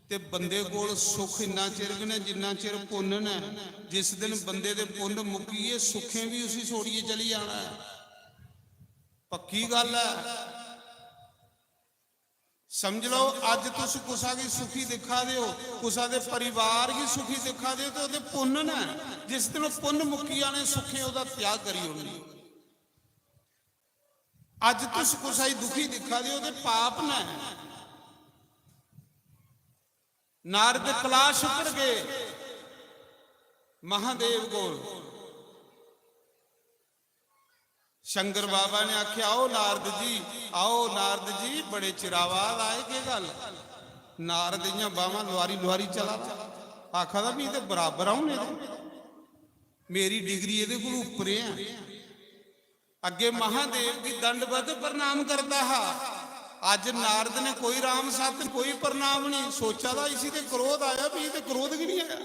ते बंदे कोल सुख इन्ना चिर ने जिन्ना चिर पुण्य ने। जिस दिन बंदे दे पुण्य मुक्कीए सुखें भी उसी छोड़िए चली जाना है, पक्की गल है। समझ लो अज तुस कुसा की सुखी दिखा दे हो, कुसा दे परिवार की सुखी दिखा दे, तो पुण्य ने। जिस दिन पुण्य मुक्की आने सुखे ओदा त्याग करी होनी। अज तुस कुसा ही दुखी दिखा दे, ओदे पाप ने। नारद कैलाश उतर गए महादेव को। शंकर बाबा ने आख्या आओ नारद जी, आओ नारद जी, बड़े चिरावाद आए के गल। नारद इयां बावां लुआरी लुआरी चला, आखा भी तो बराबर आने, मेरी डिग्री ये उपर है। अगे महादेव की दंडबद्ध प्रणाम करता हा। ਅੱਜ ਨਾਰਦ ਨੇ ਕੋਈ ਰਾਮ ਸਤ ਕੋਈ ਪ੍ਰਣਾਮ ਨਹੀਂ ਸੋਚਾ ਦਾ ਇਸੀ ਤੇ ਕ੍ਰੋਧ ਆਇਆ ਵੀ ਇਹ ਤੇ ਕ੍ਰੋਧ ਕਿ ਨਹੀਂ ਆਇਆ।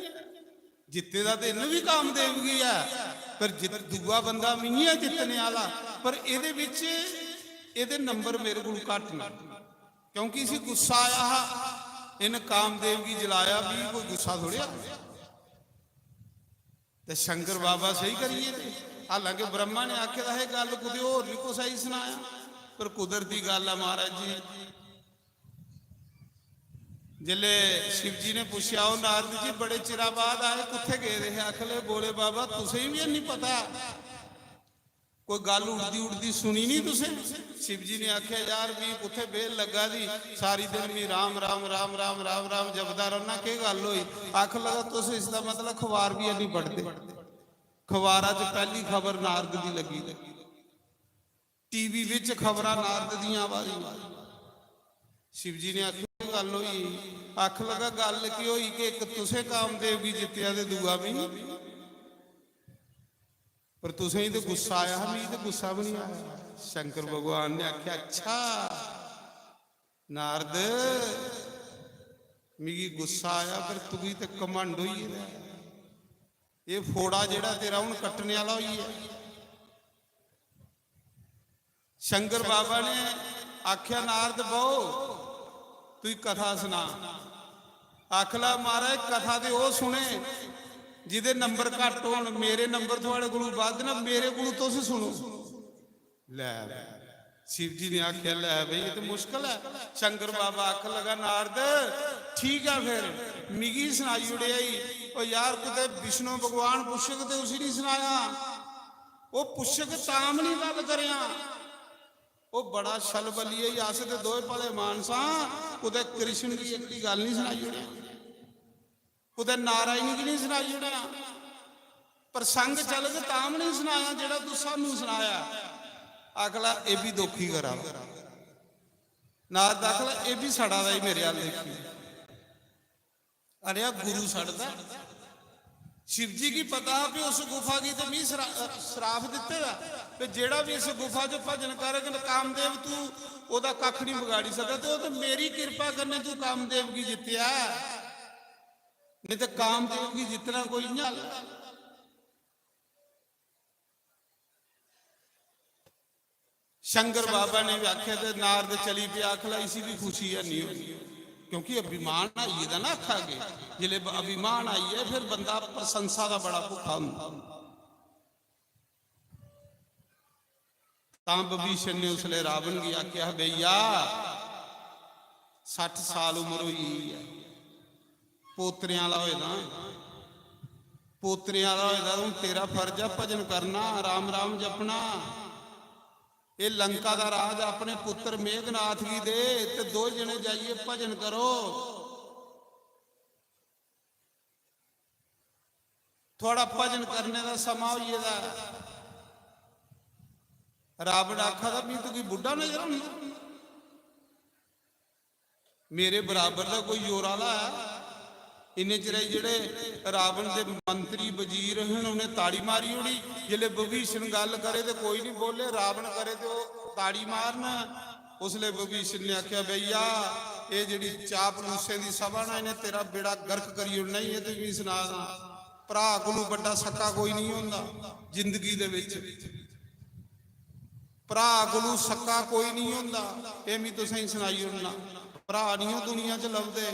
ਜਿੱਤੇ ਦਾ ਤੇ ਇਹਨੂੰ ਵੀ ਕਾਮਦੇਵ ਕੀ ਆ, ਪਰ ਦੂਆ ਬੰਦਾ ਵੀ ਹੈ ਜਿੱਤਣੇ ਵਾਲਾ, ਪਰ ਇਹਦੇ ਵਿੱਚ ਇਹਦੇ ਨੰਬਰ ਮੇਰੇ ਕੋਲ ਘੱਟ ਨੇ ਕਿਉਂਕਿ ਇਸੀ ਗੁੱਸਾ ਆਇਆ ਇਹਨੇ ਕਾਮਦੇਵ ਕੀ ਜਲਾਇਆ ਵੀ ਕੋਈ ਗੁੱਸਾ ਥੋੜਿਆ ਤੇ ਸ਼ੰਕਰ ਬਾਬਾ ਸਹੀ ਕਰੀਏ। ਹਾਲਾਂਕਿ ਬ੍ਰਹਮਾ ਨੇ ਆਖਿਆ ਇਹ ਗੱਲ ਕੁਦੇ ਹੋਰ ਨਹੀਂ ਕੋ ਸਹੀ ਸੁਣਾਇਆ, ਪਰ ਕੁਦਰਤੀ ਗੱਲ ਆ ਮਹਾਰਾਜ ਜੀ। ਜਿਲੇ शिव जी ने पूछा ਉਹ नारद जी बड़े चिरा बाद आए किथे गए रहे, आखले बोले बाबा तुसें भी नहीं पता कोई गल उड़दी सुनी नहीं तुसें। शिव जी ने आख्या यार भी कुथे बेल लगा दी सारी दिन भी राम राम राम राम राम राम जपदा रहना के गल होई। आख लगा तुस इसका मतलब अखबार भी नहीं पढ़ते, अखबारां च पहली खबर नारद दी लगी, टीवी विच खबरां नारद दियां आवाज़। शिव जी ने आख्या गल होई, आख लगा गल की होई कि एक तुसें कामदेव की जित्तिया ते दूआ भी, पर तुसें ही तो गुस्सा आया, मी तो गुस्सा भी नहीं आया। शंकर भगवान ने आख्या अच्छा नारद मिगी गुस्सा आया पर तुगी तो घमंड होई है, ये फोड़ा जेड़ा तेरा हुण कट्टने वाला होई है। शंकर बाबा ने आख्या नारद बहु तू कथा सुना। आखला महाराज कथा तो वह सुने जिदे नंबर घट हो, मेरे नंबर थोड़े को वध ना, मेरे को तुस सुनो। लै शिव जी ने आख्या लै बई ये तो मुश्किल है। शंकर बाबा आख लगा नारद ठीक है फिर मिगी सुनाई उड़िया और यार कुते विष्णु भगवान पुछक तो उसी नहीं सुनाया, वो पुछक ताम नहीं गल करिया, वो बड़ा छल बलिए अस तो दोए भले मानसा कुते कृष्ण की एक गल नहीं सुनाई उड़िया, कुते नारायण की नहीं सुनाई उड़िया, प्रसंग चल के ताम नहीं सुनाया जेड़ा तू सानू सुनाया। आखला ये भी दुखी करा नारद, आखला ये भी सड़ा दा ही मेरे हाल देखी। अरे गुरु सड़दा शिव जी की पता भी उस गुफा की तो मी श्राप दिते दा कि जेड़ा भी इस गुफा च भजन करेगा कामदेव तू ओदा कख नहीं बिगाड़ी सकदा, तो मेरी कृपा करने तू कामदेव की जित्तिया, नहीं तो कामदेव की जितना कोई नहीं। शंकर बाबा ने आख्या तो नारद चली पे आखला इसी भी खुशी है नहीं होगी क्योंकि अभिमान आई है ना आखा के जिले अभिमान आई है फिर बंदा प्रशंसा का बड़ा भुखा होंदा। तां विभीषण ने उसले रावण की आख्या भैया 60 साल उम्र हुई है, पोतरियां वाला होएगा, पोतरियां वाला होएगा, हुण तेरा फर्ज है भजन करना राम राम जपना। ये लंका का राज अपने पुत्र मेघनाथ की दे ते 2 जने जाइए भजन करो। थोड़ा भजन करने का समा होइए दा। रावण आखा था मैं तू बुढ़ा नजर आना, मेरे बराबर का कोई जोर आला है। इन्ने चिर जेड़े रावण के मंत्री वजीर हैं उन्हें ताड़ी मारी उड़ी, जिले विभीषण गल करे तो कोई नहीं बोले, रावण करे तो ताड़ी मारना। उसले विभीषण ने आख्या भैया ये जी चापलूसे की सभा ना इन्हें तेरा बेड़ा गर्क करी उड़ना ही है। तो भी सुना भरा कोलों बड़ा सक्का कोई नहीं होंदा जिंदगी दे विच, भरा कोलों सक्का कोई नहीं होंदा, ये भी तुसीं सुनाई उड़ना। भरा नहीं हो दुनिया च लभदे,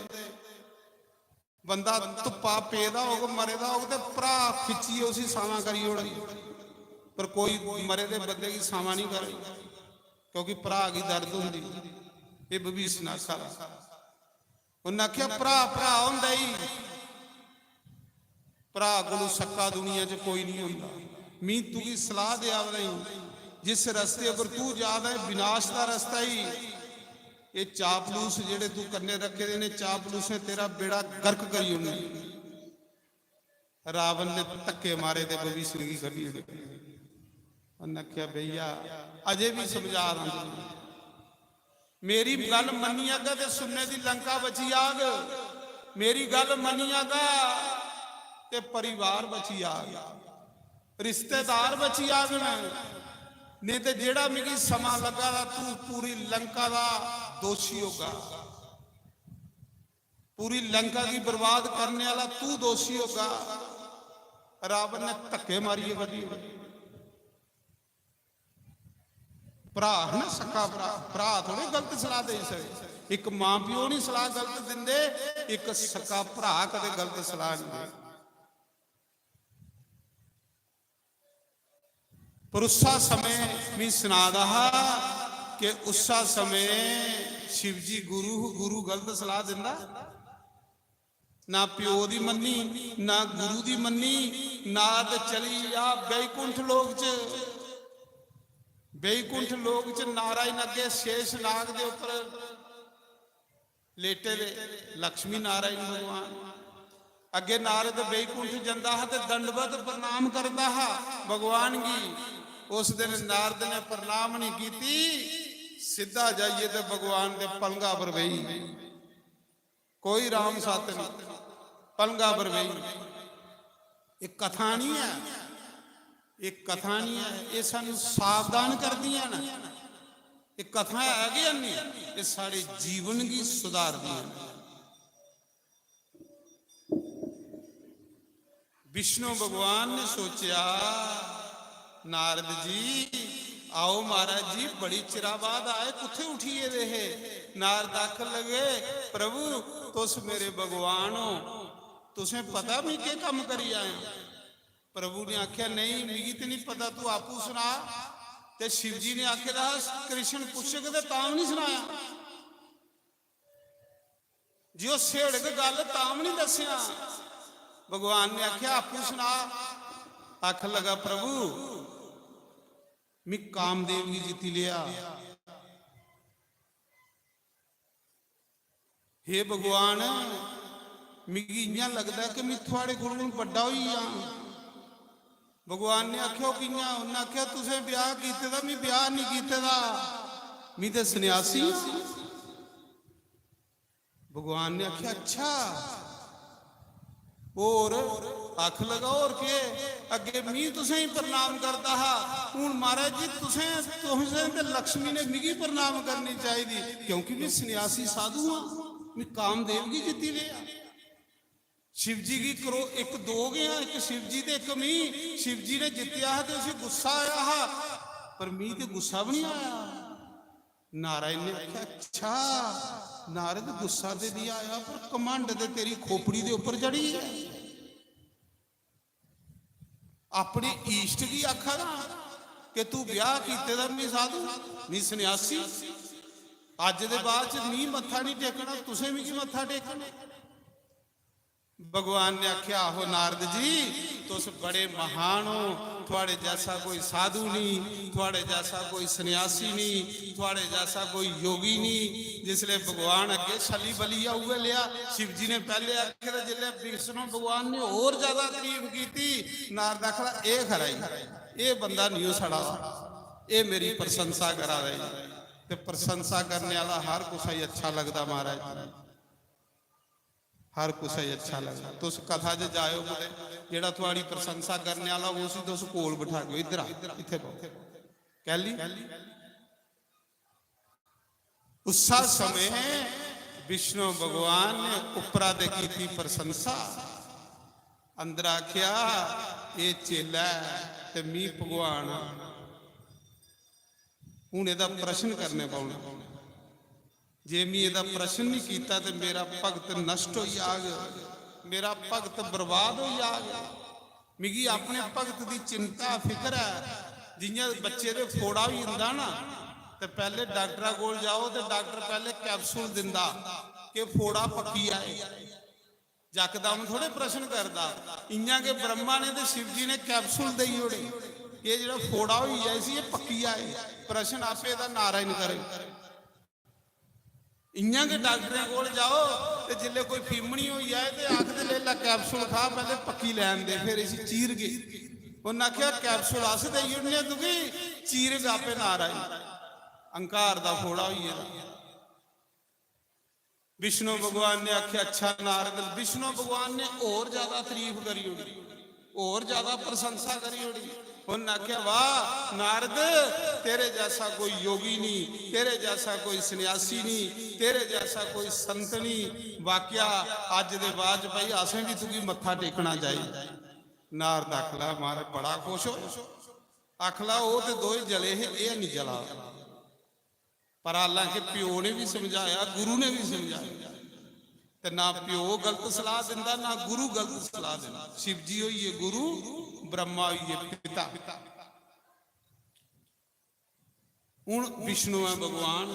बंदा धुप्पा पेदा हो मरे दा हो तो भरा खिच्चिए उसी सावा करी उड़ी, पर कोई मरे दे बंदे की सावा नहीं करी क्योंकि भरा की दर्द होंदी। ये विभीषण आखा उन्हें आख्या भरा भरा होंदा ही, भरा कोलों सक्का दुनिया च कोई नहीं होंदा। मी तू की सलाह दे आवदा जिस रस्ते अगर तू जादा है विनाश का रस्ता ही, ये चापलूस जेड़े तू करने रखे ने चापलूस ने तेरा बेड़ा गर्क करी उन्हें। रावण ने धक्के मारे थे विभीषण की गड्डी, उन्हें आख्या भैया अजे भी समझा रहा मेरी गल मनियागा ते सुनने की लंका बची आग, मेरी गल मनियागा ते परिवार बची आग, रिश्तेदार बची आग नहीं तो जेड़ा मिगी समा लगा दा तू पूरी लंका दा दोषी होगा, पूरी लंका की बर्बाद करने वाला तू दोषी होगा। रावण ने धक्के मारिए वधी भरा है ना, सक्का भरा थोड़ी गलत सलाह दे सकते। एक मां प्यो नहीं सलाह गलत दिंदे, एक सक्का भरा कदे गलत सलाह नहीं दे। पर उसा समय मैं सुना दहा कि उसा समय शिव जी गुरु गलत सलाह दिंदा ना, प्यो दी मन्नी ना गुरु दी मन्नी, नाद चली आ बैकुंठ लोक च। बैकुंठ लोक च नारायण अगे शेष नाग दे उपर लेटे दे, लक्ष्मी नारायण भगवान अगे नारद बैकुंठ जंदा है ते दंडवत प्रणाम करदा है भगवान की। उस दिन नारद ने प्रणाम नहीं कीती, सीधा जाइए तो भगवान के पलंगा पर बही, कोई राम सत नहीं, पलंगा पर बही। एक कथा नहीं है, एक कथा नहीं है, ये सानू सावधान कर दिया ना। ये कथा है नहीं, ये सारे जीवन की सुधार दिया। विष्णु भगवान ने सोचा नारद जी आओ महाराज जी, बड़ी चिरा बाद आए, कुत्थे उठिए रहे। नारद आखन लगे प्रभु तुस मेरे भगवान हो, तुसें पता मैं के काम करी आए। प्रभु ने आख्या नहीं मिगी तो नहीं पता, तू आपू सुना। ते शिव जी ने आख्या कृष्ण पुछे तो ताम नहीं सुनाया, जो सेड़ के गल ताम नहीं दसिया। भगवान ने आख्या आपू सुना। आख लगा प्रभु मैं कामदेव की जीती लिया। हे भगवान मिगी इं लगता कि मैं थोड़े कोलों बड़ा हुई हाँ। भगवान ने आख्या कियां, उन्हें आख्या तुसें ब्याह कीते दा, मैं ब्याह नहीं कीते दा, मैं तो सन्यासी। भगवान ने आख्या अच्छा और आख लगा और के अगे मी तुसें ही प्रणाम करता हा, हूं महाराज जी तुसें ते लक्ष्मी ने मिगी प्रणाम करनी चाहिए, क्योंकि मैं सन्यासी साधु हाँ, मैं कामदेव की जीती लिया। शिव जी की करो एक दो गया, एक शिव जी ते एक मी। शिव जी ने जितया है तो उसे गुस्सा आया हा, पर मी ते गुस्सा भी नहीं आया। नारायण ने आख्या अच्छा नारद गुस्सा ते नहीं आया, पर कमंड ते तेरी खोपड़ी दे ऊपर चढ़ी है। अपने ईष्ट की आखा ना कि तू ब्याह कीते दा मैं साधु मैं सन्यासी, अज दे बाद च मी मत्था नहीं टेकना, तुसें भी मत्था टेकना। भगवान ने आख्या आहो नारद जी तुस बड़े महान हो, थोड़े जैसा कोई साधु नहीं, थोड़े जैसा कोई सन्यासी नहीं, थोड़े जैसा कोई योगी नहीं। जिसले भगवान अगे छली बलिया उगे लिया। शिव जी ने पहले आखे, जिले विष्णु भगवान ने और ज्यादा तारीफ की। नारद आखला ये खरा ही, ये बंदा नहीं सड़ा, ये मेरी प्रशंसा करा रहे। ते प्रशंसा करने वाला हर कुछ ही अच्छा लगता महाराज, हर कुछ ही अच्छा लगता। तुस कथा च जाओ बोले जेड़ा थोड़ी प्रशंसा करने वाला उसी तुस कोल बिठा के इधर इत्थे कहली। उस समय विष्णु भगवान ने उपरा दे की प्रशंसा, अंदर आख्या ये चेला ते मी भगवान। हूं एदा प्रश्न करने पाउना, जे मैं एदा प्रश्न नहीं किया तो मेरा भगत नष्ट हो जाग, मेरा भगत बर्बाद हो जाग। मिगी अपने भगत की चिंता फिक्र है। जियां बच्चे दे फोड़ा भी हुंदा ना, तो पहले डॉक्टर कोल जाओ तो डॉक्टर पहले कैप्सूल दिंदा कि फोड़ा पक्की आए, जकदम थोड़े प्रश्न करता। इयां के ब्रह्मा ने तो शिव जी ने कैप्सूल दई ओड़े, ये जो फोड़ा हो जाए ये पक्की आए, प्रश्न आपे दा नारायण करे। इयां के डॉक्टर कोल जाओ तो जिले कोई फीमनी हो जाए तो आखते ले ला कैप्सूल खा, पहले पक्की लैन दे, फिर इसी चीर गए। उन्हें आख्या कैप्सूल अस देई ओड़ने तुगी, चीर के आपे नारायण। अंकार दा फोड़ा हो गया। विष्णु भगवान ने आख्या अच्छा नारद। विष्णु भगवान ने और ज्यादा तारीफ करी होगी, और ज्यादा प्रशंसा करी होगी। उन्होंने आख्या वाह नारद, तेरे जैसा कोई योगी नहीं, तेरे जैसा कोई सन्यासी नहीं, तेरे जैसा कोई संत नहीं। वाकया अज दे बाद भाई असें भी तुकी मत्था टेकना चाहिए। नारद आखला महाराज बड़ा खुश हो, आखला वो तो दो ही जले है, ये नहीं जला। पर हालांकि प्यो ने भी समझाया, गुरु ने भी समझाया, ते ना प्यो गलत सलाह दिंदा ना गुरु गलत सलाह दिंदा। शिव जी होइए गुरु, ब्रह्मा होइए पिता। हुण विष्णु है भगवान।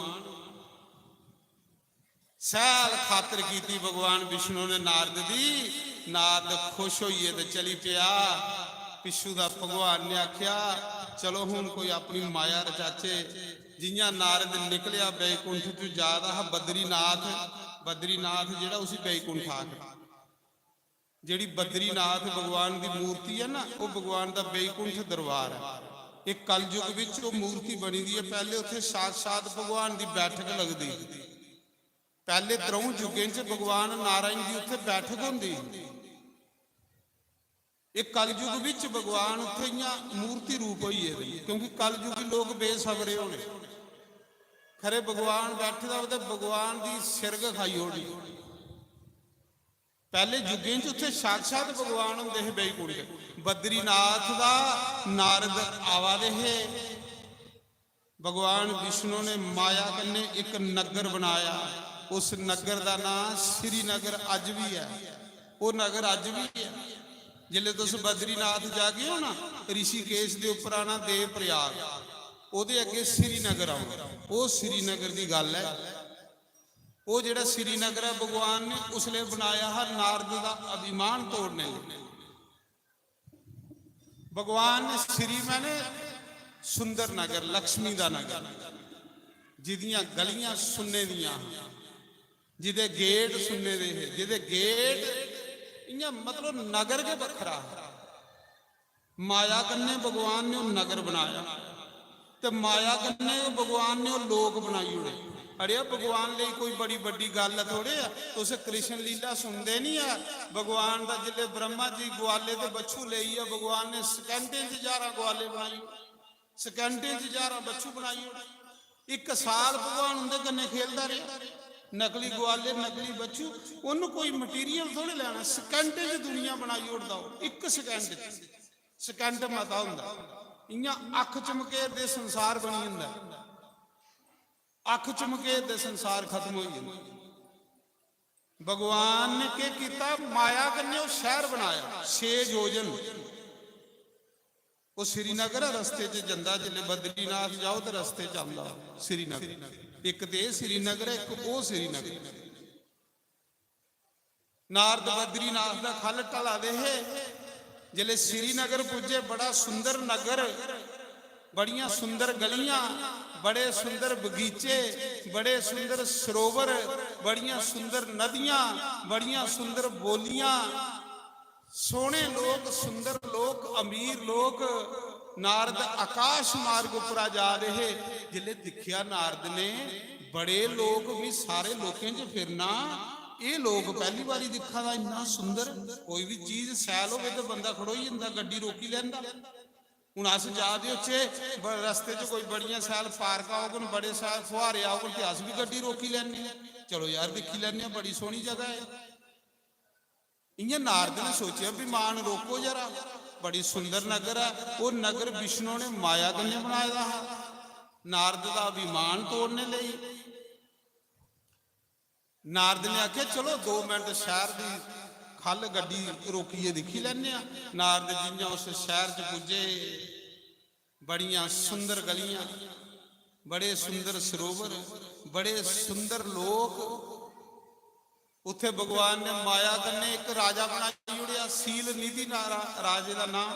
सैल खातर की भगवान विष्णु ने नारद दी। नारद खुश होइए ते चली पिया। पिछू दा भगवान ने आख्या चलो हुण कोई अपनी माया रचाचे। जियां नारद निकलिया बैकुंठ चों जा रहा बद्रीनाथ, बद्रीनाथ जिहड़ा उसी बैकुंठ आखदा। जिहड़ी बद्रीनाथ भगवान की मूर्ति है ना, वो भगवान का बैकुंठ दरबार है। एक कलयुग विच वो मूर्ति बनी दी है। पहले उत्थे साक्षात भगवान की बैठक लगती। पहले त्रौं युगें च भगवान नारायण की उत्थे बैठक होंदी। एक कलयुग विच भगवान उत्थे इयां मूर्ति रूप होई है, क्योंकि कलयुगी लोग बेसबरे होने। खरे भगवान बैठे दा ते भगवान की सिरग खाई होनी। पहले युगें च उत्थे साक्षात भगवान होंदे है बैकुंठ। बद्रीनाथ दा नारद आवा दे है। भगवान विष्णु ने माया कन्ने एक नगर बनाया। उस नगर का नाम श्रीनगर अज भी है। वो नगर अज भी है। जिले तुस बद्रीनाथ जाके हो ना, ऋषिकेश के उपर आना देव प्रयाग, ਉਹਦੇ ਅੱਗੇ श्रीनगर ਆਉਂਦਾ। ਉਹ श्रीनगर की गल है। वो ਜਿਹੜਾ श्रीनगर है भगवान ने उसने बनाया है नारद का अभिमान तोड़ने लिए। भगवान ने श्री मैंने सुंदर नगर, लक्ष्मी का नगर, जिदियां गलियां सुन्ने दियां, जिदे गेट सुन्ने दे है, जिदे गेट इयां मतलब नगर के बखरा। माया कन्ने भगवान ने नगर बनाया ते माया कन्ने भगवान ने लोक बनाई उड़े। अरे भगवान लिए कोई बड़ी बड़ी गल थोड़े है। तुस कृष्ण लीला सुनते नहीं है। भगवान का जिले ब्रह्मा जी ग्वाले ते बच्छू ले है, भगवान ने सेकंडे च 11 ग्वाले बनाई, सेकंडे च 11 बच्छू बनाई। एक साल भगवान उनके कन्ने खेलता रहा। नकली ग्वाले नकली बच्चू, उन्होंने कोई मटीरियल थोड़े लेना। सेकंडे च दुनिया बनाई उड़दा। एक सेकंड, सेकंड मता हुंदा। इयां अख चमके दे संसार बनी जंदा। अख चमके दे संसार खत्म हो जाता। भगवान ने क्या किया? माया कन्ने शहर बनाया 6 योजन। वो श्रीनगर है, रस्ते च जांदा। जिले बद्रीनाथ जाओ तो रस्ते च आंदा श्रीनगर। एक तो श्रीनगर है, एक वो श्रीनगर। नारद बद्रीनाथ का खल ढला दे है। जिले श्रीनगर पुजे, बड़ा सुंदर नगर, बड़िया सुंदर गलियां, बड़े सुंदर बगीचे, बड़े सुंदर सरोवर, बड़िया सुंदर नदियां, बड़िया सुंदर बोलियां, सोने लोग, सुंदर लोग, अमीर लोग। नारद आकाश मार्ग उपरा जा रहे। जिले दिखिया नारद ने बड़े लोग भी, सारे लोकें च फिरना। ये लोग पहली बारी दिखा था इन्ना सुंदर। कोई भी चीज सैल हो तो बंदा खड़ो ही जाता, गड्डी रोकी लैंदा। हुण अस जा दे उत्थे रस्ते च कोई बड़ियां सैल पार्क आओगन, बड़े सैल फुहारे आओगन, तो अस भी गड्डी रोकी लैने। चलो यार दिखी लैने, बड़ी सोहनी जगह है। इयां नारद ने सोचा भी मान रोको जरा, बड़ी सुंदर नगर है। वो नगर विष्णु ने माया कन्ने बनाया है, नारद का अभिमान तोड़ने लई। नारद ने आख्या चलो 2 मिनट शहर की खल गड्डी रोकीए दिखी लैने। नारद जियां उस शहर च पुजे, बड़िया सुंदर गलियां, बड़े सुंदर सरोवर, बड़े सुंदर लोग। उत्थे भगवान ने माया कन्ने एक राजा बनाई उड़िया, सील निधि राजे का नाम।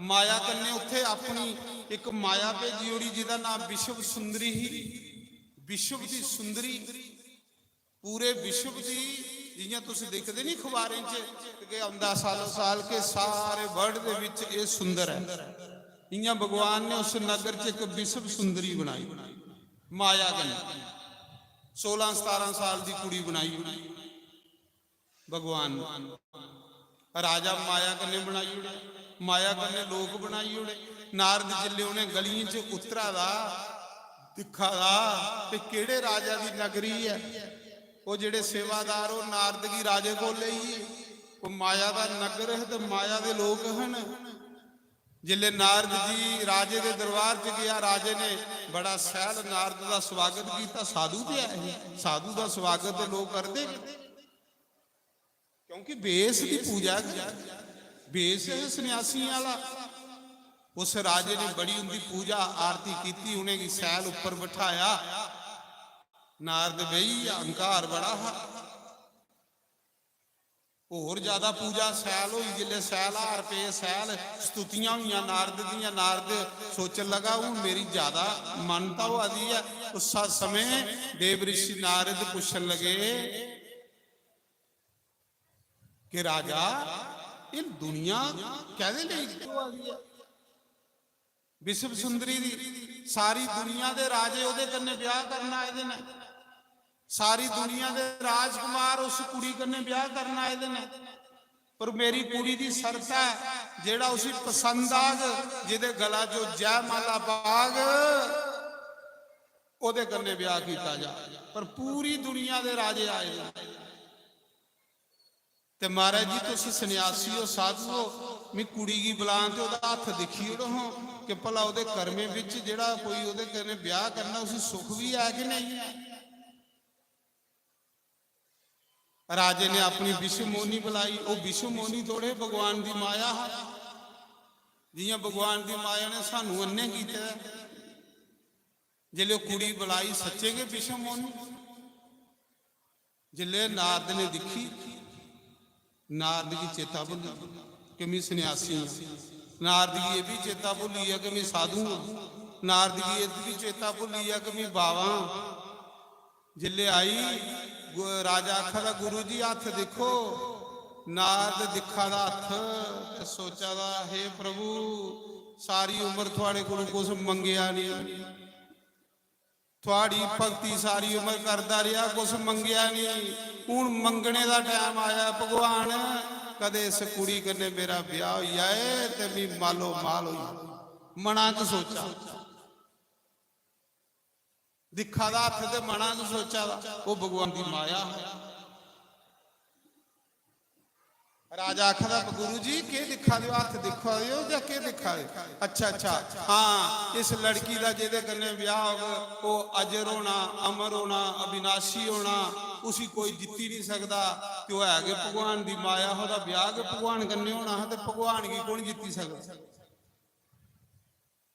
माया कन्ने उत्थे अपनी एक माया भेजी उड़ी, जिहदा नाम विश्व सुंदरी ही। विश्व की सुंदरी, पूरे विश्व की, जियां तुसीं देखदे नहीं अखबारें च कि आंदा सालों साल के सारे वर्ल्ड दे विच ये सुंदर है। इयां भगवान ने उस नगर च एक विश्व सुंदरी बनाई माया कन्ने। 16-17 साल की कुड़ी बनाई भगवान ने। राजा माया कन्ने बनाई उड़े, माया कन्ने लोग बनाई उड़े। ਨਾਰਦ ਜਿੱਲੇ ਉਹਨੇ ਗਲੀਆਂ 'ਚ ਉਤਰਾ ਦਾ ਦਿਖਾ ਦਾ ਤੇ ਕਿਹੜੇ ਰਾਜਾ ਦੀ ਨਗਰੀ ਹੈ। ਉਹ ਜਿਹੜੇ ਸੇਵਾਦਾਰ ਉਹ ਨਾਰਦਗੀ ਰਾਜੇ ਕੋਲ ਲਈ, ਉਹ ਮਾਇਆ ਦਾ ਨਗਰ ਹੈ ਤੇ ਮਾਇਆ ਦੇ ਲੋਕ ਹਨ। ਜਿੱਲੇ ਨਾਰਦ ਜੀ ਰਾਜੇ ਦੇ ਦਰਬਾਰ 'ਚ ਗਿਆ, ਰਾਜੇ ਨੇ ਬੜਾ ਸਹਿਲ ਨਾਰਦ ਦਾ ਸਵਾਗਤ ਕੀਤਾ। ਸਾਧੂ ਤੇ ਆਏ, ਸਾਧੂ ਦਾ ਸਵਾਗਤ ਤੇ ਲੋਕ ਕਰਦੇ ਕਿਉਂਕਿ ਬੇਸ ਦੀ ਪੂਜਾ, ਬੇਸ ਹੈ ਸੰਨਿਆਸੀਆਂ ਵਾਲਾ। ਉਸ ਰਾਜੇ ਨੇ ਬੜੀ ਉਹਦੀ ਪੂਜਾ ਆਰਤੀ ਕੀਤੀ, ਉਹਨੇ ਕੀ ਸੈਲ ਉੱਪਰ ਬਿਠਾਇਆ। ਨਾਰਦ ਬਈ ਅਹੰਕਾਰ ਬੜਾ ਹੈ, ਹੋਰ ਜ਼ਿਆਦਾ ਪੂਜਾ ਸੈਲ ਹੋਈ। ਜਿੱਲੇ ਸੈਲ ਹਾਰ ਪਏ, ਸੈਲ ਸਤੁਤੀਆਂ ਹੋਈਆਂ ਨਾਰਦ ਦੀਆਂ। ਨਾਰਦ ਸੋਚਣ ਲਗਾ ਉਹ ਮੇਰੀ ਜ਼ਿਆਦਾ ਮਾਨਤਾ ਹੋ ਆਦੀ ਹੈ। ਉਸ ਸਮੇਂ ਦੇਵ ਰਿਸ਼ੀ ਨਾਰਦ ਪੁੱਛਣ ਲਗੇ ਕਿ ਰਾਜਾ ਇਹ ਦੁਨੀਆ ਕਾਹਦੇ ਲਈ ਕਿਉਂ ਆ ਗਈ ਹੈ? ਵਿਸ਼ਵ ਸੁੰਦਰੀ ਦੀ ਸਾਰੀ ਦੁਨੀਆ ਦੇ ਰਾਜੇ ਉਹਦੇ ਕੰਨੇ ਵਿਆਹ ਕਰਨ ਆਏ ਦੇ ਨੇ, ਸਾਰੀ ਦੁਨੀਆ ਦੇ ਰਾਜਕੁਮਾਰ ਉਸ ਕੁੜੀ ਕੰਨੇ ਵਿਆਹ ਕਰਨ ਆਏ ਦੇ ਨੇ, ਪਰ ਮੇਰੀ ਕੁੜੀ ਦੀ ਸ਼ਰਤ ਹੈ ਜਿਹੜਾ ਉਸੇ ਪਸੰਦ ਆਗ, ਜਿਹਦੇ ਗਲਾ ਚੋਂ ਜੈ ਮਾਲਾ ਬਾਗ, ਉਹਦੇ ਕੰਨੇ ਵਿਆਹ ਕੀਤਾ ਜਾ। ਪਰ ਪੂਰੀ ਦੁਨੀਆ ਦੇ ਰਾਜੇ ਆਏ ਨੇ। ਤੇ ਮਹਾਰਾਜ ਜੀ ਤੁਸੀਂ ਸੰਨਿਆਸੀ ਹੋ, ਸਾਧੂ ਹੋ, ਮੈਂ ਕੁੜੀ ਕੀ ਬੁਲਾਂ ਤੇ ਉਹਦਾ ਹੱਥ ਦੇਖੀ ਉੜੋ ਕਿ ਭਲਾ ਉਹਦੇ ਕਰਮੇ ਵਿੱਚ ਜਿਹੜਾ ਕੋਈ ਉਹਦੇ ਕਰਨੇ ਵਿਆਹ ਕਰਨਾ ਉਸੇ ਸੁਖ ਵੀ ਹੈ ਕਿ ਨਹੀਂ ਹੈ। ਰਾਜੇ ਨੇ ਆਪਣੀ ਵਿਸ਼ਵ ਮੋਨੀ ਬੁਲਾਈ। ਉਹ ਵਿਸ਼ਵ ਮੋਨੀ ਥੋੜੇ ਭਗਵਾਨ ਦੀ ਮਾਇਆ ਹੈ, ਜਿਵੇਂ ਭਗਵਾਨ ਦੀ ਮਾਇਆ ਨੇ ਸਾਨੂੰ ਅੰਨੇ ਕੀਤਾ। ਜਿਲੇ ਕੁੜੀ ਬੁਲਾਈ ਸੱਚੇ ਕੇ ਵਿਸ਼ਵ ਮੋਨੀ। ਜਿਲੇ ਨਾਰਦ ਨੇ ਦਿਖੀ, नारद की चेता भूली कि मैं सन्यासी हूँ। नारद की ये भी चेता भूली है कि मैं साधु हूँ। नारद की ये भी चेता भूली है कि मैं बाबा हूँ। जिले आई राजा आखा गुरु जी हथ देखो। नारद दिखा दा हथ, सोचा दा हे प्रभु सारी उम्र थोड़े को कुछ मंगया नहीं, थोड़ी भगती सारी उम्र करता रहा, कुछ मंगया नहीं। हूँ मंगने का टाइम आया भगवान, कदे इस कुड़ी कन्ने मेरा ब्याह होया है ते मैं मालो माल होई। मना च सोचा दिखा दा हथ ते मना च सोचा वो भगवान की माया है। राजा आखदा गुरु जी के दिखा दो, हथ दिखा दो या के दिखा दो। अच्छा अच्छा हाँ, इस लड़की का जिहदे कन्ने ब्याह हो वो अजर होना, अमर होना, अविनाशी होना, उसी कोई जित्ती नहीं सकता। तो है कि भगवान की माया होदा ब्याह के भगवान कन्ने होना है, तो भगवान की कौन जित्ती सकता।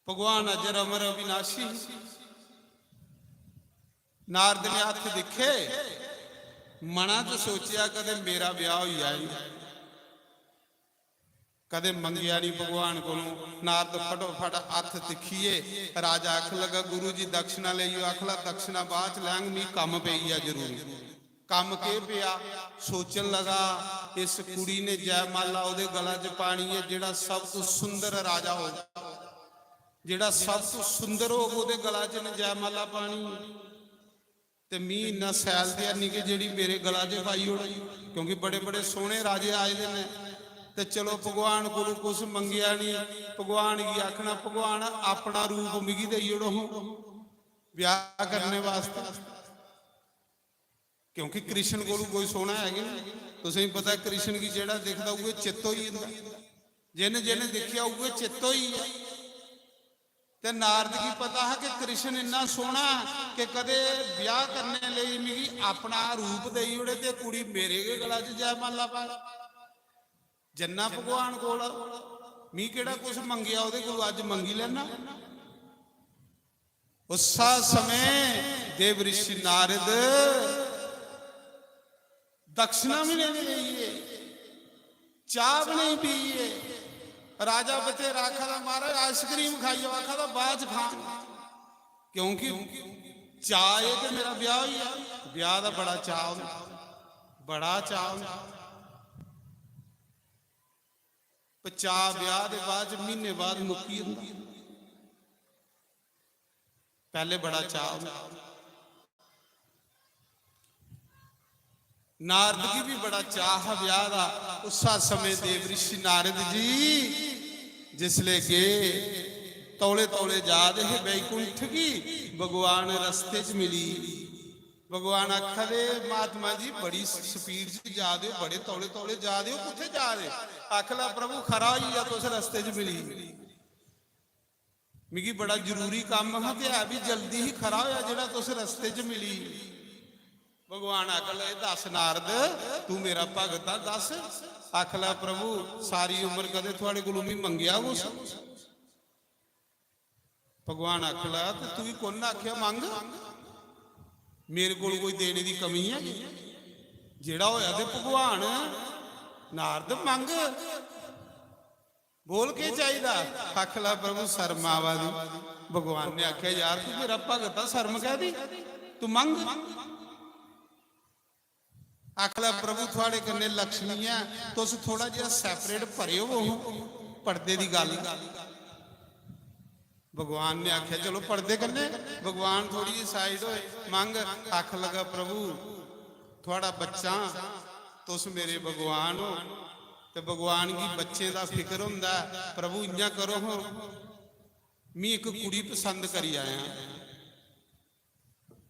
भगवान अजर अमर अविनाशी। नारद ने हथ दिखे, मना च सोचिया कदे मेरा ब्याह होया नहीं, कदे मंगिया नहीं भगवान को। नारद फटोफट हथ दिखिए। राजा आख लगा गुरु जी दक्षिणा ले आखला दक्षिणा बाद लैंग मी कम पई है जरूरी। कम के पिया सोचन लगा इस कुड़ी ने जयमाला ओदे गला च पानी है, जेड़ा सब तो सुंदर राजा हो, जेड़ा सब तो सुंदर हो ओदे गला च ने जयमाला पानी ते मी इन्ना सैल ते नहीं कि जेड़ी मेरे गला च पाई होनी, क्योंकि बड़े बड़े सोहने राजे आए दे ने। ते चलो भगवान को कुछ मंगिया नहीं, भगवान की आखना भगवान अपना रूप मिगी दे ओड़ो ब्याह करने वास्ते, क्योंकि कृष्ण को कोई सोना है तुसें पता कृष्ण की जेड़ा दिखता उहे चित्तो ही जिन्हें जिन्हें देखिया उहे चित्तो ही है। ते नारद की पता है कि कृष्ण इन्ना सोना कि कदे ब्याह करने लई मिगी अपना रूप दे ओड़े ते कुड़ी मेरे गला च जयमाला पा। जन्ना भगवान कोल मी केड़ा कुछ मंगिया ओदे कोल अज मंगी लेना। उस समय देव ऋषि नारद दक्षिणा भी नहीं ली, चाह भी नहीं पी। राजा बचे राखा था महाराज आइसक्रीम खाइयो, आखा था बाद खा, क्योंकि चाह है कि मेरा ब्याह ही है। ब्याह का बड़ा चाह, बड़ा चाह। चाह ब्याह के बाद महीने बाद मुक्की होंदी, पहले बड़ा चाह। नारद की भी बड़ा चाह ब्याह का। उस समय देव ऋषि नारद जी जिसले गए ਤੌਲੇ ਤੌਲੇ ਜਾ ਦੇ ਬੈਕੁੰਠ ਕੀ ਭਗਵਾਨ ਰਸਤੇ 'ਚ ਮਿਲੀ। ਭਗਵਾਨ ਆਖਦੇ ਮਹਾਤਮਾ ਜੀ ਬੜੀ ਸਪੀਡ 'ਚ ਜਾ ਦਿਓ, ਬੜੇ ਤੌਲੇ ਤੌਲੇ ਜਾ ਦਿਓ, ਕਿੱਥੇ ਜਾ ਰਹੇ? ਆਖ ਲਾ ਪ੍ਰਭੂ ਖਰਾ ਹੋਈ ਆ ਤੁਸ ਰਸਤੇ 'ਚ ਮਿਲੀ, ਮਿਗੀ ਬੜਾ ਜ਼ਰੂਰੀ ਕੰਮ ਹੈ ਤੇ ਹੈ ਵੀ ਜਲਦੀ ਹੀ ਖਰਾ ਹੋਇਆ ਜਿਹੜਾ ਤੁਸ ਰਸਤੇ 'ਚ ਮਿਲੀ। ਭਗਵਾਨ ਆਖ ਲੈ ਦੱਸ ਨਾਰਦ ਤੂੰ ਮੇਰਾ ਭਗਤ ਆ, ਦੱਸ। ਆਖ ਲੈ ਪ੍ਰਭੂ ਸਾਰੀ ਉਮਰ ਕਦੇ ਤੁਹਾਡੇ ਕੋਲੋਂ ਵੀ ਮੰਗਿਆ ਕੁਛ? ਭਗਵਾਨ ਆਖ ਲੈ ਤੇ ਤੂੰ ਹੀ ਕੋਨ ਆਖਿਆ ਮੰਗ, ਮੇਰੇ ਕੋਲ ਕੋਈ ਦੇਣੇ ਦੀ ਕਮੀ ਹੈ? ਜਿਹੜਾ ਹੋਇਆ ਤੇ ਭਗਵਾਨ ਨਾਰਦ ਮੰਗ, ਬੋਲ ਕੇ ਚਾਹੀਦਾ। ਆਖ ਲੈ ਪ੍ਰਭੂ ਸ਼ਰਮ ਆਵਾਦੀ। ਭਗਵਾਨ ਨੇ ਆਖਿਆ ਯਾਰ ਤੂੰ ਮੇਰਾ ਭਗਤ ਆ, ਸ਼ਰਮ ਕਹਿਦੀ, ਤੂੰ ਮੰਗ। ਆਖ ਲੈ ਪ੍ਰਭੂ ਤੁਹਾਡੇ ਕੰਨੇ ਲక్ష్ਮੀ ਹੈ, ਤੁਸੀਂ ਥੋੜਾ ਜਿਹਾ ਸੈਪਰੇਟ ਭਰਿਓ ਉਹ ਪਰਦੇ ਦੀ ਗੱਲ। ਭਗਵਾਨ ਨੇ ਆਖਿਆ ਚਲੋ ਪਰਦੇ ਕੰਨੇ। ਭਗਵਾਨ ਥੋੜੀ ਜਿਹੀ ਸਾਈਡ ਹੋਏ, ਮੰਗ। ਆਖ ਲਗਾ ਪ੍ਰਭੂ ਤੁਹਾਡਾ ਬੱਚਾ, ਤੁਸ ਮੇਰੇ ਭਗਵਾਨ ਹੋ ਤੇ ਭਗਵਾਨ ਕੀ ਬੱਚੇ ਦਾ ਫਿਕਰ ਹੁੰਦਾ। ਪ੍ਰਭੂ ਇੰਨਾ ਕਰੋ ਹੋ ਮੈਂ ਇੱਕ ਕੁੜੀ ਪਸੰਦ ਕਰੀ ਆਇਆ।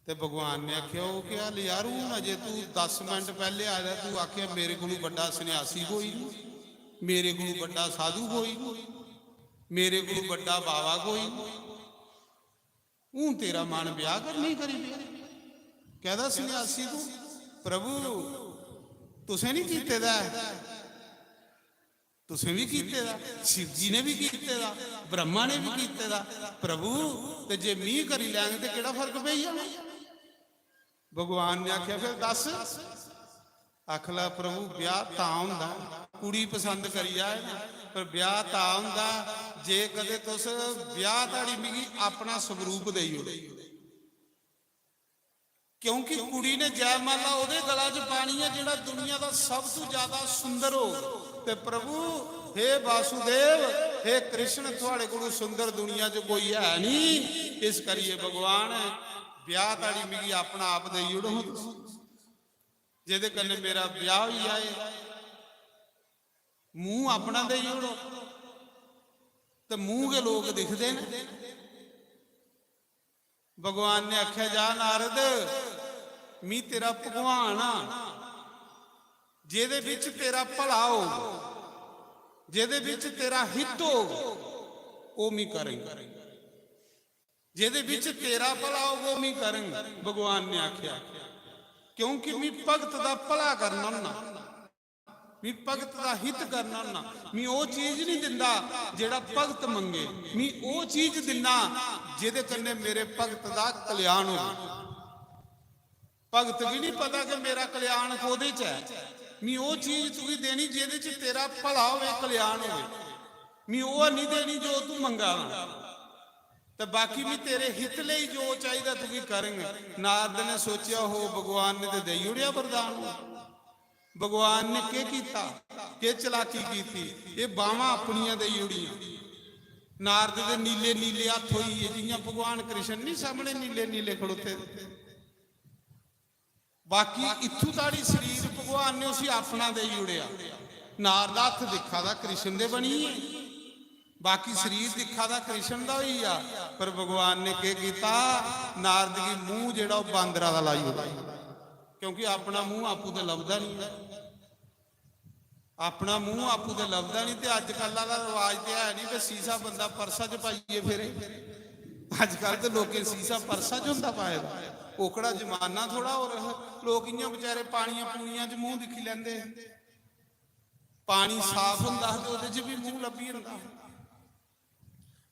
ਤੇ ਭਗਵਾਨ ਨੇ ਆਖਿਆ ਉਹ ਕਿਹਾ ਯਾਰ ਹੁਣ ਅਜੇ ਤੂੰ 10 ਮਿੰਟ ਪਹਿਲੇ ਆ ਜਾ, ਤੂੰ ਆਖਿਆ ਮੇਰੇ ਕੋਲੋਂ ਵੱਡਾ ਸੰਨਿਆਸੀ ਕੋਈ ਨਹੀਂ, ਮੇਰੇ ਕੋਲੋਂ ਵੱਡਾ ਸਾਧੂ ਕੋਈ ਨਹੀਂ, ਮੇਰੇ ਕੋਲੋਂ ਵੱਡਾ ਬਾਵਾ ਕੋਈ ਨਹੀਂ, ਹੁਣ ਤੇਰਾ ਮਨ ਵਿਆਹ ਕਰਨੀ ਕਰੀ ਕਹਿੰਦਾ ਸੰਨਿਆਸੀ ਤੂੰ। ਪ੍ਰਭੂ ਤੁਸੀਂ ਨਹੀਂ ਕੀਤੇ ਦਾ, ਤੁਸੀਂ ਵੀ ਕੀਤੇ ਦਾ, ਸ਼ਿਵ ਜੀ ਨੇ ਵੀ ਕੀਤੇ ਦਾ, ਬ੍ਰਹਮਾ ਨੇ ਵੀ ਕੀਤੇ ਦਾ। ਪ੍ਰਭੂ ਤੇ ਜੇ ਮੀਂਹ ਕਰੀ ਲੈਂਗੇ ਤੇ ਕਿਹੜਾ ਫਰਕ ਪਈ ਜਾਣਾ? ਭਗਵਾਨ ਨੇ ਆਖਿਆ ਫਿਰ ਦੱਸ। ਆਖ ਲੈ ਪ੍ਰਭੂ ਵਿਆਹ ਤਾਂ ਹੁੰਦਾ, ਕੁੜੀ ਪਸੰਦ ਕਰੀ ਜਾਏ ਨਾ, ਪਰ ਵਿਆਹ ਤਾਂ ਹੁੰਦਾ ਜੇ ਕਦੇ ਤੁਸ ਵਿਆਹ ਤਾੜੀ ਮਿਗੀ ਆਪਣਾ ਸਵਰੂਪ ਦੇਈਓ। ਕਿਉਂਕਿ ਕੁੜੀ ਨੇ ਜੈਮਾਲਾ ਉਹਦੇ ਗਲਾ 'ਚ ਪਾਣੀ ਹੈ ਜਿਹੜਾ ਦੁਨੀਆ ਦਾ ਸਭ ਤੋਂ ਜ਼ਿਆਦਾ ਸੁੰਦਰ ਹੋ। ਤੇ ਪ੍ਰਭੂ हे ਵਾਸੁਦੇਵ, हे ਕ੍ਰਿਸ਼ਨ ਤੁਹਾਡੇ ਕੋਲੋਂ ਸੁੰਦਰ ਦੁਨੀਆ 'ਚ ਕੋਈ ਹੈ ਨਹੀਂ, ਇਸ ਕਰੀਏ ਭਗਵਾਨ ਵਿਆਹ ਤਾੜੀ ਮਿਗੀ ਆਪਣਾ ਆਪ ਦੇਈ ਉੜੋ, ਜਿਹਦੇ ਕੰਨੇ ਮੇਰਾ ਵਿਆਹ ਹੋਈ ਆਏ, ਮੂੰਹ ਆਪਣਾ ਦੇਈ ਉੜੋ। ਤੇ ਮੂੰਹ ਕੇ ਲੋਕ ਦਿਖਦੇ ਨੇ। ਭਗਵਾਨ ਨੇ ਆਖਿਆ ਜਾ ਨਾਰਦ ਮੈਂ ਤੇਰਾ ਭਗਵਾਨ ਆ, ਜਿਹਦੇ ਵਿੱਚ ਤੇਰਾ ਭਲਾ ਹੋ, ਜਿਹਦੇ ਵਿੱਚ ਤੇਰਾ ਹਿੱਤ ਹੋ ਉਹ ਮੈਂ ਕਰਾਂਗਾ, ਜਿਹਦੇ ਵਿੱਚ ਤੇਰਾ ਭਲਾ ਹੋ ਉਹ ਮੈਂ ਕਰਾਂਗਾ। ਭਗਵਾਨ ਨੇ ਆਖਿਆ ਕਿਉਂਕਿ ਮੈਂ ਭਗਤ ਦਾ ਭਲਾ ਕਰਨਾ ਨਾ, ਮੈਂ ਭਗਤ ਦਾ ਹਿੱਤ ਕਰਨਾ ਨਾ, ਮੈਂ ਉਹ ਚੀਜ਼ ਨਹੀਂ ਦਿੰਦਾ ਜਿਹੜਾ ਭਗਤ ਮੰਗੇ, ਮੈਂ ਉਹ ਚੀਜ਼ ਦਿੰਨਾ ਜਿਹਦੇ ਕੰਨੇ ਮੇਰੇ ਭਗਤ ਦਾ ਕਲਿਆਣ ਹੋਵੇ। ਭਗਤ ਵੀ ਨਹੀਂ ਪਤਾ ਕਿ ਮੇਰਾ ਕਲਿਆਣ ਕੋਦੇ 'ਚ ਹੈ, ਮੈਂ ਉਹ ਚੀਜ਼ ਤੂੰ ਦੇਣੀ ਜਿਹਦੇ 'ਚ ਤੇਰਾ ਭਲਾ ਹੋਵੇ, ਕਲਿਆਣ ਹੋਵੇ। ਮੈਂ ਉਹ ਨਹੀਂ ਦੇਣੀ ਜੋ ਤੂੰ ਮੰਗਾ, ਤੇ ਬਾਕੀ ਵੀ ਤੇਰੇ ਹਿੱਤ ਲਈ ਜੋ ਚਾਹੀਦਾ ਤੂੰ ਵੀ ਕਰੇਂਗਾ। ਨਾਰਦ ਨੇ ਸੋਚਿਆ ਹੋ ਭਗਵਾਨ ਨੇ ਤੇ ਦੇਈ ਉੜਿਆ ਵਰਦਾਨ। ਭਗਵਾਨ ਨੇ ਕੀ ਕੀਤਾ, ਕਿ ਚਲਾਕੀ ਕੀਤੀ, ਇਹ ਬਾਹਾਂ ਆਪਣੀਆਂ ਦੇਈ ਉੜੀਆਂ। ਨਾਰਦ ਦੇ ਨੀਲੇ ਨੀਲੇ ਹੱਥ ਹੋਈ ਜਿਹੀਆਂ ਭਗਵਾਨ ਕ੍ਰਿਸ਼ਨ ਨਹੀਂ ਸਾਹਮਣੇ ਨੀਲੇ ਨੀਲੇ ਖੜੋਤੇ। ਬਾਕੀ ਇੱਥੋਂ ਤਾੜੀ ਸਰੀਰ ਭਗਵਾਨ ਨੇ ਉਸੇ ਆਪਣਾ ਦੇਈ ਉੜਿਆ। ਨਾਰਦ ਹੱਥ ਦਿਖਾ ਦਾ ਕ੍ਰਿਸ਼ਨ ਦੇ ਬਣੀ ਹੈ, ਬਾਕੀ ਸਰੀਰ ਦਿਖਾ ਦਾ ਕ੍ਰਿਸ਼ਨ ਦਾ ਹੋਈ ਆ। ਪਰ ਭਗਵਾਨ ਨੇ ਕੀ ਕੀਤਾ, ਨਾਰਦ ਦੀ ਮੂੰਹ ਜਿਹੜਾ ਉਹ ਬਾਂਦਰਾਂ ਦਾ ਲਾਈ ਹੋਇਆ, ਕਿਉਂਕਿ ਆਪਣਾ ਮੂੰਹ ਆਪੂ ਤੇ ਲੱਭਦਾ ਨਹੀਂ, ਆਪਣਾ ਮੂੰਹ ਆਪੂ ਤੇ ਲੱਭਦਾ ਨਹੀਂ। ਤੇ ਅੱਜ ਕੱਲ੍ਹ ਦਾ ਰਿਵਾਜ ਤੇ ਹੈ ਨਹੀਂ ਵੀ ਸੀਸਾ ਬੰਦਾ ਪਰਸਾ 'ਚ ਪਾਈਏ ਫਿਰੇ। ਅੱਜ ਕੱਲ੍ਹ ਤੇ ਲੋਕੇ ਸੀਸਾ ਪਰਸਾ 'ਚ ਹੁੰਦਾ ਪਾਇਆ, ਕੋਕੜਾ ਜ਼ਮਾਨਾ ਥੋੜਾ ਹੋ ਰਿਹਾ। ਲੋਕ ਇੰਨੇ ਵਿਚਾਰੇ ਪਾਣੀਆਂ ਪੂਣੀਆਂ 'ਚ ਮੂੰਹ ਦਿਖੀ ਲੈਂਦੇ, ਪਾਣੀ ਸਾਫ਼ ਹੁੰਦਾ ਤੇ ਉਹਦੇ 'ਚ ਵੀ ਮੂੰਹ ਲੱਭੀ ਹੁੰਦਾ।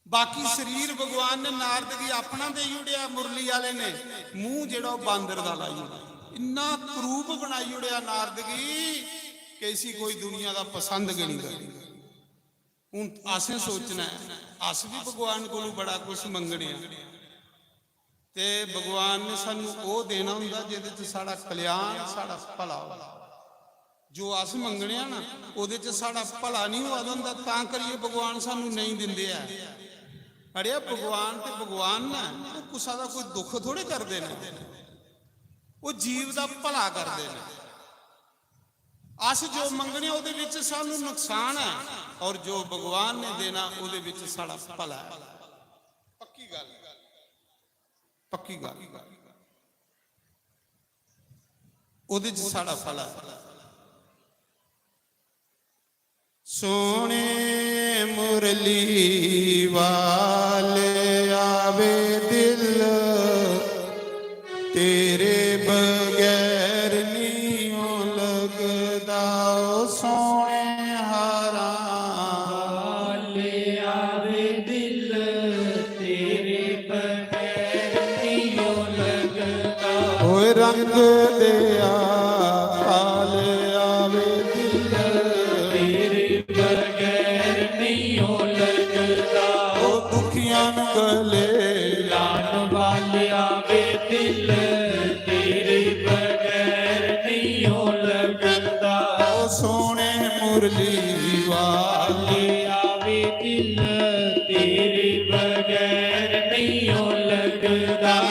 ਬਾਕੀ ਸਰੀਰ ਭਗਵਾਨ ਨੇ ਨਾਰਦ ਦੀ ਆਪਣਾ ਦੇਈ ਉੜਿਆ, ਮੁਰਲੀ ਵਾਲੇ ਨੇ ਮੂੰਹ ਜਿਹੜਾ ਉਹ ਬਾਂਦਰ ਦਾ ਲਾਈ ਉੜਿਆ। ਇੰਨਾ ਕਰੂਪ ਬਣਾਈ ਉੜਿਆ ਨਾਰਦ ਦੀ ਕਿ ਇਸੀ ਕੋਈ ਦੁਨੀਆ ਦਾ ਪਸੰਦ ਕਿ ਨਹੀਂ ਕਰਦੀ। ਹੁਣ ਆਸੇ ਸੋਚਣਾ ਹੈ ਅਸ ਵੀ ਭਗਵਾਨ ਕੋਲੋਂ ਬੜਾ ਕੁਝ ਮੰਗਣੇ ਆ, ਤੇ ਭਗਵਾਨ ਨੇ ਸਾਨੂੰ ਉਹ ਦੇਣਾ ਹੁੰਦਾ ਜਿਹਦੇ 'ਚ ਸਾਡਾ ਕਲਿਆਣ, ਸਾਡਾ ਭਲਾ ਹੋ। ਜੋ ਅਸ ਮੰਗਣੇ ਆ ਨਾ ਉਹਦੇ 'ਚ ਸਾਡਾ ਭਲਾ ਨਹੀਂ ਹੋਦਾ ਹੁੰਦਾ, ਤਾਂ ਕਰੀਏ ਭਗਵਾਨ ਸਾਨੂੰ ਨਹੀਂ ਦਿੰਦੇ ਆ। ਅੜਿਆ ਭਗਵਾਨ ਤੇ ਭਗਵਾਨ ਨਾ ਉਹ ਕੁਸਾ ਦਾ ਕੋਈ ਦੁੱਖ ਥੋੜੇ ਕਰਦੇ ਨੇ, ਉਹ ਜੀਵ ਦਾ ਭਲਾ ਕਰਦੇ ਨੇ। ਅਸ ਜੋ ਮੰਗਣੇ ਉਹਦੇ ਵਿੱਚ ਸਾਨੂੰ ਨੁਕਸਾਨ ਹੈ, ਔਰ ਜੋ ਭਗਵਾਨ ਨੇ ਦੇਣਾ ਉਹਦੇ ਵਿੱਚ ਸਾਡਾ ਭਲਾ ਹੈ। ਪੱਕੀ ਗੱਲ ਉਹਦੇ ਚ ਸਾਡਾ ਫਲ ਹੈ। ਸੋਹਣੇ ਮੁਰਲੀ ਵਾਲੇ ਆਵੇ ਦਿਲ ਤੇਰੇ ਬਗੈਰ ਨੀਉ ਲੱਗਦਾ। ਓ ਸੋਹਣੇ ਹਾਰਾਂ ਵਾਲੇ ਆਵੇ ਦਿਲ ਤੇਰੇ ਬਗੈਰ ਨੀਉ ਲੱਗਦਾ। ਓਏ ਰੰਗ ਦਿਆ ਕਾਲ ਆਵੇ ਦਿਲ ਤੇਰੇ ਬਗੈਰ ਨੀਉ ਲੱਗਦਾ। ਓ ਦੁਖੀਆਂ ਨੂੰ ਗਲੇ ਲਾਣ ਵਾਲੇ ਆਵੇ ਦਿਲ ਤੇਰੇ ਬਗੈਰ ਨੀਉ ਲੱਗਦਾ। ਓ ਸੋਹਣੇ ਮੁਰਲੀ ਵਾਲੇ ਆਵੇ ਦਿਲ ਤੇਰੇ ਬਗੈਰ ਨੀਉ ਲੱਗਦਾ।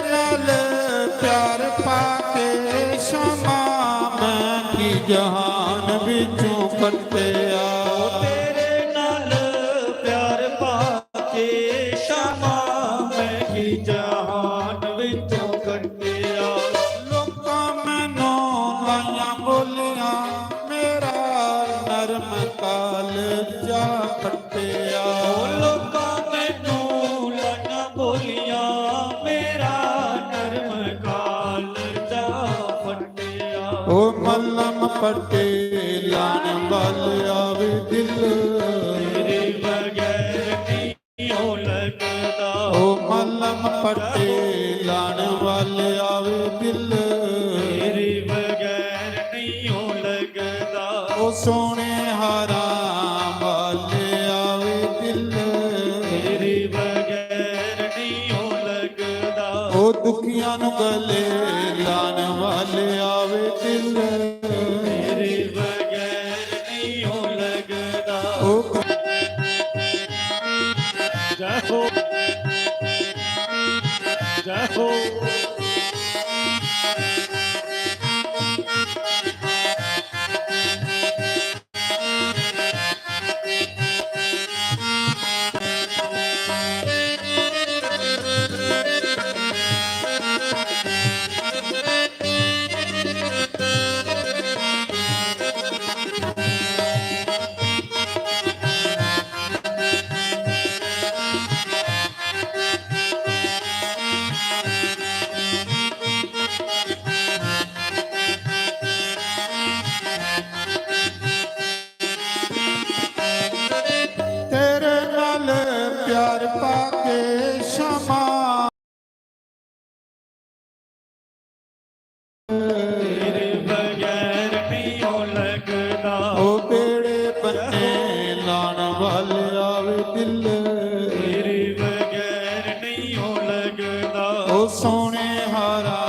ਨਾਲ ਪਿਆਰ ਪਾ ਕੇ ਸ਼ਮਾ ਮੈਂ ਕੀ ਜਹਾਨ ਵਿੱਚੋਂ ਕੱਟਿਆ। ਤੇਰੇ ਨਾਲ ਪਿਆਰ ਪਾ ਕੇ ਸ਼ਾਮਾਂ ਮੈਂ ਕੀ ਜਹਾਨ ਵਿੱਚੋਂ ਕੱਟਿਆ। ਲੋਕਾਂ ਮੈਨੂੰ ਲਾਈਆਂ ਬੋਲੀਆਂ ਮੇਰਾ ਨਰਮ ਕਾਲ ਜਾ ਪੱਟਿਆ। ਲੋਕਾਂ ਮੈਨੂੰ ਲਾਈਆਂ ਬੋਲੀਆਂ ਮੇਰਾ ਨਰਮ ਕਾਲ ਜਾ ਫਟਿਆ। ਓ ਮੱਲਮ ਪੱਟੇ ਲਾਣ ਵੱਲ ਆਵੇ ਦਿਲ ਤੇਰੇ ਬਗੈਰ ਨੀਉ ਲੱਗਦਾ। ਓ ਮੱਲਮ ਪੱਟੇ ਲਾਣ ਵੱਲ ਆਵੇ ਦਿਲ ਤੇਰੇ ਬਗੈਰ ਨੀਉ ਲੱਗਦਾ। ਓ ਸੋਹਣੇ ਹਾਰਾਂ ਵੱਲ ਆਵੇ ਦਿਲ ਤੇਰੇ ਬਗੈਰ ਨੀਉ ਲੱਗਦਾ। ਓ ਦੁਖੀਆਂ ਨੂੰ ਗਲੇ ਲਾਣ ਵੱਲ ਆਵੇ ਦਿਲ ਤੇਰੇ ਬਗੈਰ ਨੀਉ ਲੱਗਦਾ। ਓ ਜੈ ਹੋ ਜੈ ਹੋ। ਤੇਰੇ ਨਾਲ ਪਿਆਰ ਪਾ ਕੇ ਸ਼ਮਾ ਤੇਰੇ ਬਗੈਰ ਨੀਉ ਲੱਗਦਾ। ਓ ਬੇੜੇ ਬੰਨੇ ਲਾਣ ਵੱਲ ਆਵੇ ਦਿਲ ਤੇਰੇ ਬਗੈਰ ਨੀਉ ਲੱਗਦਾ। ਓ ਸੋਹਣੇ ਹਾਰਾਂ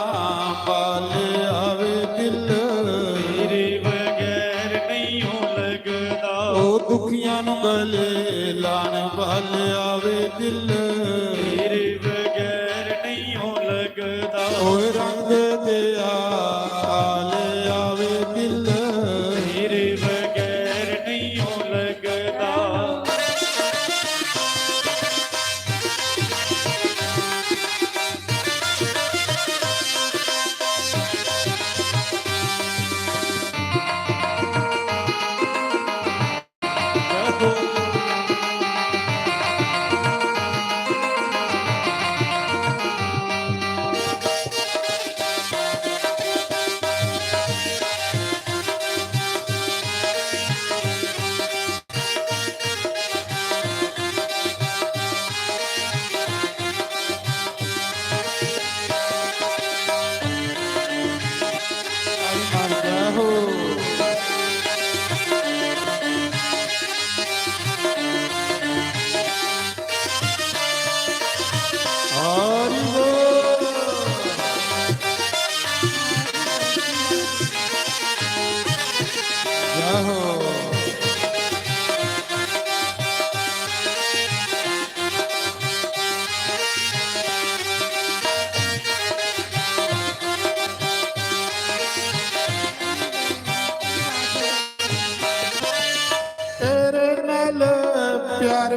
ਵੱਲ ਆਵੇ ਦਿਲ ਤੇਰੇ ਬਗੈਰ ਨੀਉ ਲੱਗਦਾ। ਓ ਦੁਖੀਆਂ ਨੂੰ ਗਲੇ ਲਾਣ ਵੱਲ ਆਵੇ ਦਿਲ ਤੇਰੇ ਬਗੈਰ ਨੀਉ ਲੱਗਦਾ। ਓਏ ਰੰਗ ਦਿਆ ਕਾਲ ਆਵੇ ਦਿਲ ਤੇਰੇ ਬਗੈਰ ਨੀਉ ਲੱਗਦਾ।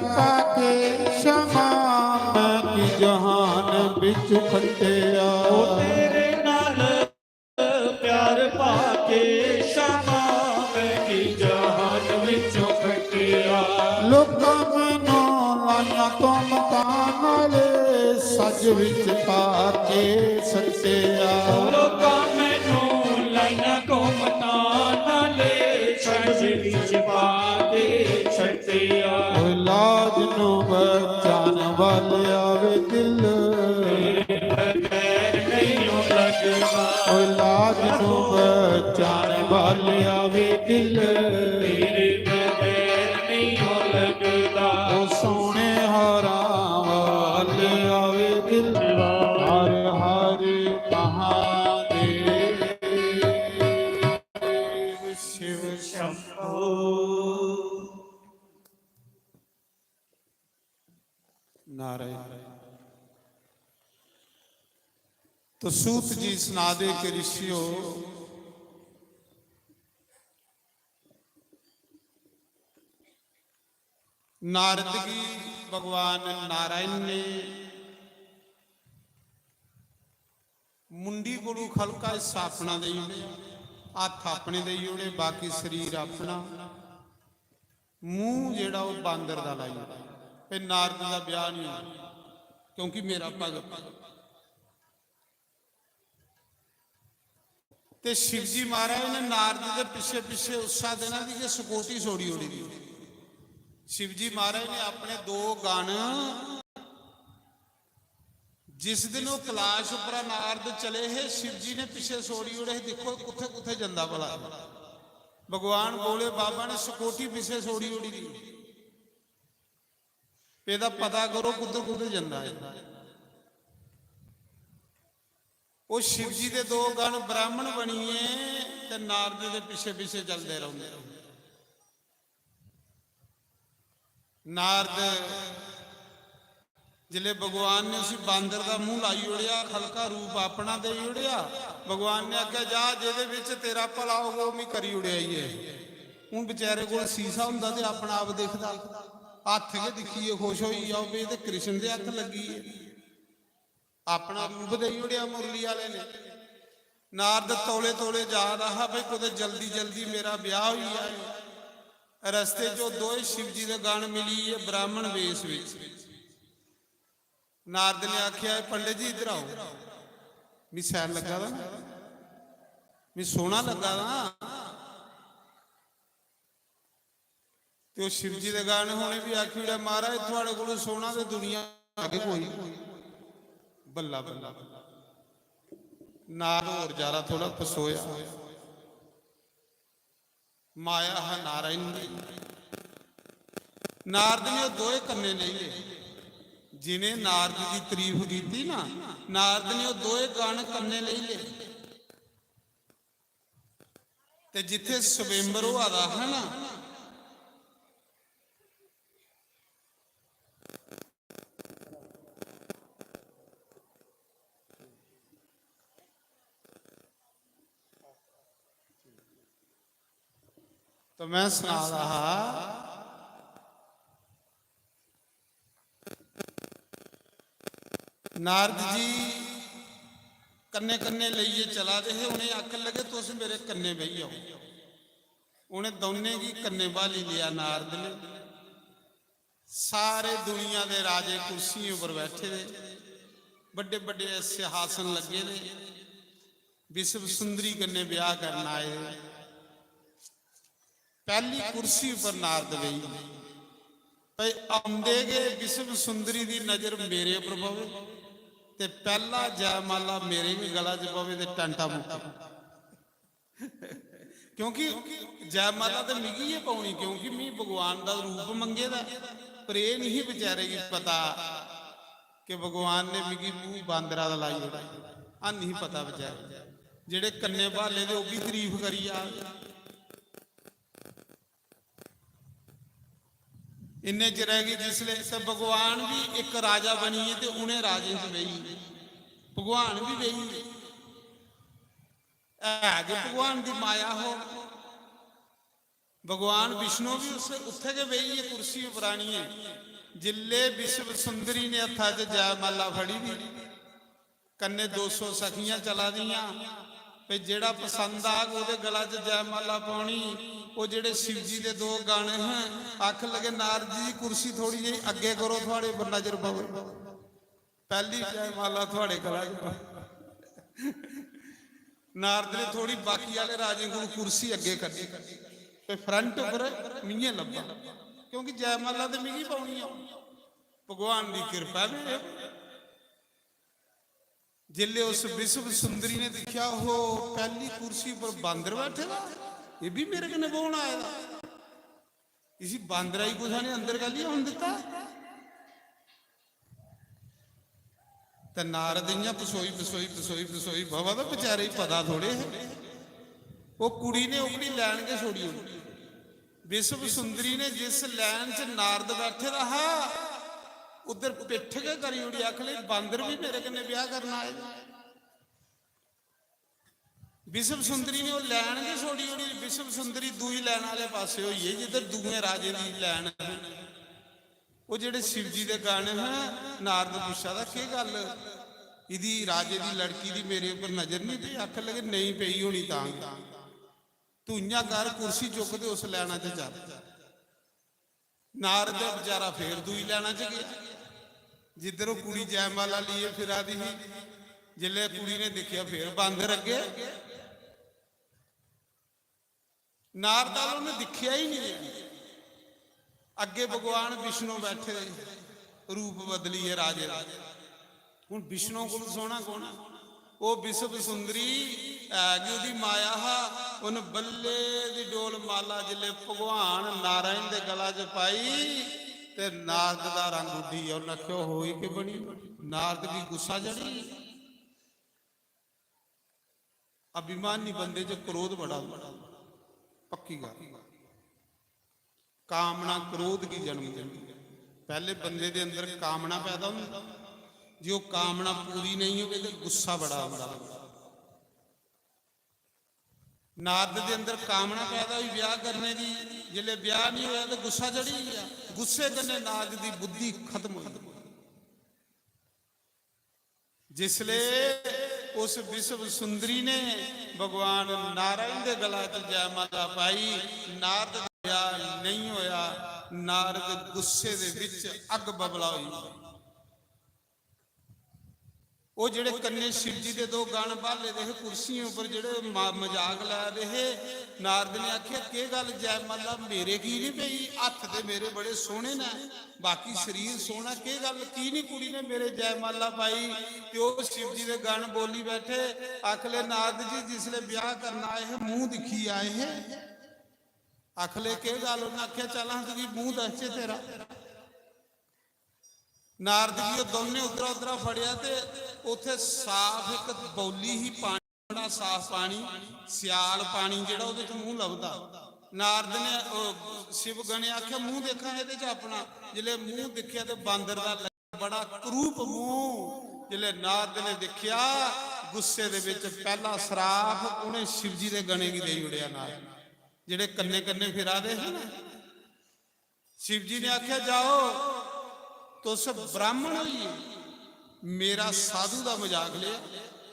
पाके क्षमा मैं की जहान बिच खटिया। ਉਹ ਤੇਰੇ ਨਾਲ ਪਿਆਰ ਪਾ ਕੇ ਸ਼ਮਾ ਮੈਂ ਕੀ ਜਹਾਨ ਵਿੱਚੋਂ ਖਟਿਆ। लोकां मैनों लाइया तो मकान वाले सज विच पाके सटिया। ਲੋਕਾਂ ਮੈਨੂੰ ਲਾਈਆਂ ਕੋਮਤਾਂ ਨਾਲੇ ਛੱਜ ਵਿੱਚ ਪਾ ਕੇ ਛੱਡਿਆ। ओए लाज नु बचान वाले आवे दिल, ਬਗੈਰ ਨਹੀਂ ਲੱਗਦਾ। ओए लाज नु बचान वाले आवे दिल। ਤੇਰੇ ਬਗੈਰ ਨਹੀਂ ਲੱਗਦਾ। ओ सोने हराम वाले आवे दिल। हर हर महादेव शिव शंभो। नारायण। तो सूत जी सुनादे के ऋषियों, नारद की भगवान नारायण ने मुंडी कोलू खलका हिस्सा अपना दे ओड़े, हथ अपने दे ओड़े, बाकी शरीर अपना, मूंह जेड़ा वो बांदर दा लाई ओड़े। फिर नारद का ब्याह नहीं होना क्योंकि मेरा भगत। ते शिव जी महाराज ने नारद के पिछे पिछे उस्सा देना दी कि सकोटी सोड़ी ओड़ी दी। शिव जी महाराज ने अपने दो गण, जिस दिन वो कैलाश उपर नारद चले है, शिव जी ने पिछे सोड़ी ओड़े। देखो कुथे कुथे जंदा भला। भगवान बोले बाबा ने सकोटी पिछे सोड़ी ओड़ी दी, ਇਹਦਾ पता करो कुधर कुधर जंदा है। वो शिव जी के दो गण ब्राह्मण बनीए ते नारद के पिछे पिछे चलते रहते। नारद जिले भगवान ने उसी बांदर का मुंह लाई ओढ़िया, खलका रूप अपना दे ओढ़िया। भगवान ने आख्या जा जेदे विच तेरा भला होगा वो करी ओढ़िया ही है। हूँ बेचारे को सीसा हुंदा ते अपना आप दिखदा, हथ के दिखिए खुश होई जाओ भी ते कृष्ण दे हथ लगी है। अपना रूप दे ओढ़िया मुरली वाले ने। नारद तौले तौले जा रहा भाई कुछ जल्दी जल्दी मेरा ब्याह हुई है। रस्ते चो दो शिव जी के गण मिली है ब्राह्मण वेश विच। नारद ने आख्या पंडित जी इधर आओ, मैं सैर लगा दा, मैं सोना लगा दा। तो शिव जी के गण होने भी आखी महाराज थोड़े को सोना तो दुनिया आगे कोई। बल्ला बल्ला नार और ज्यादा थोड़ा पसोया। माया है नारायण ने। नारद ने दोए कन्ने ले लिए। जिन्हें नारद की तारीफ की थी ना, नारद ने दोए गण कन्ने ले लिए। ते जिथे स्वयंवर हुआ है ना, तो मैं सुना रहा नारद जी कन्ने कन्ने लिए चला दे। उन्हें आखन लगे तुस मेरे कन्ने बही आओ। उन्हें दोने की कन्ने बाली लिया नारद ने। सारे दुनिया के राजे कुर्सियों पर बैठे थे, बड़े बड़े सिंहासन लगे थे। विश्व सुंदरी कन्ने ब्याह करना आए। पहली कुर्सी पर नारद बही भाई आंदे गए विश्व सुंदरी की नजर मेरे पर पवे ते पहला जयमाला मेरे भी गला च पवे ते टंटा मुक्का। क्योंकि जयमाला तो मिगी ही पाउनी, क्योंकि मैं भगवान का रूप मंगे दा। पर यह नहीं बेचारे की पता कि भगवान ने मिगी मूँह बांदरा दा लाई ओड़ा। आ नहीं पता बेचारे जेड़े कन्ने भाले दे ओह भी तारीफ करी आ। इन्ने च रह गई जिसले से भगवान भी एक राजा बनी है तो उन्हें राजे च बही, भगवान भी बही है कि भगवान की माया हो। भगवान विष्णु भी उस उत्थे के बही है कुर्सी पुरानी है। जिले विश्व सुंदरी ने हथा च जयमाला फड़ी दी, कन्ने 200 सखियां चला दियां पे जेड़ा पसंद आग ओदे गला च जयमाला पाउणी। वो जेड़े शिव जी दे 2 गाने हैं, आख लगे नारद जी कुर्सी थोड़ी जी अगे करो, थोड़े पर नजर पवे, पहली जयमाला थोड़े गला च। नारद ने थोड़ी बाकी वाले राजे को कुर्सी अगे करी ते फ्रंट पर मियां लब्बा, क्योंकि जयमाला तो मिगी पाउणी आ, भगवान की कृपा मेरे। जिले उस विश्व सुंदरी ने देखा हो पहली कुर्सी पर बांदर बैठे दा, ये भी मेरे कने बोन आएगा, इसी बांदरा ही कुछ ने अंदर गल ही होने दिता। ते नारद इयां पसोई पसोई पसोई पसोई बाबा तो बेचारे ही पता थोड़े है। वो कुड़ी ने उकड़ी लैन के छोड़ी होनी। विश्व सुंदरी ने जिस लैन च नारद बैठे रहा उधर पिठ के करी उड़ी, आख ली बांदर भी मेरे कने ब्याह करना आए। विश्व सुंदरी ने वो लैन के छोड़ी उड़ी। विश्व सुंदरी दूई लैन वाले पासे हुई है जिधर दूए राजे की लैन। वो जेड़े शिव जी के गाने हैं, नारद पूछा था की गल इदी राजे की लड़की की मेरे ऊपर नजर नहीं पई? आख लगे नहीं पई होनी, तू इं कर कुर्सी चुक दे उस लैना च जा। नारद बेचारा फिर दूई लैना च गया जिधर वो कुड़ी जयमाला लिए फिरा दी। जिले कुड़ी ने देखिया फिर बांदर अगे। नारद वालों ने दिखिया ही नहीं है। अगे भगवान विष्णु बैठे, रूप बदली है राजे। हुण विष्णु को सोना कौन? वो विश्व सुंदरी हैगी उहदी माया हा। उन बल्ले दी डोल माला जिले भगवान नारायण दे गला च पाई ते नारद दा रंग उडी। और नखियो होई के बनी, नारद की गुस्सा चढ़ी। अभिमानी बंदे च क्रोध बड़ा पक्की गल। कामना क्रोध की जन्म देती। पहले बंदे दे अंदर कामना पैदा होती, जो कामना पूरी नहीं होगी तो गुस्सा बड़ा होता। नारद के अंदर कामना पैदा हुई ब्याह करने की, जिले ब्याह नहीं होया तो गुस्सा चढ़ी गया। गुस्से कन्ने नारद की बुद्धि खत्म हो गई। जिसले उस विश्व सुंदरी ने भगवान नारायण के गला च जयमाला पाई, नारद का ब्याह नहीं होया। नारद गुस्से दे विच अग बबला हुई। वो जेड़े कन्ने शिव जी के 2 गान भाले दे कुर्सियों पर जेड़े मजाक ला रहे। नारद ने आख्या के गल जयमाला मेरे की नहीं पई? हथ ते मेरे बड़े सोहने ने, बाकी शरीर सोहना, के गल की नहीं कुड़ी ने मेरे जयमाला पाई? ते ओ शिव जी के गान बोली बैठे। आखले नारद जी जिसले ब्याह करना आए है मुंह दिखी आए है। आखले के गल? उन्हें आख्या चल हाँ तुझी मुंह दसचे तेरा। नारद जी दोने उधरा उधरा फड़िया ते उथे साफ एक बौली ही पानी, बड़ा साफ पानी, सियाल पानी जेड़ा उहदे च मुंह लभदा। नारद ने शिव गणे आख्या मुंह देखा इहदे च अपना। जिले मुंह देखिया ते बांदर दा बड़ा करूप मुंह। जिले नारद ने देखिया गुस्से दे विच पहला सराफ उन्हें शिव जी दे गणे की दे उड़िया। नारद जेड़े कन्ने कन्ने फिरा दे है ना, शिव जी ने आख्या जाओ तुस ब्राह्मण होइए, मेरा साधु का मजाक लिया,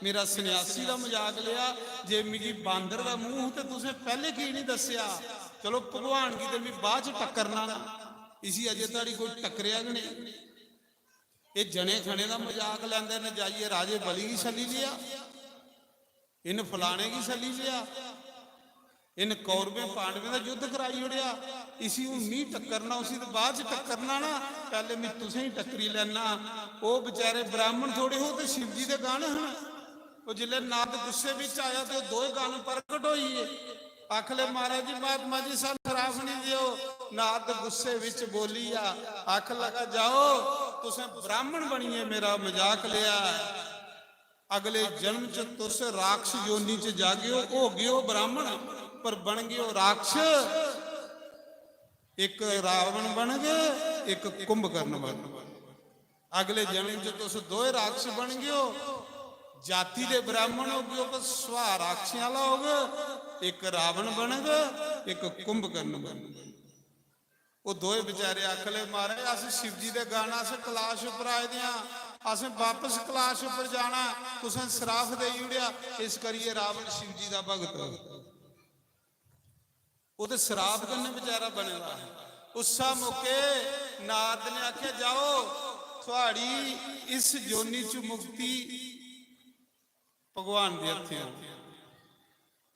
मेरा सन्यासी का मजाक लिया। जे मिगी बांदर का मुंह तो तुसें पहले की नहीं दसिया? चलो भगवान की तो मैं बाद च टक्करना ना, इसी अजे ताड़ी कोई टकरिया कि नहीं। ये जने खने का मजाक लैंदे ने, जाइए राजे बली की सली लिया, इन फलाने की सली लिया, इन कौरवें पांडवें का युद्ध कराई उड़िया। इसी हूं नहीं टक्करना, उसी तो बाद च टक्करना ना, पहले मैं तुसें ही टक्करी लेना। वो बेचारे ब्राह्मण थोड़े हो तो शिव जी के गाने हैं। वो जिले नारद गुस्से विच आया तो 2 गान प्रगट होई है। आखले महाराज जी महात्मा जी सन खराब नहीं दियो। नारद गुस्से विच बोली आ, आख लगा जाओ तुसें ब्राह्मण बनिए, मेरा मजाक लिया। अगले जन्म च तुस राक्ष योनि च जागियो, हो गयो ब्राह्मण पर बन गयो राक्ष। एक रावण बन गए, एक कुंभकर्ण बन गए। अगले जन्म च तुस 2 राक्ष बन गयो। जाति दे ब्राह्मण हो गए पर सुहा राक्षियां वाला हो गए। एक रावण बन गए, ਇੱਕ ਕੁੰਭਕਰਨ ਬਣ। ਉਹ ਦੋਏ ਵਿਚਾਰੇ ਆਖਲੇ ਮਾਰੇ ਅਸੀਂ शिव जी दे गाना अस कलाश उपर आए दे अस वापस कलाश उपर जाना, तुसें सराफ दे उड़िया। इस करिए रावण शिव जी दा भगत वो तो सराफ कन्ने बेचारा बनेगा। उसा मौके नारद ने आख्या जाओ थोड़ी इस जोनी च मुक्ति भगवान दे हथे,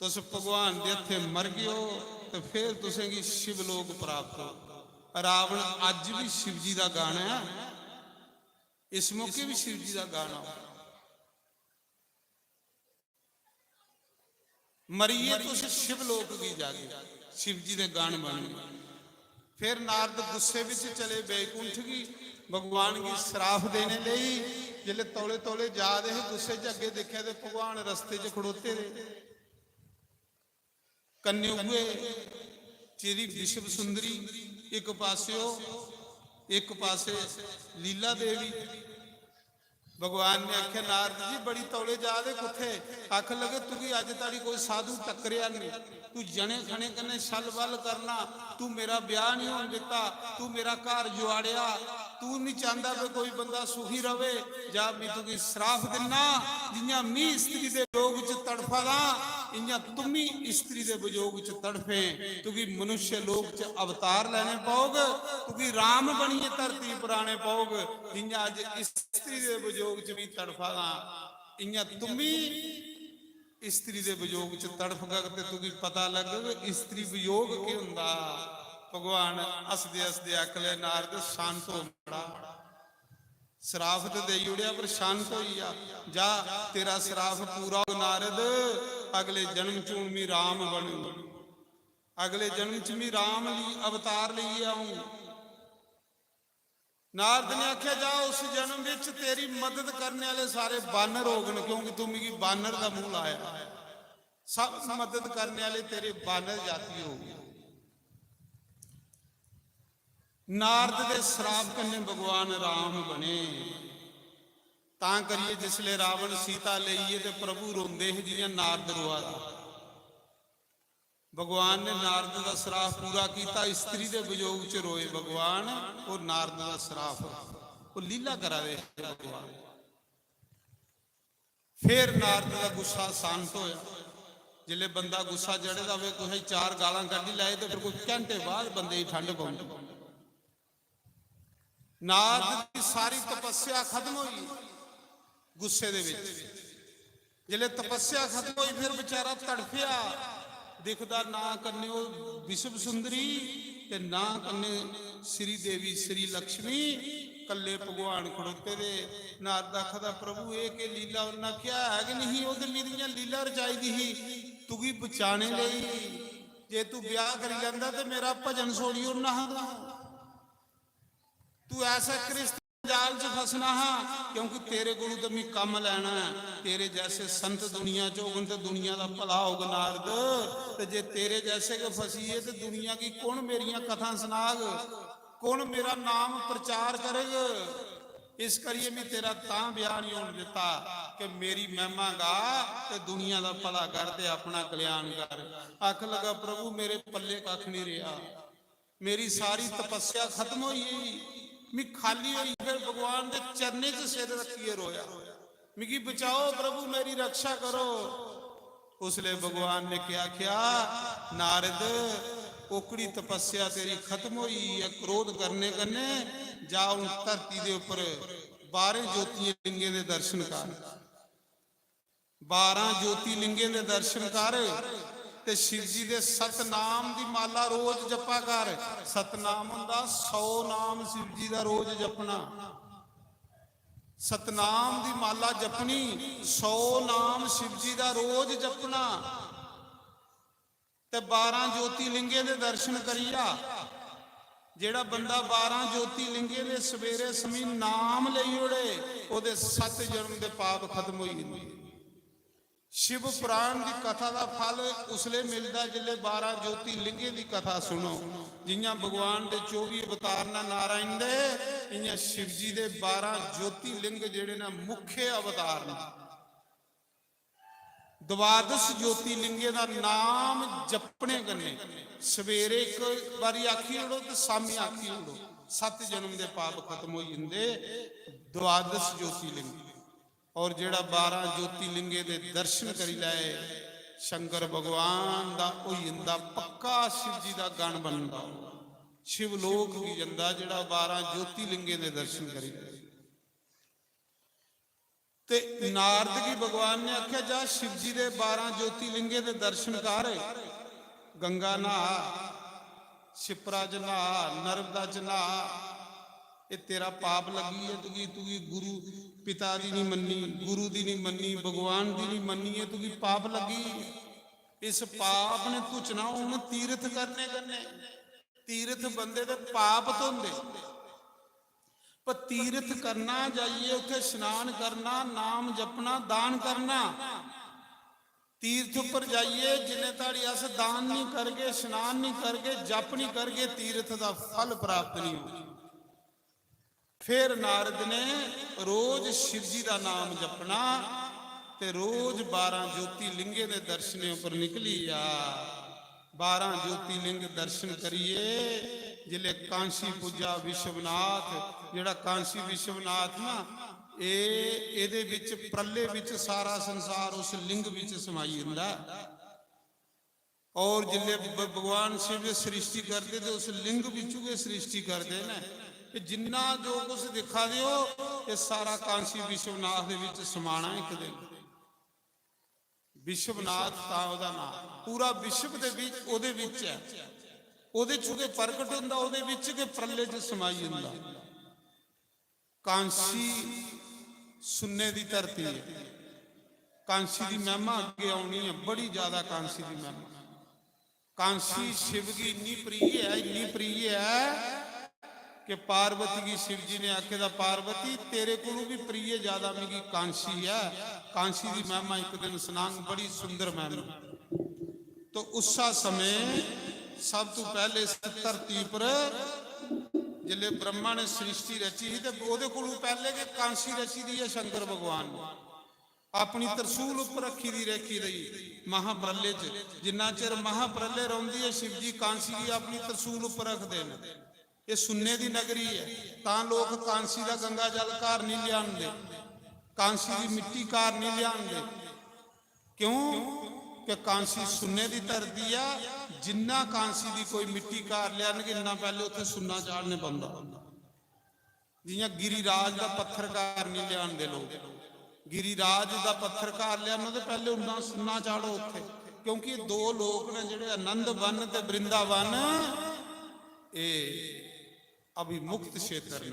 तुस भगवान दे हथे मर गए हो तो फिर तुसें की शिवलोक प्राप्त हो। रावण अज भी शिव जी का गाना है, इस मौके भी शिव जी का गाना। मरीए तुस शिवलोक की जाके शिव जी के गान बन। फिर नारद गुस्से विच चले बैकुंठ की भगवान की सराफ देने लई। जिले तौले तौले जा रहे गुस्से च अगे देखा तो भगवान रस्ते च खड़ोते रहे। कन्ने हुए चेरी विश्व सुंदरी एक पासे एक पासे लीला देवी। भगवान ने आख्या नारद जी बड़ी तौले जा दे कुथे। आख लगे तू भी अज ताड़ी कोई साधु टकरिया नहीं, तू जने खने कने छल बल करना, तू मेरा ब्याह नहीं होने देता, तू मेरा घर जुआड़िया, तू नहीं चाहता भी कोई बंदा सुखी रवे। जा मैं तुकी सराफ दिना जियां मी स्त्री दे वियोग च तड़फदा इयां तुम्ही स्त्री दे वियोग च तड़फे। तुकी मनुष्य लोक च अवतार लेने पाओगे, तुकी राम बनिए धरती पर आने पाओगे। जियां अज स्त्री दे वियोग च भी तड़फदा इयां तुम्ही स्त्री दे वियोग च तड़फ गए ते तुकी पता लगे स्त्री वियोग की हुंदा। भगवान हसदे हसदे आखले नारद शांत हो बड़ा। सराफ तो दे उड़िया पर शांत हो जा, तेरा सराफ पूरा हो नारद। अगले जन्म च मैं राम बनू, अगले जन्म च मैं राम अवतार लिए आऊं। नारद ने आख्या जा उस जन्म विच तेरी मदद करने वाले सारे बानर हो गए, क्योंकि तू मिगी बानर का मुंह लाया। सब मदद करने वाले तेरे बानर जाति हो गए। नारद दे श्राप कन्ने भगवान राम बने। तां करिए जिसले रावण सीता लईए ते प्रभु रोंदे है जियां नारद रोआ। भगवान ने नारद का श्राप पूरा किया, स्त्री दे वियोग च रोए भगवान। और नारद का श्राप वो लीला करा दे भगवान। फिर नारद का गुस्सा शांत होया। जिले बंदा गुस्सा चढ़ेदा होवे कोई चार गालां कढी लाए तो फिर कुछ घंटे बाद बंदे की ठंड पौंदी। नारद की सारी तपस्या खत्म हुई गुस्से दे विच। जिले तपस्या खत्म हुई फिर बेचारा तड़फिया। दिखदा ना कन्ने विश्व सुंदरी ते ना कन्ने श्री देवी श्री लक्ष्मी, कल्ले भगवान खड़ोते दे। नारद आखदा प्रभु ये के लीला उन्ना क्या है कि नहीं, वो तो मेरियां लीला रचाई दी ही तुगी बचाने लई। जे तू ब्याह करी लैंदा ते मेरा भजन सोड़ी उन्ना हां। तू ऐसा कृष्ण जाल च फसना हा, क्योंकि तेरे कोल तो मैं कम लैना है। तेरे जैसे संत दुनिया च होगन तो दुनिया का भला होगा नारद। ते जे तेरे जैसे के फसीए तो दुनिया की कौन मेरिया कथा सुनाग, कौन मेरा नाम प्रचार करेगा। इस करिए मैं तेरा तां ब्याह नहीं होने देता कि मेरी महिमा गा ते दुनिया का भला कर ते अपना कल्याण कर। आख लगा प्रभु मेरे पल्ले कख नहीं रहा, मेरी सारी तपस्या खत्म हुई, मैं खाली हुई। फिर भगवान के चरने च सिर रखिए रोया, मिगी बचाओ प्रभु मेरी रक्षा करो। उसले भगवान ने क्या नारद ओकड़ी तपस्या तेरी खत्म हुई है क्रोध करने कन्ने। जाओ धरती के उपर 12 ज्योतिर्लिंगे दे दर्शन कर, 12 ज्योतिर्लिंगे दे दर्शन कर ते शिव जी दे सतनाम दी माला रोज जपा कर। सतनाम हुंदा 100 नाम शिव जी दा रोज जपना। सतनाम दी माला जपनी, 100 नाम शिव जी दा रोज जपना ते 12 ज्योतिर्लिंगे दे दर्शन करिया। जेड़ा बंदा 12 ज्योतिर्लिंगे दे सवेरे समी नाम लई उड़े ओदे 7 जन्म दे पाप खत्म होई जांदे। शिव पुराण की कथा का फल उसले मिलता जिले 12 ज्योतिर्लिंगे की कथा सुनो। जियां भगवान के 24 अवतार ना नारायण दे, इयां शिव जी के 12 ज्योतिर्लिंग जेड़े ना मुख्य अवतार ने। द्वादश ज्योतिलिंगे का नाम जपने कन्ने सवेरे एक बारी आखी उड़ो तो शामी आखी उड़ो 7 जन्म के पाप खत्म हो जाते। द्वादश ज्योतिलिंग और जेड़ा 12 ज्योतिलिंगे के दर्शन करी लाए शंकर भगवान का हो जाता पक्का शिव जी का गण बनता शिवलोक भी जाता जेड़ा 12 ज्योतिलिंगे के दर्शन करी लाए। ते नारद जी भगवान ने आख्या जा शिव जी दे 12 ज्योतिलिंगे दे दर्शन कर गंगा नहा शिप्रा च नहा नर्मदा च नहा ये तेरा पाप लगी है तुगी गुरु पिता दी नहीं मन्नी गुरु दी नहीं मन्नी भगवान दी नहीं मन्नी है तुगी पाप लगी इस पाप ने तुचना उन तीर्थ करने करने तीर्थ बंदे दे पाप धोंदे पर तीर्थ करना जाइए उथे स्नान करना नाम जपना दान करना तीर्थ पर जाइए जिन्हें ताड़ी अस दान नहीं करके स्नान नहीं करके जप नहीं करके तीर्थ का फल प्राप्त नहीं हो। फिर नारद ने रोज शिव जी का नाम जपना ते रोज 12 ज्योतिलिंगे के दर्शनों पर निकली आ 12 ज्योतिलिंग दर्शन करिए जिले कांसी पूजा विश्वनाथ जेड़ा कांसी विश्वनाथ ना ये प्रले विच सारा संसार उस लिंग विच समाई हुंदा और जिले भगवान शिव सृष्टि करते तो उस लिंग विचों के सृष्टि करते ने जिन्ना जो कुछ दिखा दियो ये सारा कांसी विश्वनाथ दे विच समाना एक दिन विश्वनाथ ता ओदा नाम पूरा विश्व दे विच ओदे विच है ਉਹਦੇ ਚੁਗੇ ਪ੍ਰਗਟ ਹੁੰਦਾ ਉਹਦੇ ਵਿੱਚ ਕਿ ਪ੍ਰਲੇ ਚ ਸਮਾਈ ਹੁੰਦਾ। ਕਾਂਸੀ ਸੁੰਨੇ ਦੀ ਧਰਤੀ ਹੈ ਕਾਂਸੀ ਦੀ ਮਹਿਮਾ ਅੱਗੇ ਆਉਣੀ ਹੈ ਬੜੀ ਜ਼ਿਆਦਾ ਕਾਂਸੀ ਦੀ ਮਹਿਮਾ कांसी शिव की इन्नी प्रिय है कि पार्वती की शिव जी ने आखे दा पार्वती तेरे को भी प्रिय ज्यादा मेरी कांसी है। कांसी की महिमा एक दिन सुनांग बड़ी सुंदर महिमा। तो उस समय सब तो पहले धरती पर जिले ब्रह्मा ने सृष्टि रची तो ओदे कोलों पहले के कांसी रची दी है शंकर भगवान ने अपनी तरसूल उपर रखी दी रखी रही महाप्रलय च जिन्ना चिर महाप्रलय रौंदी है शिव जी कांसी की अपनी तरसूल उपर रखते हैं। ये सुन्ने की नगरी है ता लोग कांसी का गंगा जल घर नहीं लिया कांसी की मिट्टी घर नहीं लिया क्यों कि कांसी सुन्ने की धरती है। जिन्ना कांसी की कोई मिट्टी घर लिया इन्ना पहले उत्थे सुन्ना चाढ़ने पौंदा जियां गिरिराज का पत्थर घर नहीं लिया लोग गिरिराज का पत्थर घर लिया तो पहले उन्ना सुन्ना चाड़ो उत्थे क्योंकि दो लोग ने जिहड़े आनंद वन ते वृंदावन ये अभिमुक्त क्षेत्र ने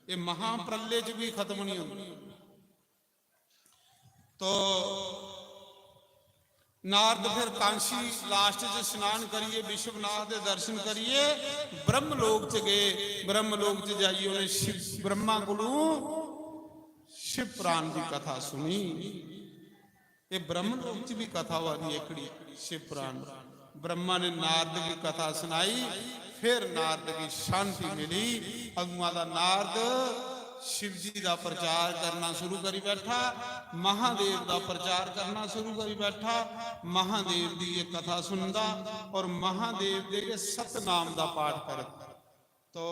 ये महाप्रलय च भी खत्म नहीं होंगे। तो नारद फिर कांसी लास्ट च स्नान करिए विश्वनाथ के दर्शन करिए ब्रह्मलोक च गए। ब्रह्मलोक च जाइए उन्हें शिव ब्रह्मा कोलों शिव पुराण की कथा सुनी। ये ब्रह्मलोक च भी कथा वाली एकड़ी शिव पुराण ब्रह्मा ने नारद की कथा सुनाई। फिर नारद की शांति मिली। अगुआ का नारद शिव जी का प्रचार करना शुरू करी बैठा महादेव का प्रचार करना शुरू करी बैठा महादेव की ये कथा सुनता और महादेव के सतनाम का पाठ कर। तो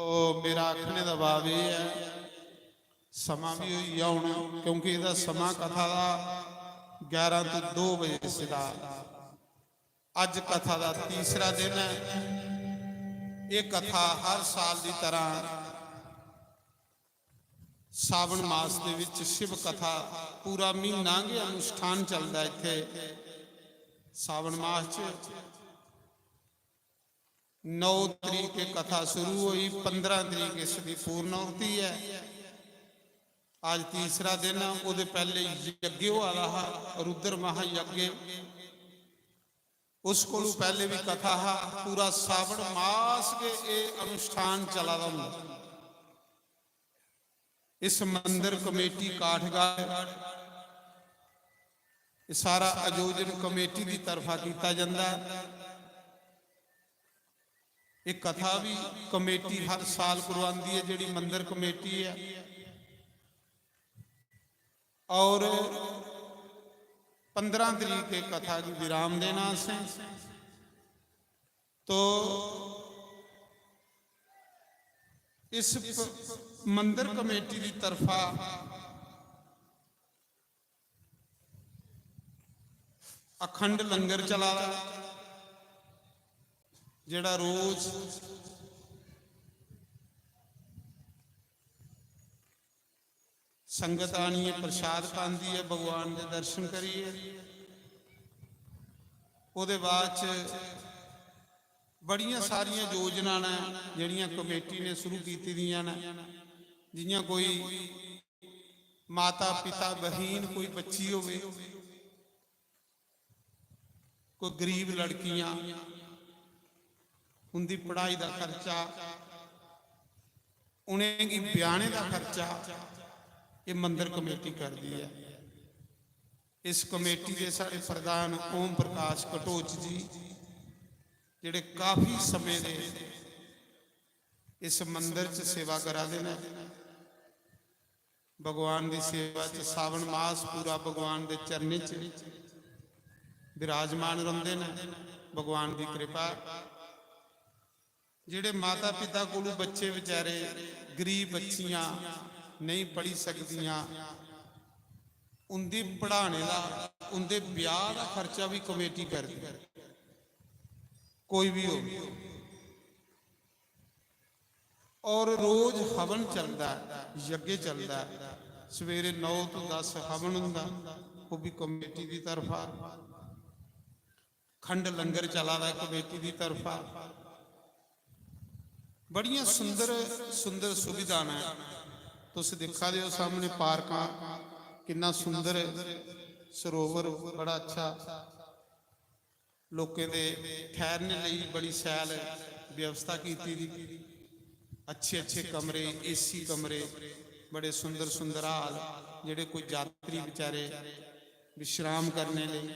मेरा आखने का भाव यह है समा भी हुई आना क्योंकि यदा समा कथा का 11 तो 2 बजे सीधा अज कथा का तीसरा दिन है। ये कथा हर साल की तरह सावन मास दे विच शिव कथा पूरा महीना के अनुष्ठान चलता इत्थे सावन मास 9 तरीक कथा शुरू हुई 15 तरीक इसकी पूर्णाहुति है। आज तीसरा दिन उहदे पहले यज्ञ हुआ रहा रुद्र महायज्ञ उसको पहले भी कथा है। पूरा सावन मास के ये अनुष्ठान चला रहा। इस मंदिर कमेटी काठगढ़ सारा आयोजन कमेटी की तरफा किया जाता। एक कथा भी कमेटी हर साल करवाती है जिहड़ी मंदिर कमेटी है। और 15 तारीख के कथा की विराम देना से तो इस मंदिर कमेटी की तरफा अखंड लंगर चला जिहड़ा रोज संगत आनी है, प्रसाद पाती है, भगवान के दर्शन करिए। उहदे बाद बड़ियां सारियां योजना ने जिहड़ियां कमेटी ने शुरू कीती दियां ने, जियां कोई माता पिता बहीन कोई बच्ची होवे, कोई गरीब लड़कियां, उनकी पढ़ाई का खर्चा, उन्हें की ब्याने का खर्चा ये मंदिर कमेटी करती है। इस कमेटी के सारे प्रधान ओम प्रकाश कटोच जी जिहड़े काफ़ी समय दे इस मंदिर च सेवा करा दे ने, भगवान की सेवा च सावन मास पूरा भगवान के चरने च विराजमान रहिंदे ने। भगवान की कृपा, जिहड़े माता पिता कोलों बच्चे बेचारे गरीब बच्चियां नहीं पढ़ी सकदियां, उनकी पढ़ाने का, उनके ब्याह का खर्चा भी कमेटी करती है। कोई भी हो, और रोज हवन चलता है, यज्ञ चलता है, सवेरे 9 तो 10 हवन हुंदा, वो भी कमेटी की तरफा। खंड लंगर चला रहा कमेटी की तरफा। बड़ियां सुंदर सुंदर सुविधा ने, तुस दिखा दे सामने पार्का, कितना सुंदर सरोवर, बड़ा अच्छा लोगों के ठहरने लई बड़ी सैल व्यवस्था की थी। अच्छे अच्छे कमरे, एसी कमरे, बड़े सुंदर सुंदर हाल, जेड़े कोई यात्री बेचारे विश्राम करने लई।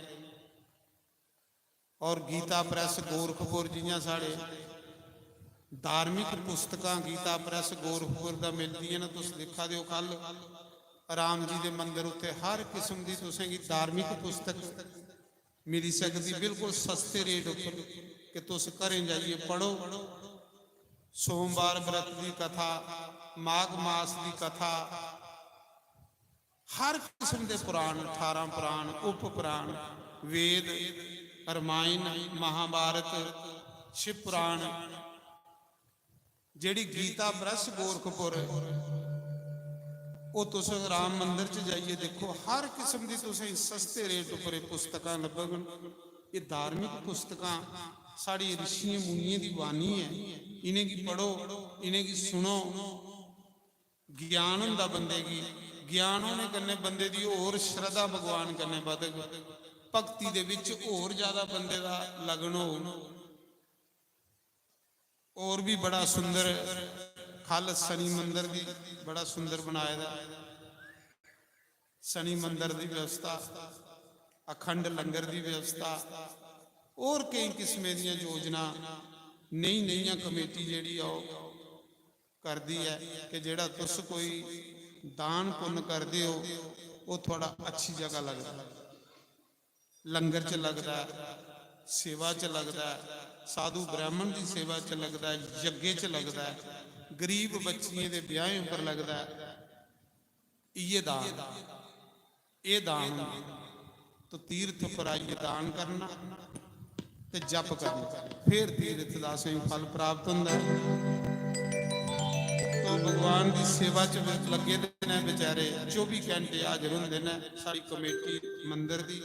और गीता प्रैस गोरखपुर जियां साढ़े धार्मिक पुस्तकां गीता प्रैस गोरखपुर दा मिलदी है ना, तुस दिखा दिओ कल राम जी के मंदिर उत्ते हर किस्म की तुसेंगी धार्मिक पुस्तक मिली सकती, बिल्कुल सस्ते रेट उपर कि तुस घरें जाइए पढ़ो। सोमवार व्रत की कथा, माघ मास की कथा, हर किस्म के पुराण, 18 पुराण, उप पुराण, वेद, रामायण, महाभारत, शिव पुराण, जिहड़ी गीता प्रैस गोरखपुर, वो तुस राम मंदिर च जाइए देखो, हर किस्म की तुसें सस्ते रेट उपर पुस्तकां लभगन। ये धार्मिक पुस्तकां साड़ी ऋषियों मुनियों की वाणी है, इन्हें की पढ़ो, इन्हें की सुनो, ज्ञान हुंदा बंदे की, ज्ञान होने कन्ने बंदे की होर श्रद्धा भगवान कन्ने वध, भगती दे विच होर ज्यादा बंदे दा लगन हो। और भी बड़ा सुंदर खल शनि मंदिर की बड़ा सुंदर बनाया, शनि मंदिर की व्यवस्था, अखंड लंगर की व्यवस्था, और कई किस्म दी योजना नई नई कमेटी जिहड़ी करती है कि जिहड़ा तुस कोई दान पुण्य करते हो वो थोड़ा अच्छी जगह लगता है, लंगर च लगता है, सेवा च लगता है, साधु ब्राह्मण की सेवा च लगता है, यज्ञ च लगता है, गरीब बच्चियों के ब्याह पर लगता है। ये दान, ये दान तो तीर्थ पर आइए दान करना ते जप करना, फिर तीर्थ का सही फल प्राप्त होता है। तो भगवान की सेवा च लगे ने बेचारे 24 घंटे हाजिर होंगे ने। सारी कमेटी मंदिर की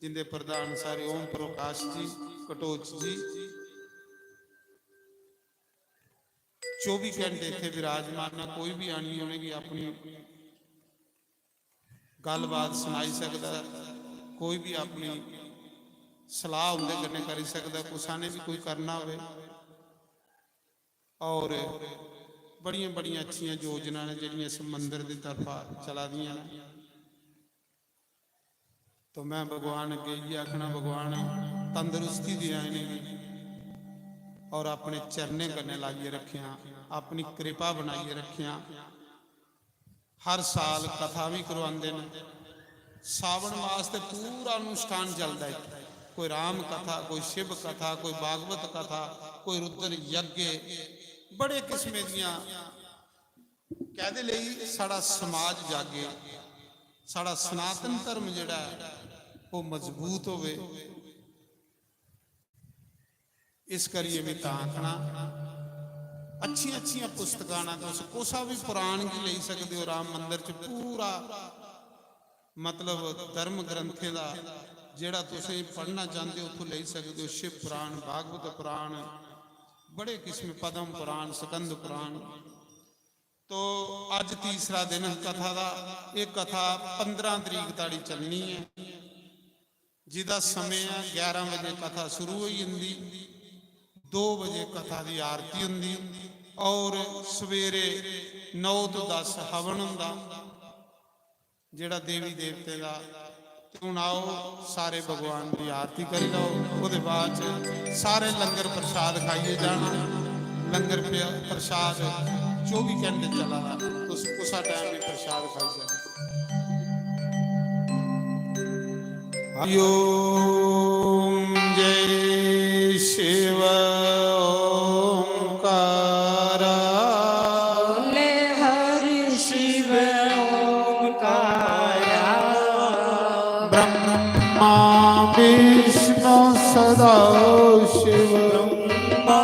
जिंदे प्रधान सारे ओम प्रकाश जी कटोच जी 24 घंटे इतने विराजमान है। कोई भी आनी होगी अपनी गलबात सुनाई सकता, कोई भी अपनी सलाह उनके कन्ने कर सकता, कुसा ने भी कोई करना हो। और बड़िया बड़िया अच्छिया योजना ने जिहड़ियां इस मंदिर की तरफा चला दियां ने। तो मैं भगवान अगे ये आखना, भगवान तंदुरुस्ती दिया इन्हें और अपने चरने करने लाइए रखिया, अपनी कृपा बनाइए रखिया। हर साल कथा भी करवाते हैं, ਸਾਵਣ ਮਾਸ ਤੇ ਪੂਰਾ ਅਨੁਸ਼ਠਾਨ ਚੱਲਦਾ ਹੈ। ਕੋਈ ਰਾਮ ਕਥਾ, ਕੋਈ ਸ਼ਿਵ ਕਥਾ, ਕੋਈ ਭਾਗਵਤ ਕਥਾ, ਕੋਈ ਰੁਦਰ ਯੱਗ, ਬੜੇ ਕਿਸਮੇ ਦੀਆਂ। ਕਾਹਦੇ ਲਈ? ਸਾਡਾ ਸਮਾਜ ਜਾਗੇ, ਸਾਡਾ ਸਨਾਤਨ ਧਰਮ ਜਿਹੜਾ ਹੈ ਉਹ ਮਜ਼ਬੂਤ ਹੋਵੇ। ਇਸ ਕਰੀਏ ਵੀ ਤਾਂ ਆਖਣਾ ਅੱਛੀਆਂ ਪੁਸਤਕਾਂ ਨਾ ਤੁਸੀਂ ਕੋਸਾ ਵੀ ਪੁਰਾਣ ਕੀ ਲਈ ਸਕਦੇ ਹੋ। ਰਾਮ ਮੰਦਿਰ ਚ ਪੂਰਾ ਮਤਲਬ ਧਰਮ ਗ੍ਰੰਥੇ ਦਾ ਜਿਹੜਾ ਤੁਸੀਂ ਪੜ੍ਹਨਾ ਚਾਹੁੰਦੇ ਹੋ ਉੱਥੋਂ ਲੈ ਸਕਦੇ ਹੋ। ਸ਼ਿਵ ਪੁਰਾਣ, ਭਾਗਵਤ ਪੁਰਾਣ, ਬੜੇ ਕਿਸਮ, ਪਦਮ ਪੁਰਾਣ, ਸਕੰਦ ਪੁਰਾਣ। तो ਅੱਜ ਤੀਸਰਾ ਦਿਨ ਕਥਾ ਦਾ। ਇਹ ਕਥਾ 15 ਤਰੀਕ ਤਾੜੀ ਚੱਲਣੀ ਹੈ, ਜਿਹਦਾ ਸਮੇਂ ਹੈ 11 ਵਜੇ ਕਥਾ ਸ਼ੁਰੂ ਹੋਈ ਜਾਂਦੀ, 2 ਵਜੇ ਕਥਾ ਦੀ ਆਰਤੀ ਹੁੰਦੀ ਔਰ ਸਵੇਰੇ 9 ਤੋਂ 10 ਹਵਨ ਹੁੰਦਾ ਜਿਹੜਾ ਦੇਵੀ ਦੇਵਤੇ ਦਾ। ਹੁਣ ਆਓ ਸਾਰੇ ਭਗਵਾਨ ਦੀ ਆਰਤੀ ਕਰੀ ਲਓ, ਉਹਦੇ ਬਾਅਦ ਚ ਸਾਰੇ ਲੰਗਰ ਪ੍ਰਸ਼ਾਦ ਖਾਈਏ ਜਾਣਾ। ਲੰਗਰ ਪ੍ਰਸ਼ਾਦ 24 ਘੰਟੇ ਚੱਲਣਾ, ਤੁਸੀਂ ਉਸਾ ਟਾਈਮ ਵੀ ਪ੍ਰਸ਼ਾਦ ਖਾਈ ਜਾਣਾ। हरि ओम जय शिव ओंकारा, बोले हरि शिव ओंकारा, ब्रह्मा विष्णु सदा शिव, ब्रह्मा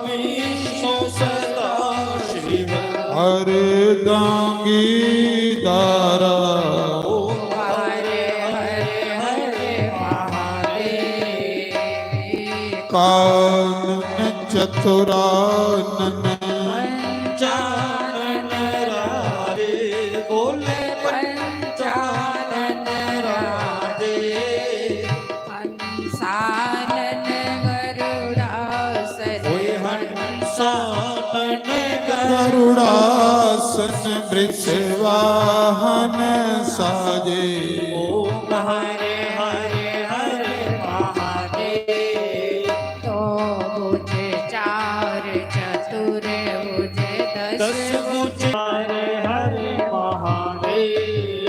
विष्णु सदा शिव, अर्धांगी दारा, कानन चतुरानन, पंचानन राधे, बोले पंचानन राधे, हंसानन गरुड़ासन, ओए हंसानन गरुड़ासन वृषवाहन साजे, ओम हरे हरे हरे महादेव, तो भुज चार चतुर भुज दस भुज हरे हरे महादेव,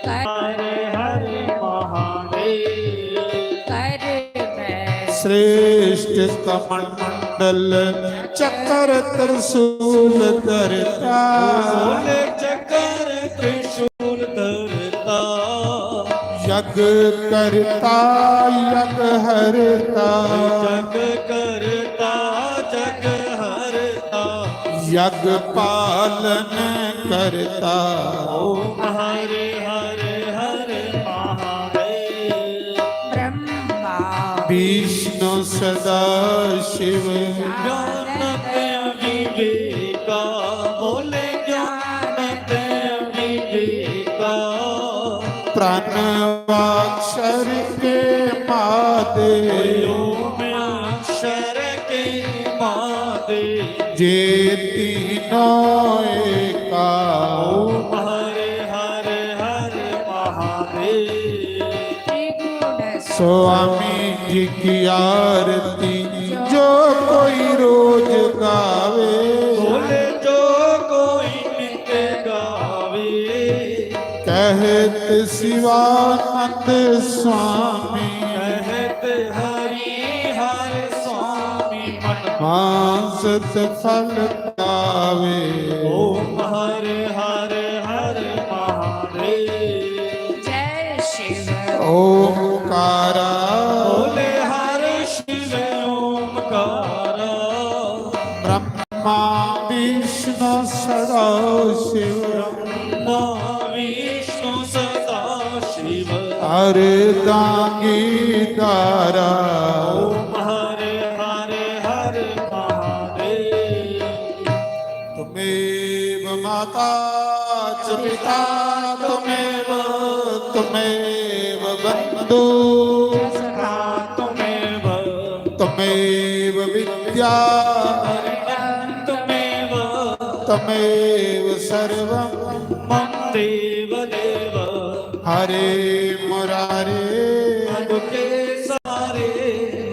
हरे हरे महादेव, कर मैं श्रेष्ठ कमंडल चक्र त्रिशूल धरता, बोले चक्र त्रिशूल धरता, यज्ञ करता यज्ञ हरता, जग करता जग हरता, यज्ञ पालन करता, ओम हरे हरे हरे महादेव, ब्रह्मा विष्णु सदा शिव, ज्ञान विवेका, बोले ज्ञान विवेका, प्रणवाक्षर के मादे, ओम अक्षर के मादे, जे तीनों एका, ओम हरे हरे हरे महादेव, त्रिगुण स्वामी जी की आरती जो कोई रोज गावे, बोले जो कोई नित्य गावे, कहत शिवानंद स्वामी, कहत हरि हर स्वामी मन, मांसत फल पावे, ओम हरे हरे हरे महादेव, जय शिव ओंकारा, बोले हरे शिव ओमकारा, ब्रह्मा विष्णु सदा शिव, ब्रह्मा विष्णु सदा शिव, अर्धांगी दारा, ओम हरे हरे हरे महादेव, तुमेव माता च पिता तुमेव, तुमेव बंधु सखा तुमेव, तुमेव विद्या, तुमेव तमेव सर्वं मम देव देव, हरे मुरारे दुखे सारे,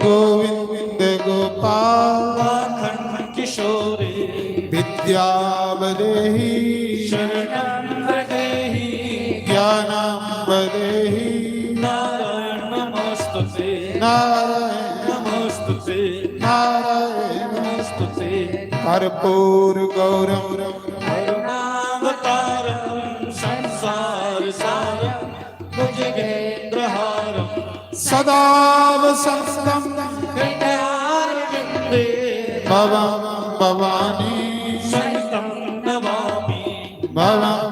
गोविंद गोपाल माखन किशोरे, विद्यावदेहि शरणं वदेहि, ज्ञानं वदेहि नमस्तुते नारायण नमस्तुते नारायण नमस्तुते कर्पूर गौरम करुणावतारं संसार सारं भुजगेन्द्रहारं सदा वसंतम हृदयारविन्दे भवं भवानी सहितं नमामि भवं